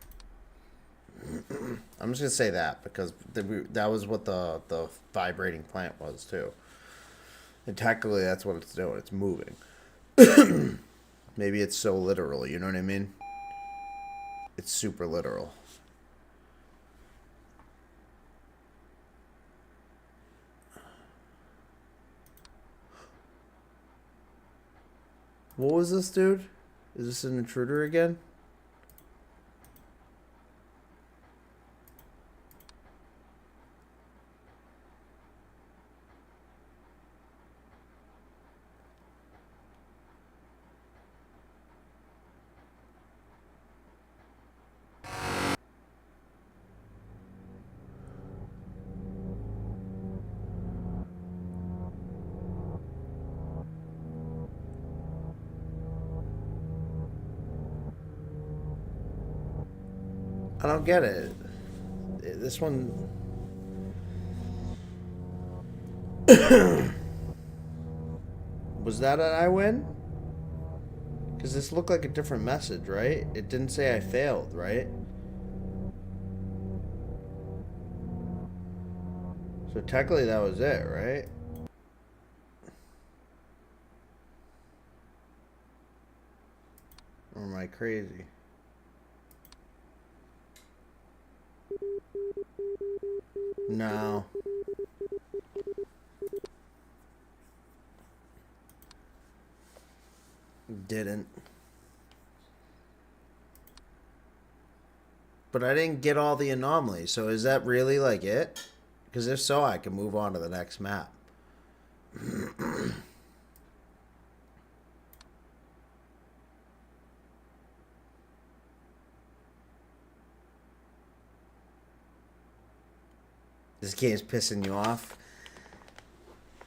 I'm just gonna say that because that was what the vibrating plant was too. And technically, that's what it's doing. It's moving. Maybe it's so literal. You know what I mean? It's super literal. What was this, dude? Is this an intruder again? I don't get it. This one... Was that an I win? Because this looked like a different message, right? It didn't say I failed, right? So technically that was it, right? Or am I crazy? No. Didn't. But I didn't get all the anomalies, so is that really like it? Because if so, I can move on to the next map. This game's pissing you off.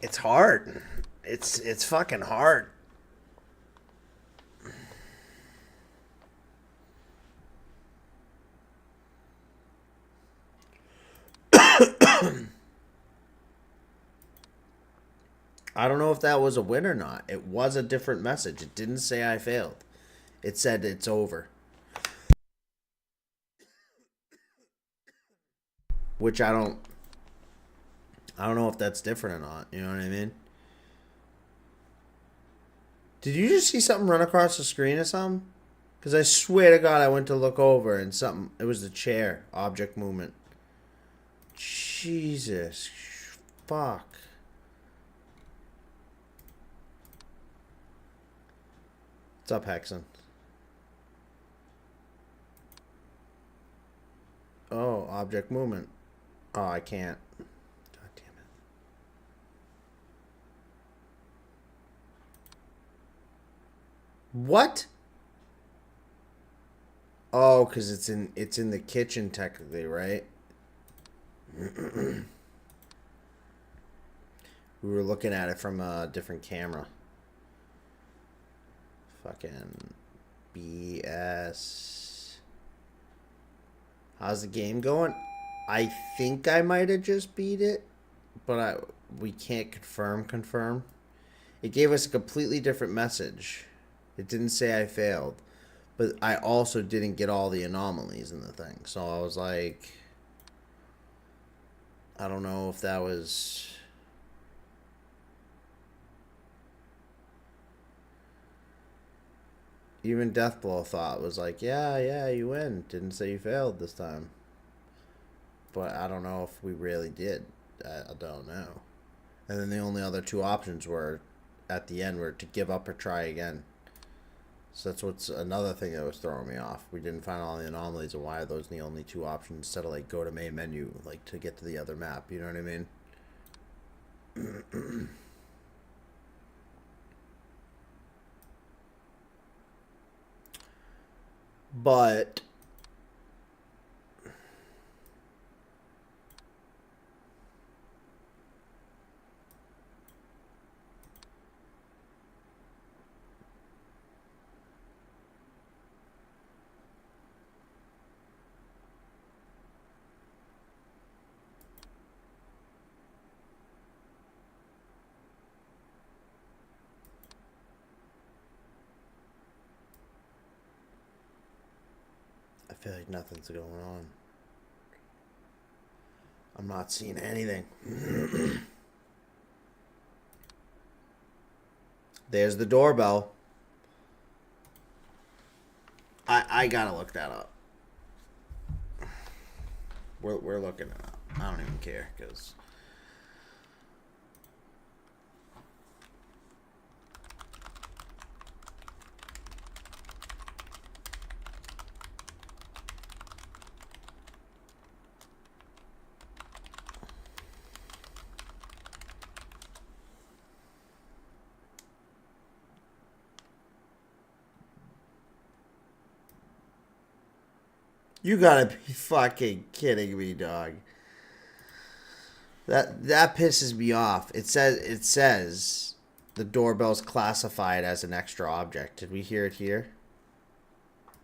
It's hard. It's fucking hard. I don't know if that was a win or not. It was a different message. It didn't say I failed. It said it's over. Which I don't know if that's different or not. You know what I mean? Did you just see something run across the screen or something? Because I swear to God, I went to look over and something. It was the chair. Object movement. Jesus. Fuck. What's up, Hexen? Oh, object movement. Oh, I can't. God damn it. What? Oh, because it's in the kitchen technically, right? We were looking at it from a different camera. Fucking BS. How's the game going? I think I might have just beat it, but we can't confirm. It gave us a completely different message. It didn't say I failed, but I also didn't get all the anomalies in the thing. So I was like, I don't know if that was... Even Deathblow thought was like, yeah, you win. Didn't say you failed this time. But I don't know if we really did. I don't know. And then the only other two options were, at the end, were to give up or try again. So that's what's another thing that was throwing me off. We didn't find all the anomalies, and why are those the only two options instead of like go to main menu, like to get to the other map. You know what I mean? But I feel like nothing's going on. I'm not seeing anything. There's the doorbell. I gotta look that up. We're looking it up. I don't even care because You gotta be fucking kidding me, dog. That pisses me off. It says the doorbell's classified as an extra object. Did we hear it here?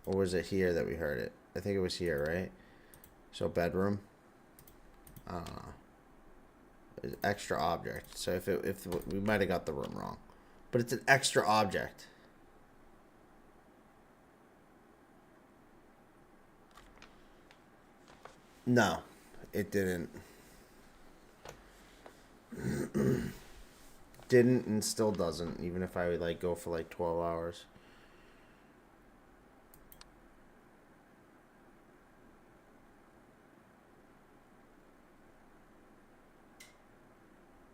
Or was it here that we heard it? I think it was here, right? So bedroom. I don't know. Extra object. So if we might have got the room wrong, but it's an extra object. No, it didn't. Didn't and still doesn't, even if I would like go for like 12 hours.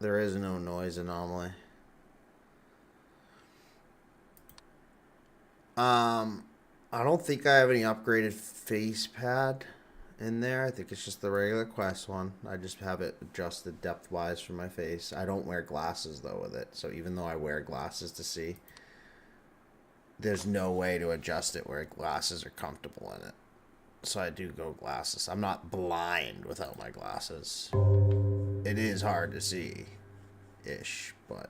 There is no noise anomaly. I don't think I have any upgraded face pad in there. I think it's just the regular Quest one. I just have it adjusted depth wise for my face. I don't wear glasses though with it, so even though I wear glasses to see, there's no way to adjust it where glasses are comfortable in it. So I do go glasses. I'm not blind without my glasses. It is hard to see ish, but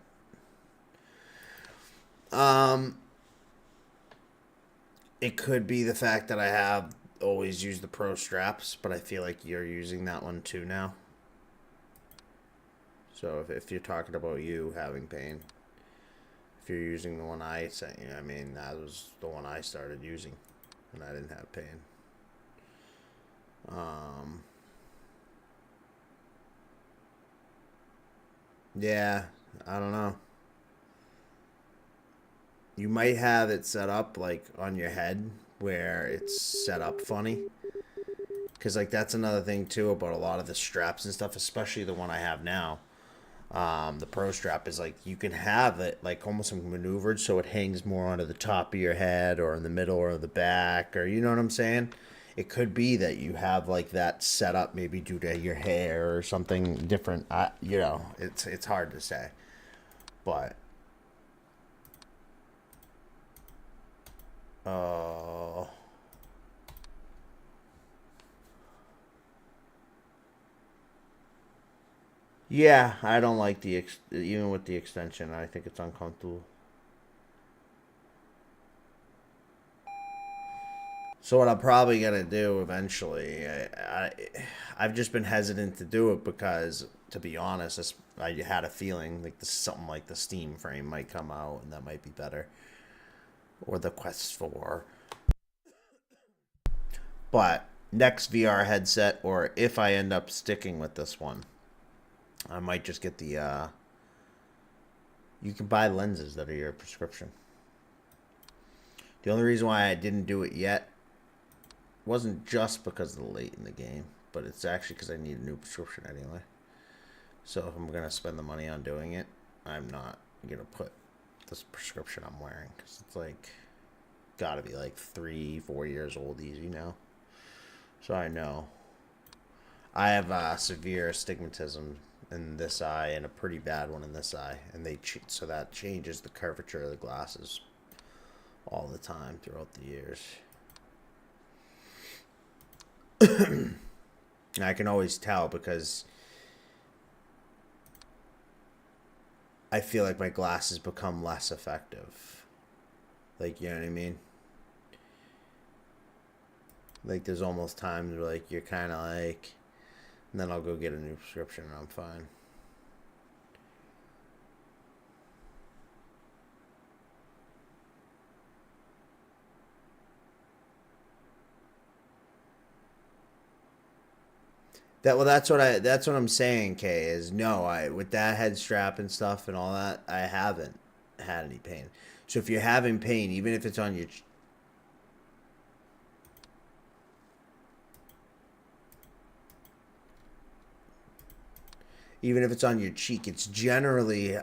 it could be the fact that I have always used the Pro straps, but I feel like you're using that one too now. So if you're talking about you having pain, if you're using the one I sent you, I mean, that was the one I started using and I didn't have pain. Yeah, I don't know. You might have it set up like on your head where it's set up funny. Because like that's another thing too about a lot of the straps and stuff, especially the one I have now. The Pro strap is like you can have it like almost maneuvered so it hangs more onto the top of your head or in the middle or the back, or you know what I'm saying? It could be that you have like that set up maybe due to your hair or something different. You know, it's hard to say, but yeah, I don't like the even with the extension. I think it's uncomfortable. So what I'm probably gonna do eventually, I've just been hesitant to do it because, to be honest, I had a feeling like something like the Steam frame might come out and that might be better, or the Quest 4. But next VR headset, or if I end up sticking with this one, I might just get the. You can buy lenses that are your prescription. The only reason why I didn't do it yet wasn't just because of the late in the game, but it's actually because I need a new prescription anyway. So if I'm going to spend the money on doing it, I'm not going to put this prescription I'm wearing, because it's like got to be like 3-4 years old easy now. So I know. I have severe astigmatism in this eye and a pretty bad one in this eye, and so that changes the curvature of the glasses all the time throughout the years. I can always tell because I feel like my glasses become less effective. Like, you know what I mean? Like, there's almost times where, like, you're kind of like, and then I'll go get a new prescription and I'm fine. That's what I'm saying, Kay, is no, with that head strap and stuff and all that, I haven't had any pain. So if you're having pain, even if it's on your cheek, it's generally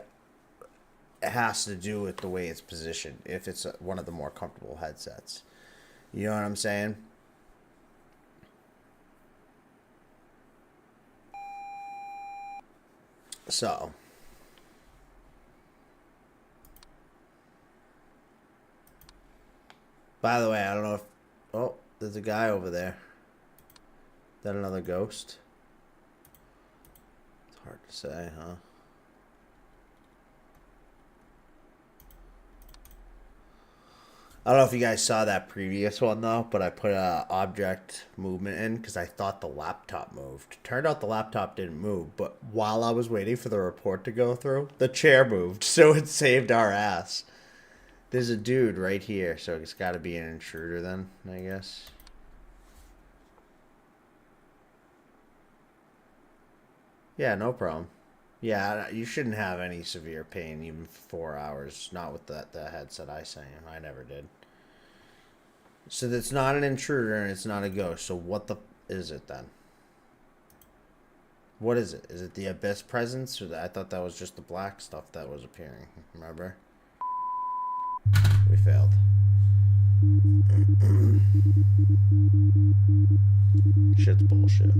has to do with the way it's positioned. If it's one of the more comfortable headsets, you know what I'm saying? So, by the way, I don't know if... Oh, there's a guy over there. That another ghost? It's hard to say, huh? I don't know if you guys saw that previous one though, but I put a object movement in because I thought the laptop moved. Turned out the laptop didn't move, but while I was waiting for the report to go through, the chair moved, so it saved our ass. There's a dude right here, so it's got to be an intruder then, I guess. Yeah, no problem. Yeah, you shouldn't have any severe pain even for 4 hours. Not with the headset I sang. I never did. So it's not an intruder and it's not a ghost. So what the is it then? What is it? Is it the abyss presence? Or I thought that was just the black stuff that was appearing. Remember? We failed. Shit's bullshit.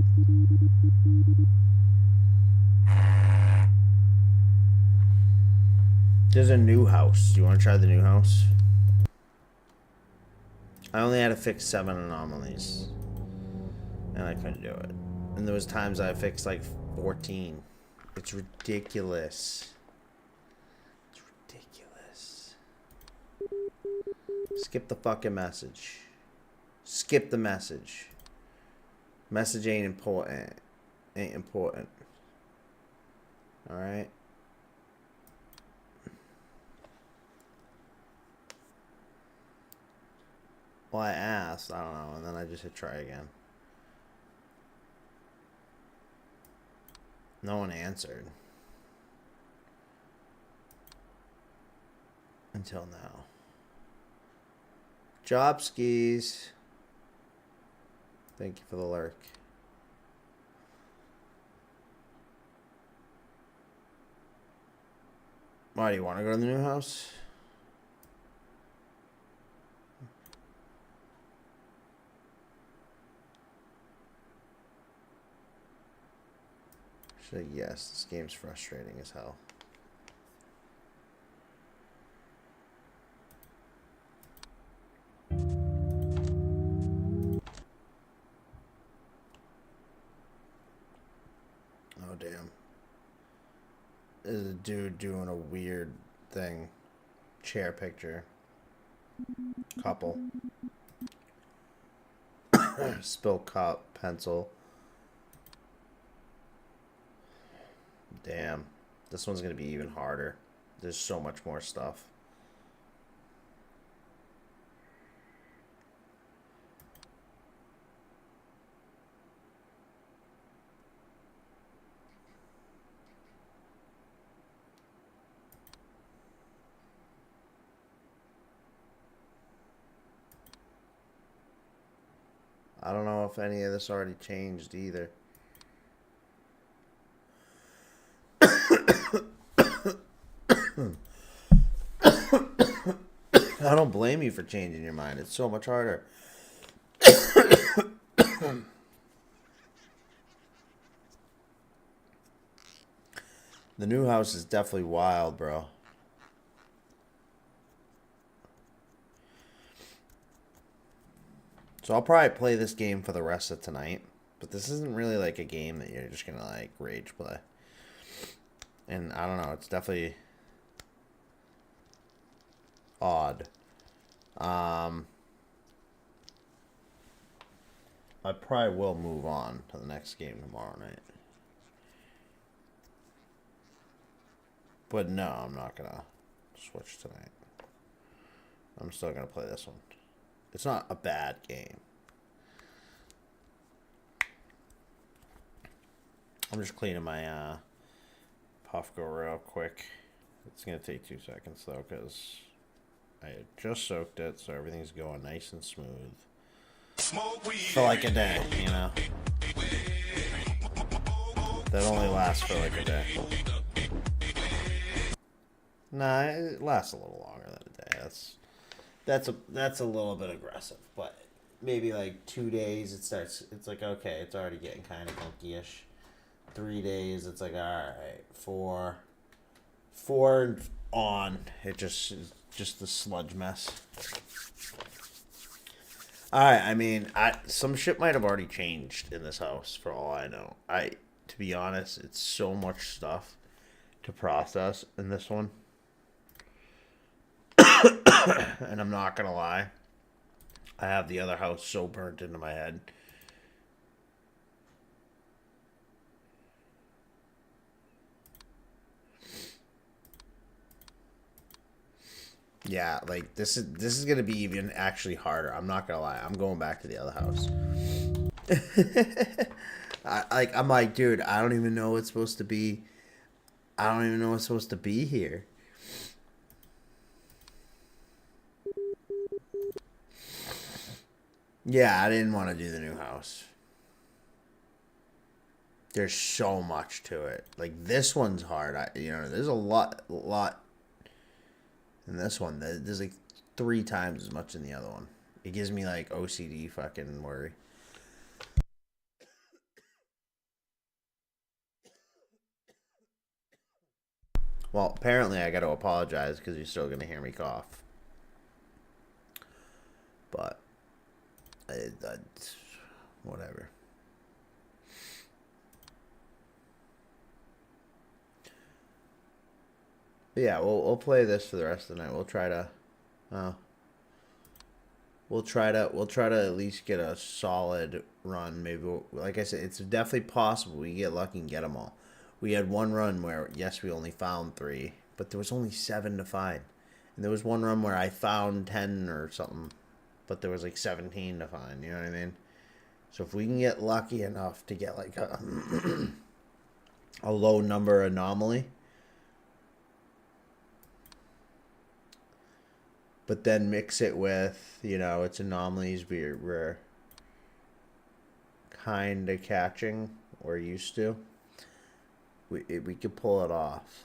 There's a new house. Do you want to try the new house? I only had to fix 7 anomalies. And I couldn't do it. And there was times I fixed like 14. It's ridiculous. It's ridiculous. Skip the fucking message. Skip the message. Message ain't important. Ain't important. Alright? Well, I asked, I don't know, and then I just hit try again. No one answered. Until now. Job skis. Thank you for the lurk. Why, do you want to go to the new house? Yes, this game's frustrating as hell. Oh, damn. There's a dude doing a weird thing. Chair picture. Couple. Spill cup, pencil. Damn. This one's going to be even harder. There's so much more stuff. I don't know if any of this already changed either. I don't blame you for changing your mind. It's so much harder. The new house is definitely wild, bro. So I'll probably play this game for the rest of tonight. But this isn't really like a game that you're just going to like rage play. And I don't know, it's definitely odd. I probably will move on to the next game tomorrow night. But no, I'm not gonna switch tonight. I'm still gonna play this one. It's not a bad game. I'm just cleaning my Puffco real quick. It's gonna take 2 seconds though, because I had just soaked it, so everything's going nice and smooth. For like a day, you know. That only lasts for like a day. Nah, it lasts a little longer than a day. That's a little bit aggressive, but maybe like 2 days it starts. It's like okay, it's already getting kind of funky-ish. 3 days, it's like all right. 4 and on, it just the sludge mess. All right. I mean, some shit might have already changed in this house for all I know. To be honest, it's so much stuff to process in this one, and I'm not gonna lie. I have the other house so burnt into my head. Yeah, like this is gonna be even actually harder. I'm not gonna lie. I'm going back to the other house. I'm like, dude, I don't even know what's supposed to be. I don't even know what's supposed to be here. Yeah, I didn't want to do the new house. There's so much to it. Like this one's hard. There's a lot in this one. There's like 3 times as much in the other one. It gives me like OCD fucking worry. Well, apparently I got to apologize because you're still gonna hear me cough. But whatever. But yeah, we'll play this for the rest of the night. Uh, we'll try to at least get a solid run. Maybe like I said, it's definitely possible we get lucky and get them all. We had one run where yes, we only found 3, but there was only 7 to find, and there was one run where I found 10 or something, but there was like 17 to find. You know what I mean? So if we can get lucky enough to get like a low number anomaly, but then mix it with, it's anomalies we're kind of catching, we're used to, we could pull it off.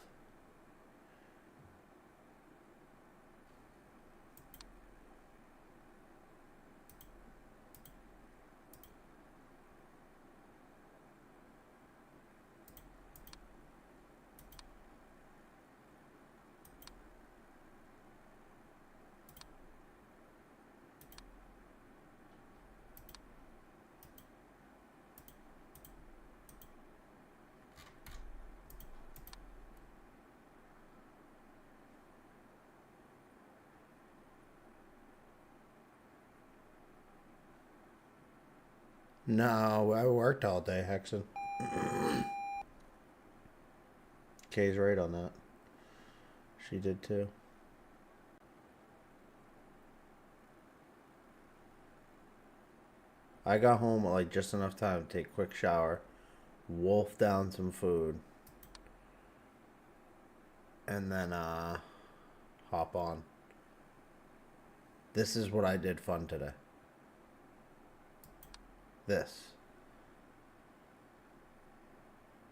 No, I worked all day, Hexen. Kay's right on that. She did too. I got home at like just enough time to take a quick shower, wolf down some food, and then hop on. This is what I did fun today. This.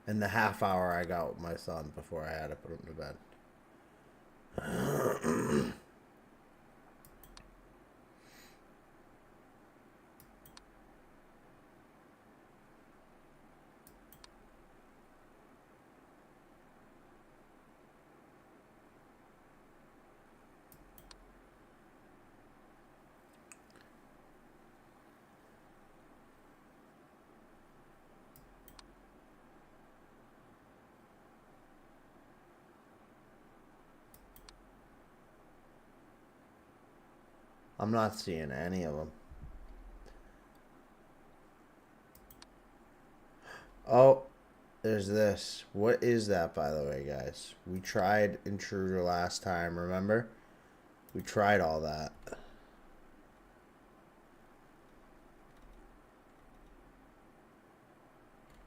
And the half hour I got with my son before I had to put him to bed. I'm not seeing any of them. Oh, there's this. What is that, by the way, guys? We tried Intruder last time, remember? We tried all that.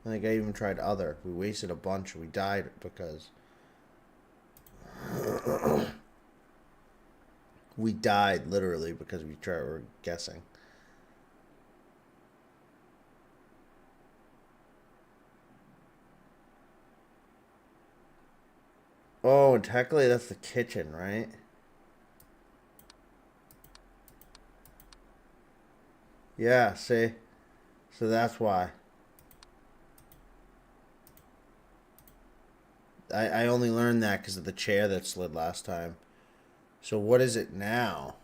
I think I even tried other. We wasted a bunch. We died because... we died, literally, because we were guessing. Oh, and technically that's the kitchen, right? Yeah, see? So that's why. I only learned that because of the chair that slid last time. So what is it now?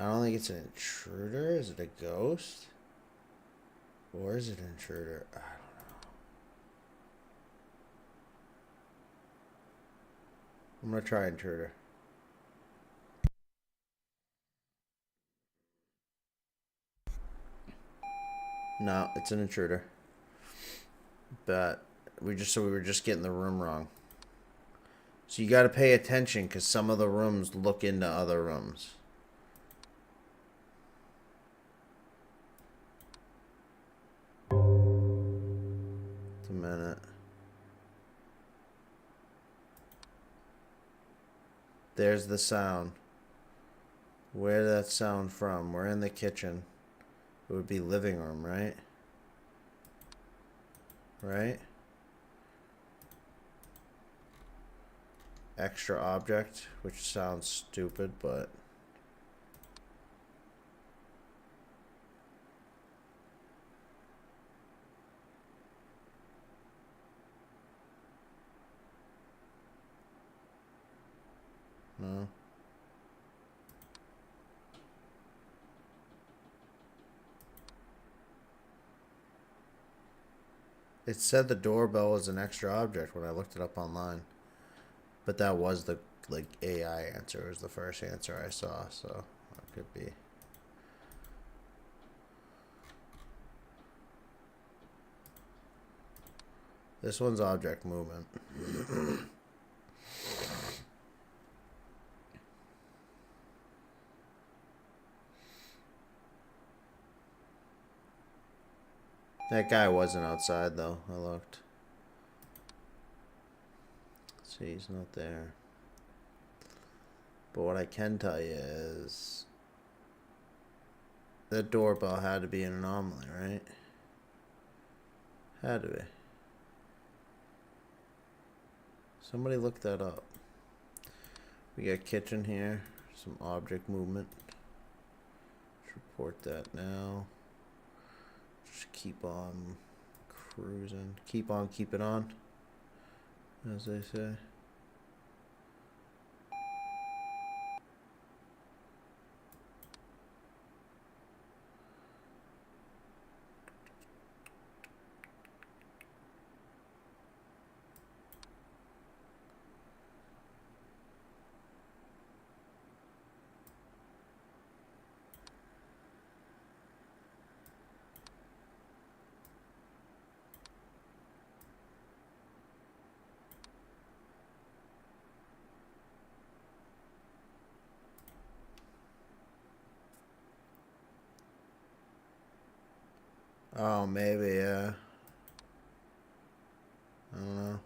I don't think it's an intruder. Is it a ghost? Or is it an intruder? I don't know. I'm gonna try intruder. No, it's an intruder. But we were just getting the room wrong. So you got to pay attention because some of the rooms look into other rooms. It's a minute. There's the sound. Where did that sound from? We're in the kitchen. It would be living room, right? Right? Extra object, which sounds stupid, but... No. It said the doorbell was an extra object when I looked it up online. But that was the like AI answer. It was the first answer I saw, so it could be. This one's object movement. That guy wasn't outside though. I looked. See, he's not there. But what I can tell you is that doorbell had to be an anomaly, right? Had to be. Somebody look that up. We got kitchen here, some object movement. Let's report that now. Just keep on cruising. Keep on keeping on, as they say. Oh, maybe, yeah. I don't know.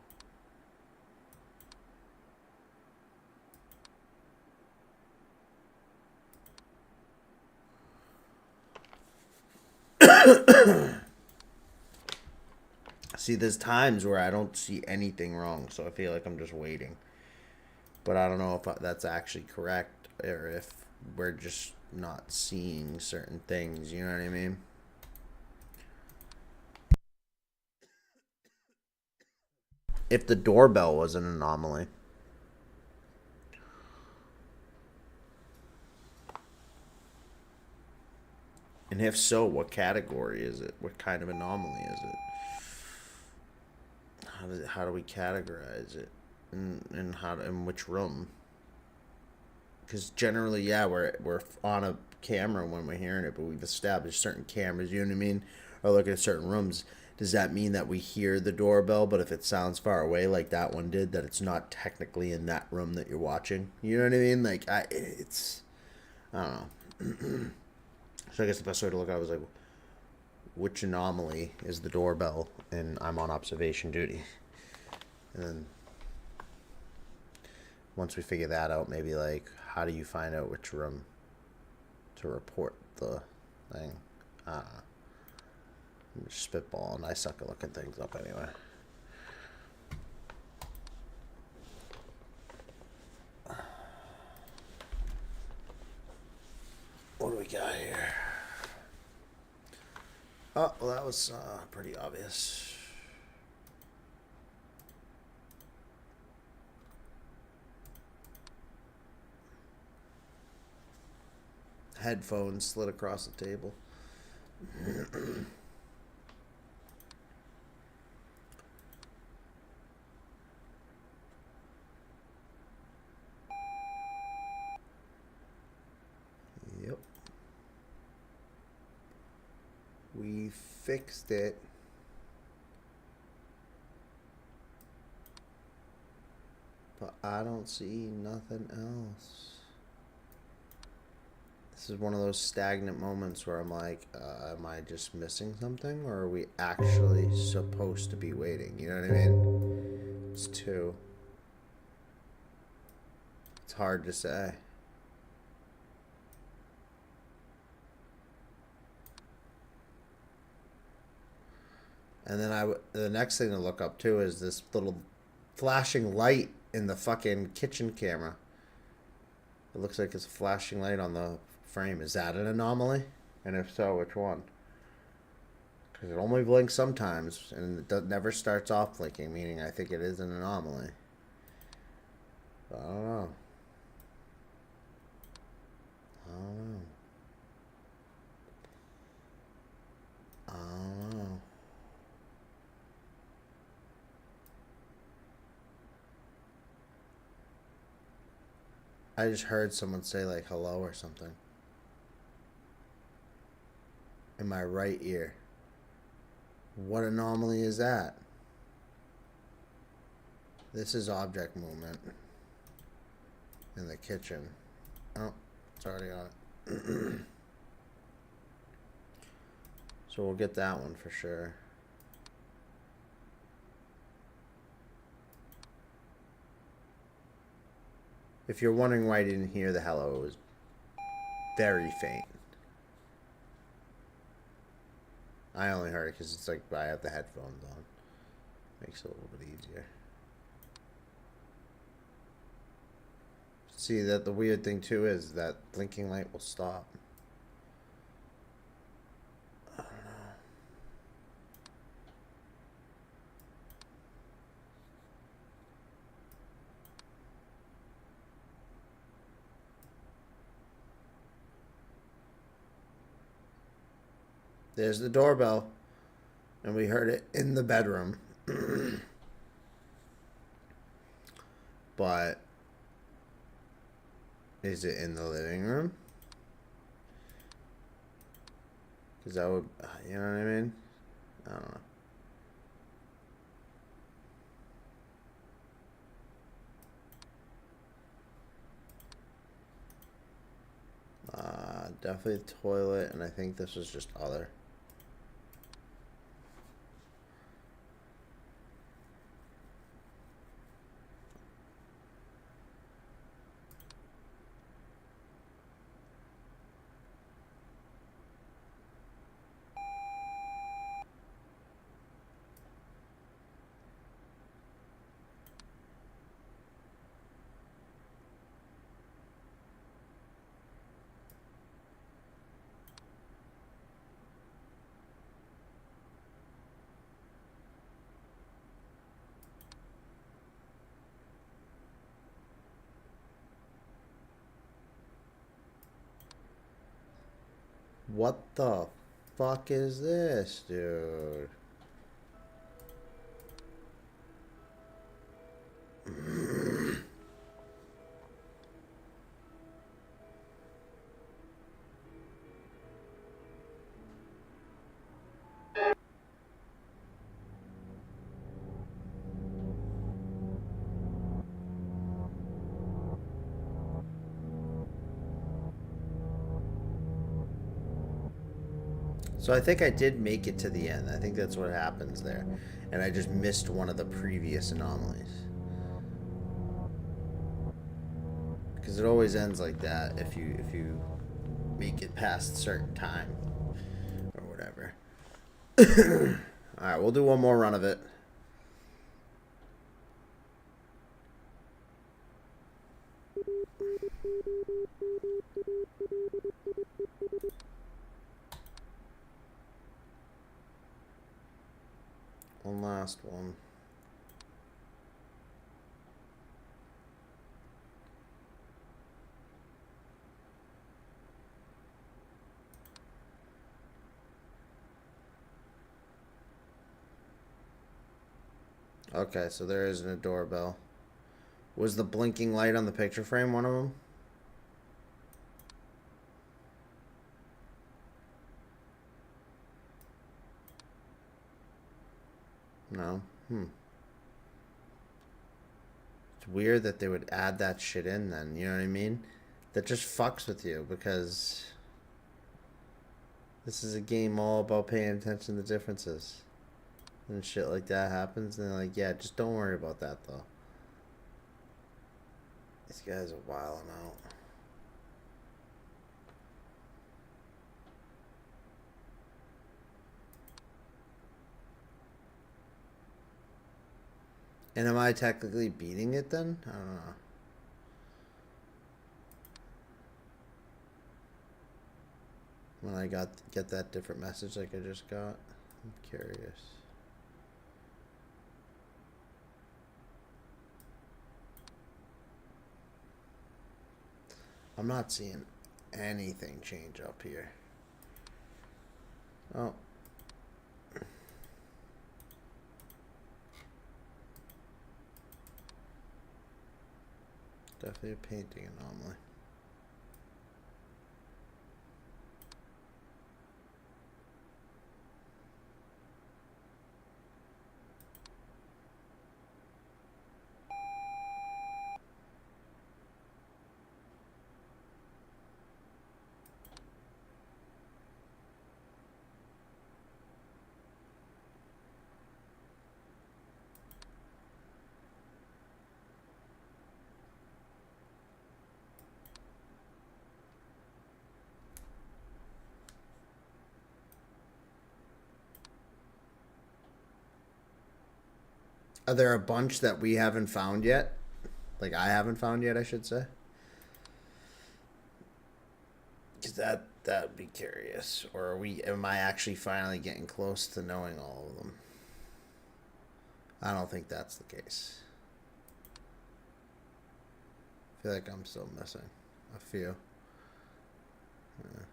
See, there's times where I don't see anything wrong, so I feel like I'm just waiting. But I don't know if that's actually correct or if we're just not seeing certain things, you know what I mean? If the doorbell was an anomaly. And if so, what category is it? What kind of anomaly is it? How do we categorize it? And in which room? Because generally, yeah, we're on a camera when we're hearing it, but we've established certain cameras, you know what I mean? Or look at certain rooms. Does that mean that we hear the doorbell, but if it sounds far away, like that one did, that it's not technically in that room that you're watching? You know what I mean? Like, I don't know. So I guess the best way to look at it was like, which anomaly is the doorbell, and I'm on observation duty. And then once we figure that out, maybe like, how do you find out which room to report the thing? I don't know. I'm just spitballing. I suck at looking things up anyway. What do we got here? Oh, well, that was pretty obvious. headphones slid across the table. Yep. We fixed it. But I don't see nothing else. This is one of those stagnant moments where I'm like, am I just missing something? Or are we actually supposed to be waiting? You know what I mean? It's two. It's hard to say. And then the next thing to look up too is this little flashing light in the fucking kitchen camera. It looks like it's a flashing light on the frame. Is that an anomaly? And if so, which one? Because it only blinks sometimes, and it never starts off blinking, meaning I think it is an anomaly. But I don't know. I don't know. I don't know. I just heard someone say like hello or something in my right ear. What anomaly is that? This is object movement in the kitchen. Oh, it's already on it. So we'll get that one for sure. If you're wondering why I didn't hear the hello, it was very faint. I only heard it because it's like I have the headphones on. Makes it a little bit easier. See, that the weird thing too is that blinking light will stop. I don't know. There's the doorbell, and we heard it in the bedroom. But is it in the living room? Because that would, you know what I mean? I don't know. Definitely the toilet, and I think this was just other. What the fuck is this, dude? So I think I did make it to the end. I think that's what happens there. And I just missed one of the previous anomalies. Because it always ends like that if you make it past a certain time or whatever. Alright, we'll do one more run of it. One last one. Okay, so there isn't a doorbell. Was the blinking light on the picture frame one of them? No. It's weird that they would add that shit in then, you know what I mean? That just fucks with you because this is a game all about paying attention to differences. And shit like that happens, and they're like, yeah, just don't worry about that though. These guys are wilding out. And am I technically beating it then? I don't know. When I get that different message like I just got, I'm curious. I'm not seeing anything change up here. Oh. Definitely a painting anomaly. Are there a bunch that we haven't found yet? Like I haven't found yet, I should say. Cause that'd be curious. Or am I actually finally getting close to knowing all of them? I don't think that's the case. I feel like I'm still missing a few. Yeah.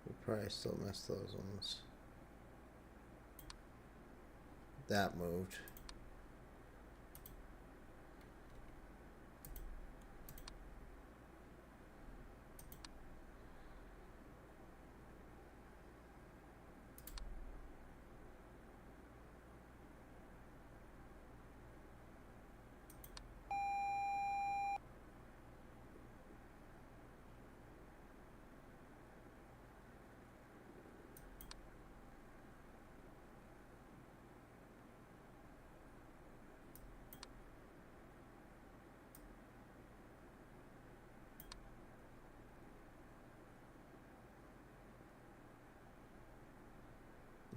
We probably still missed those ones. That moved.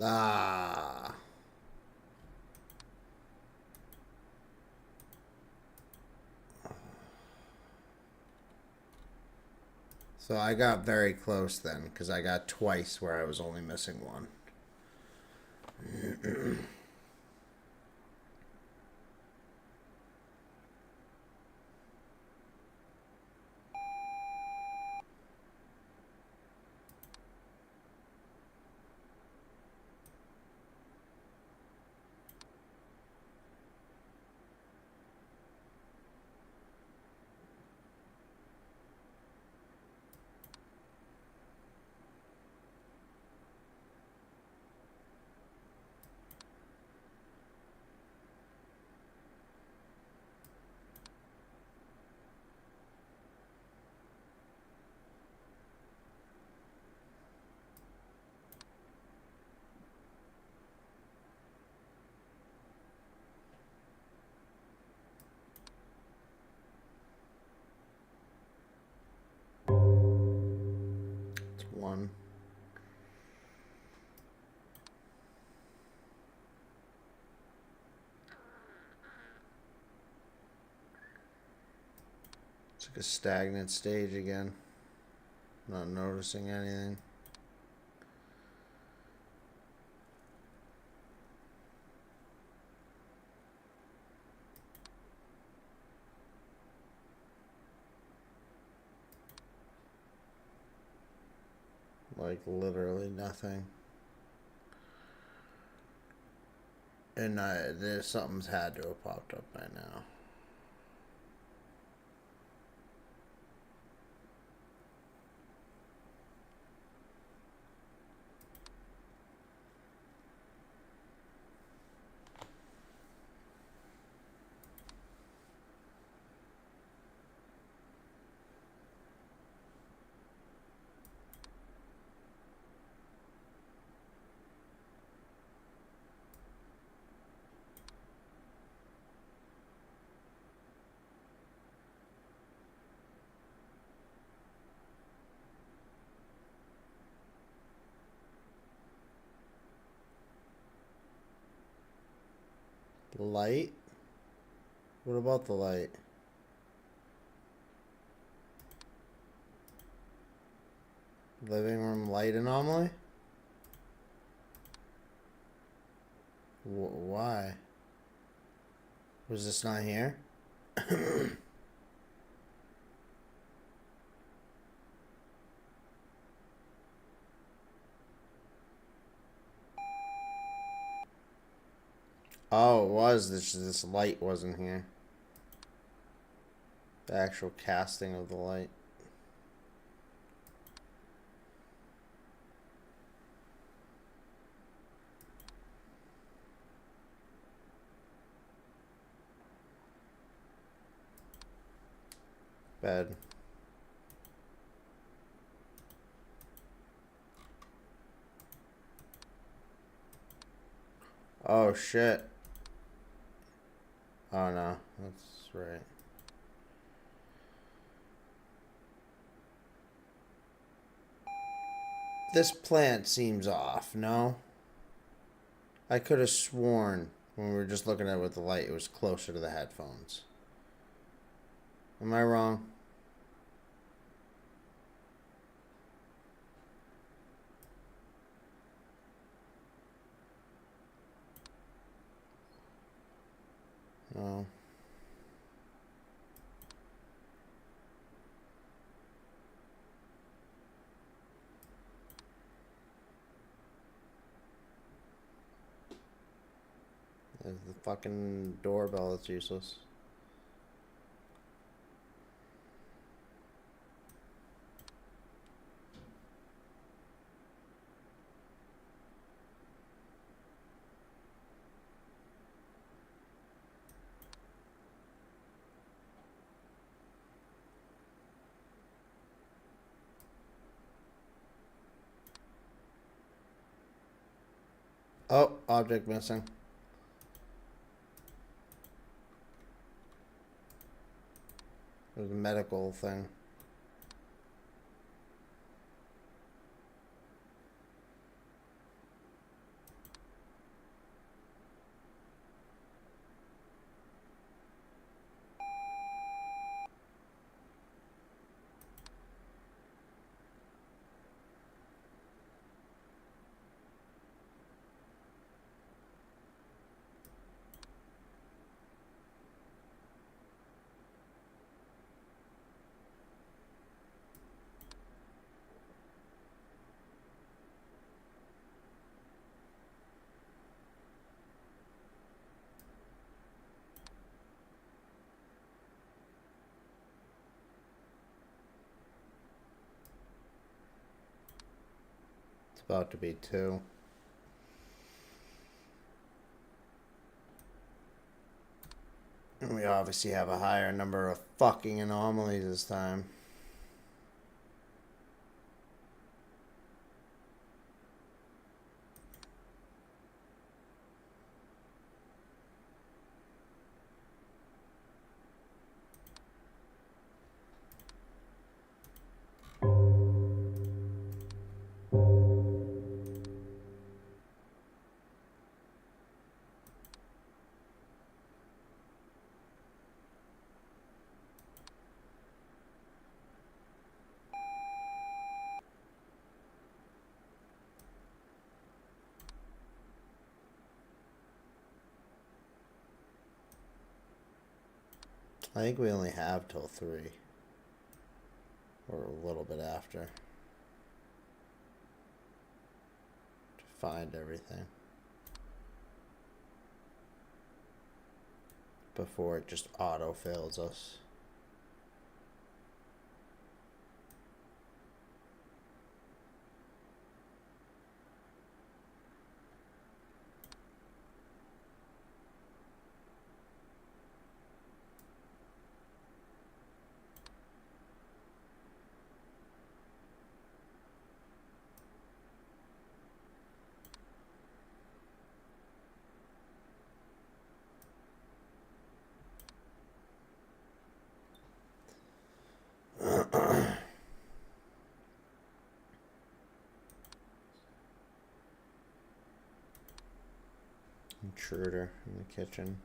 Ah. So I got very close then, because I got twice where I was only missing one. It's one. It's like a stagnant stage again. Not noticing anything. Like literally nothing. And there's something's had to have popped up by now. The light? What about the light? Living room light anomaly? Why? Was this not here? Oh, it was. This light wasn't here. The actual casting of the light. Bed. Oh shit. Oh no, that's right. This plant seems off, no? I could have sworn when we were just looking at it with the light, it was closer to the headphones. Am I wrong? No. There's the fucking doorbell that's useless. Oh, object missing. There's a medical thing. It's about to be 2. And we obviously have a higher number of fucking anomalies this time. I think we only have till 3. Or a little bit after. To find everything. before it just auto fails us. Intruder in the kitchen.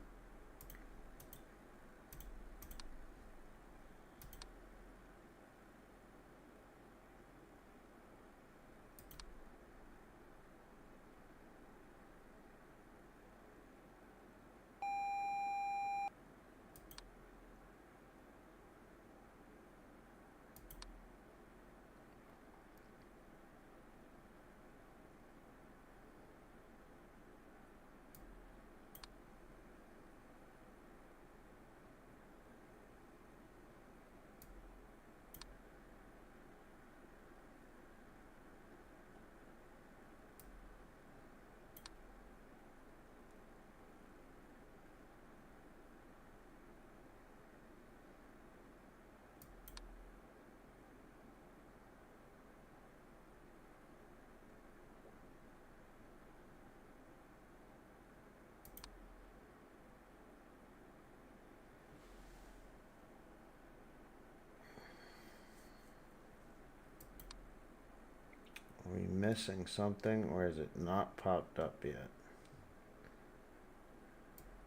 Are we missing something, or is it not popped up yet?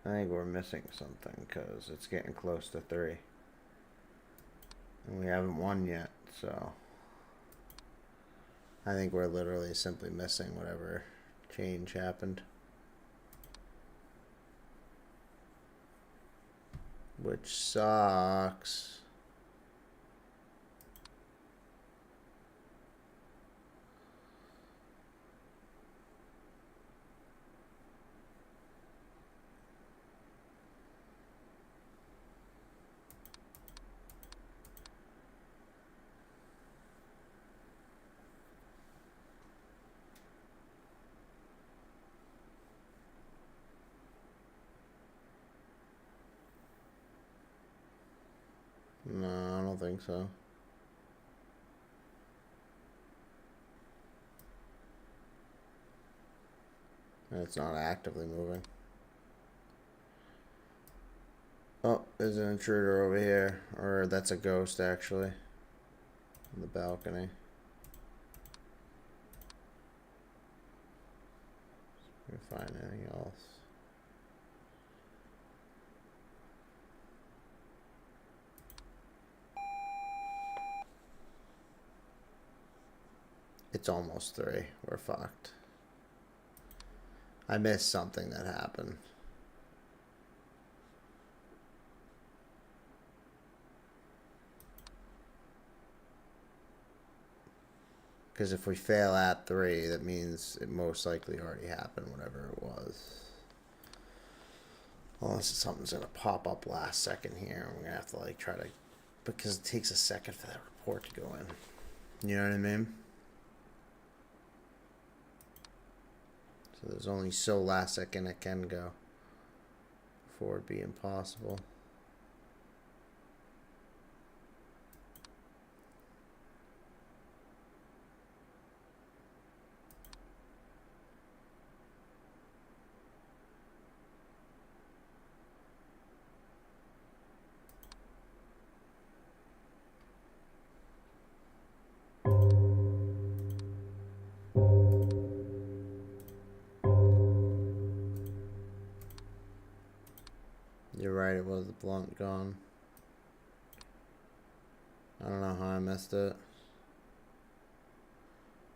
I think we're missing something because it's getting close to 3. And we haven't won yet, so I think we're literally simply missing whatever change happened. Which sucks. No, I don't think so. And it's not actively moving. Oh, there's an intruder over here. Or that's a ghost, actually. On the balcony. Can we find anything else? It's almost 3. We're fucked. I missed something that happened. Because if we fail at 3, that means it most likely already happened, whatever it was. Unless something's going to pop up last second here. We're going to have to like try to... Because it takes a second for that report to go in. You know what I mean? So there's only so last second it can go before it be impossible. You're right, it was the blunt gone. I don't know how I missed it.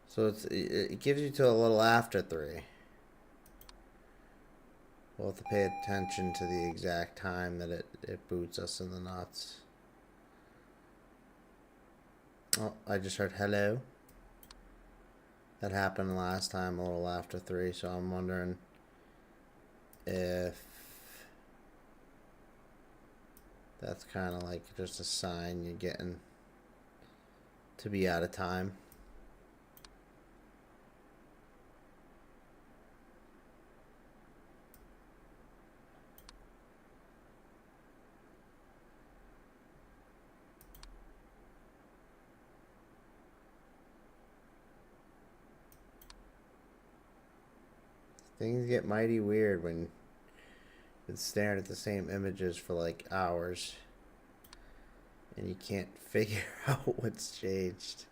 So it gives you to a little after 3. We'll have to pay attention to the exact time that it boots us in the nuts. Oh, I just heard hello. That happened last time a little after 3, so I'm wondering if That's kind of like just a sign you're getting to be out of time. Things get mighty weird when you're staring at the same images for like hours and you can't figure out what's changed.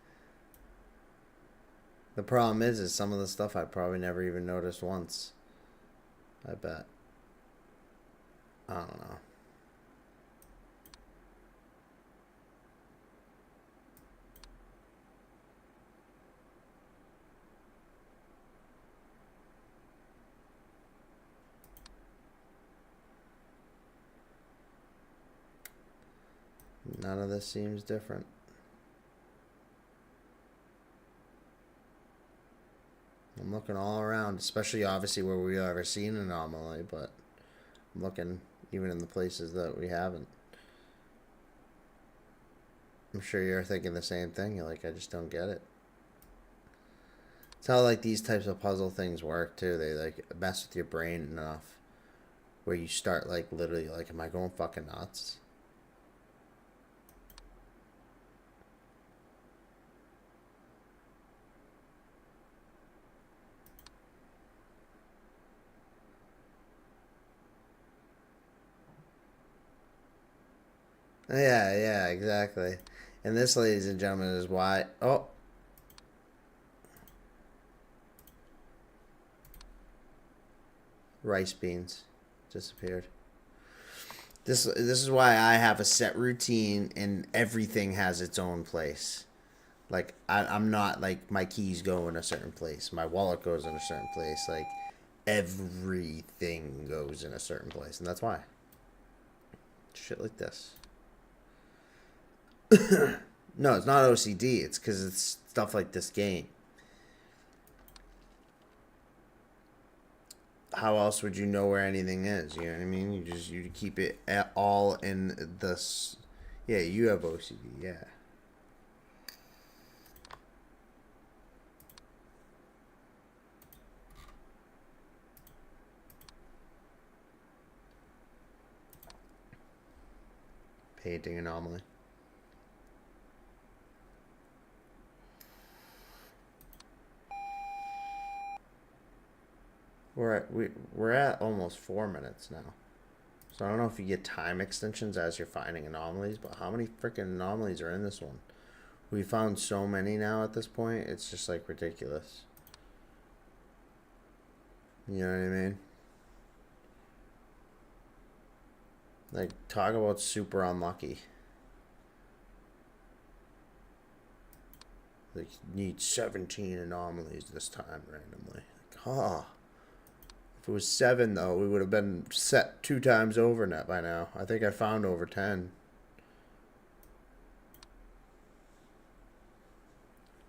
The problem is some of the stuff I probably never even noticed once. I bet. I don't know. None of this seems different. I'm looking all around, especially obviously where we've ever seen an anomaly, but I'm looking even in the places that we haven't. I'm sure you're thinking the same thing. You're like, I just don't get it. It's how like these types of puzzle things work too. They like mess with your brain enough where you start like literally like, am I going fucking nuts? Yeah, exactly. And this, ladies and gentlemen, is why. Oh, rice beans disappeared. This is why I have a set routine and everything has its own place. Like I'm not like my keys go in a certain place, my wallet goes in a certain place. Like everything goes in a certain place, and that's why. Shit like this. No, it's not OCD. It's because it's stuff like this game. How else would you know where anything is? You know what I mean? You keep it all in this. Yeah, you have OCD. Yeah. Painting anomaly. We're at almost 4 minutes now. So I don't know if you get time extensions as you're finding anomalies, but how many freaking anomalies are in this one? We found so many now at this point. It's just like ridiculous. You know what I mean? Like, talk about super unlucky. Like, need 17 anomalies this time randomly. Like, oh. If it was 7, though, we would have been set 2 times over net by now. I think I found over 10.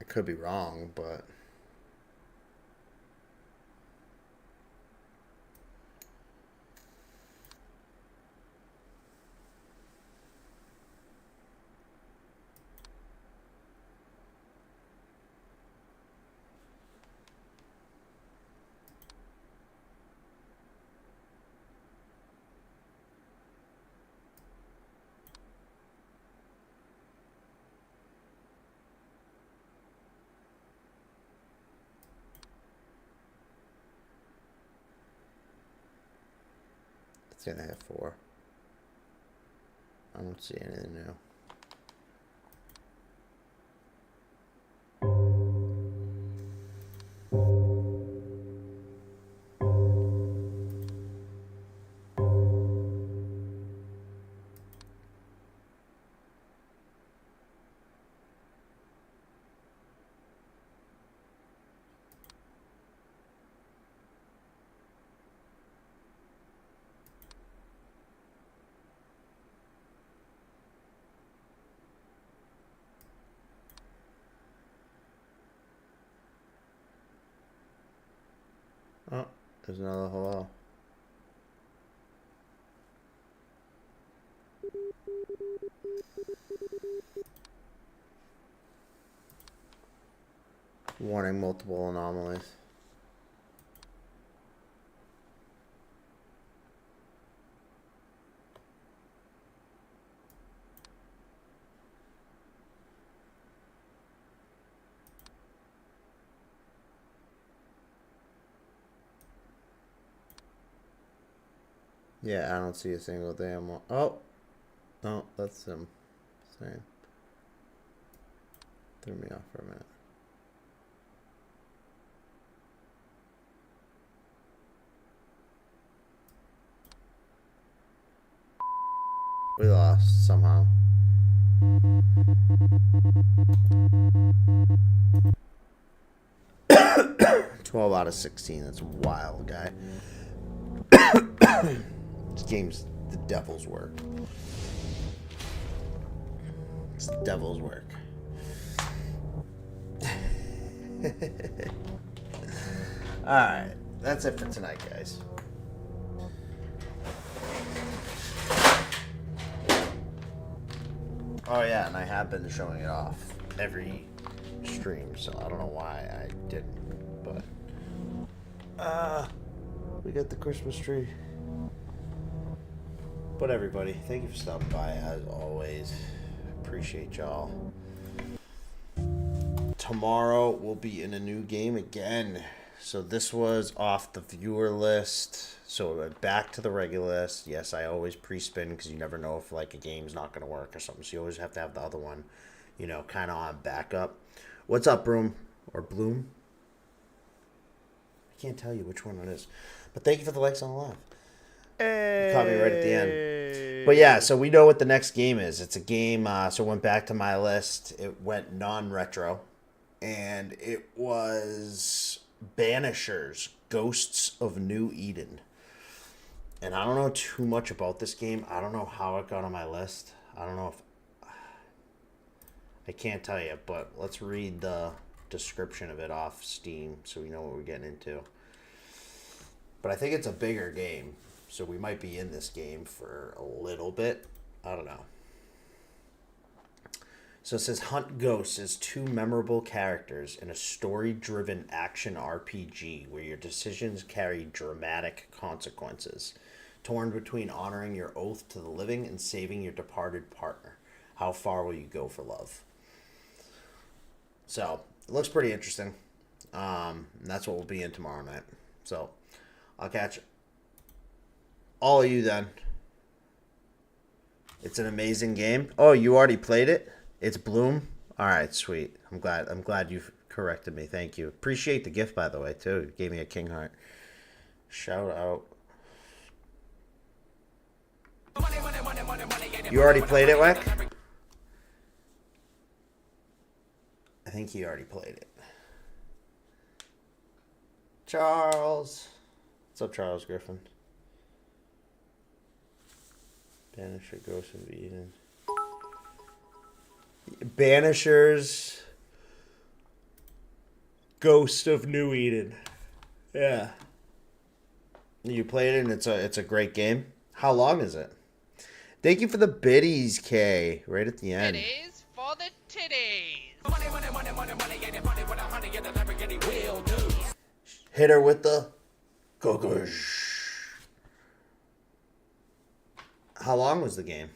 I could be wrong, but... It's gonna have 4. I don't see anything new. Oh, there's another hello. Warning, multiple anomalies. Yeah, I don't see a single damn one. Oh, no, that's him. Same. Threw me off for a minute. We lost somehow. $12 out of 16. That's wild, guy. This game's the devil's work. It's the devil's work. Alright, that's it for tonight, guys. Oh yeah, and I have been showing it off every stream, so I don't know why I didn't, but we got the Christmas tree. But everybody, thank you for stopping by as always. Appreciate y'all. Tomorrow we'll be in a new game again. So this was off the viewer list. So we're back to the regular list. Yes, I always pre-spin because you never know if like a game's not going to work or something. So you always have to have the other one, you know, kind of on backup. What's up, Broom? Or Bloom? I can't tell you which one it is. But thank you for the likes on the live. You caught me right at the end. But yeah, so we know what the next game is. It's a game, so it went back to my list. It went non-retro. And it was Banishers, Ghosts of New Eden. And I don't know too much about this game. I don't know how it got on my list. I don't know if... I can't tell you, but let's read the description of it off Steam so we know what we're getting into. But I think it's a bigger game, so we might be in this game for a little bit. I don't know. So it says Hunt Ghosts as two memorable characters in a story-driven action RPG where your decisions carry dramatic consequences. Torn between honoring your oath to the living and saving your departed partner. How far will you go for love? So, it looks pretty interesting. And that's what we'll be in tomorrow night. So, I'll catch all of you then. It's an amazing game. Oh, you already played it? It's Bloom? Alright, sweet. I'm glad you corrected me. Thank you. Appreciate the gift, by the way, too. You gave me a King Heart. Shout out. You already played it, Weck? I think he already played it. Charles. What's up, Charles Griffin? Banisher, Ghost of Eden. Banishers, Ghost of New Eden. Yeah. You played it and it's a great game. How long is it? Thank you for the biddies, Kay. Right at the end. Titties for the titties. Hit her with the gogosh. How long was the game?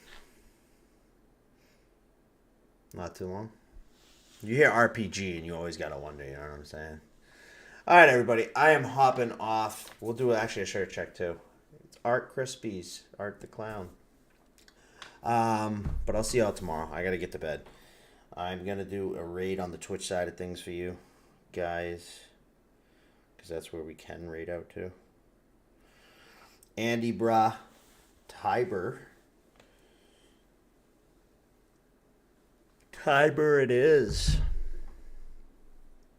Not too long. You hear RPG and you always gotta wonder, you know what I'm saying? Alright, everybody. I am hopping off. We'll do actually a shirt check too. It's Art Crispies. Art the Clown. But I'll see y'all tomorrow. I gotta get to bed. I'm gonna do a raid on the Twitch side of things for you guys. Because that's where we can raid out to. Andy Bra. Tiber. Tiber it is.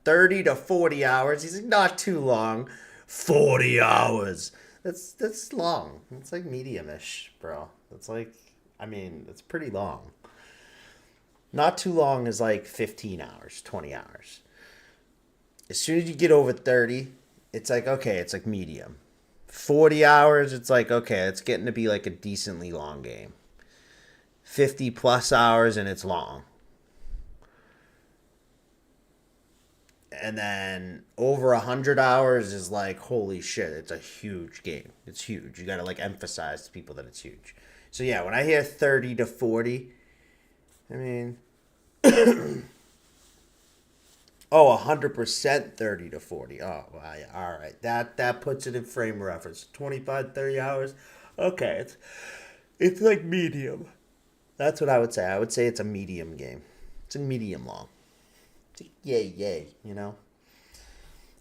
30 to 40 hours. He's like, not too long. 40 hours. That's long. It's like medium-ish, bro. It's like, I mean, it's pretty long. Not too long is like 15 hours, 20 hours. As soon as you get over 30, it's like, okay, it's like medium. 40 hours, it's like, okay, it's getting to be like a decently long game. 50 plus hours and it's long. And then over 100 hours is like, holy shit, it's a huge game. It's huge. You got to like emphasize to people that it's huge. So yeah, when I hear 30 to 40, I mean, 100% 30 to 40. Oh, well, yeah, all right. That puts it in frame of reference. 25, 30 hours. Okay, it's like medium. That's what I would say. I would say it's a medium game. It's a medium long. It's a yay, you know?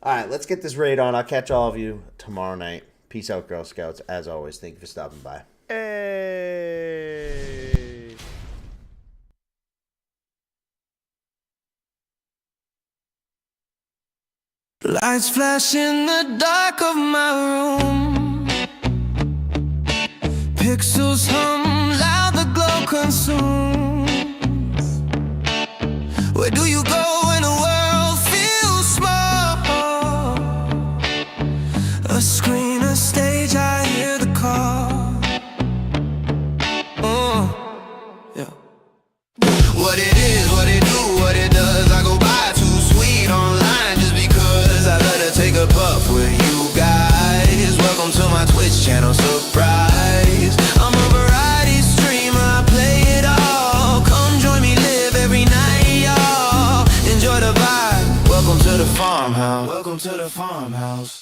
All right, let's get this raid on. I'll catch all of you tomorrow night. Peace out, Girl Scouts. As always, thank you for stopping by. Hey. Lights flash in the dark of my room. Pixels hum loud, the glow consumes. Where do you go when the world feels small? A screen, a stage, I hear the call. Yeah. What it is, what it do, what it does, I go by too sweet online just because I let her take a puff with you guys. Welcome to my Twitch channel, surprise. I'm a variety streamer, I play it all. Come join me, live every night, y'all. Enjoy the vibe. Welcome to the farmhouse. Welcome to the farmhouse.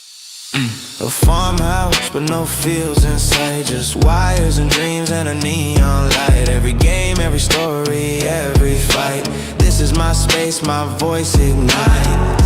A farmhouse, but no fields inside. Just wires and dreams and a neon light. Every game, every story, every fight. This is my space, my voice ignite.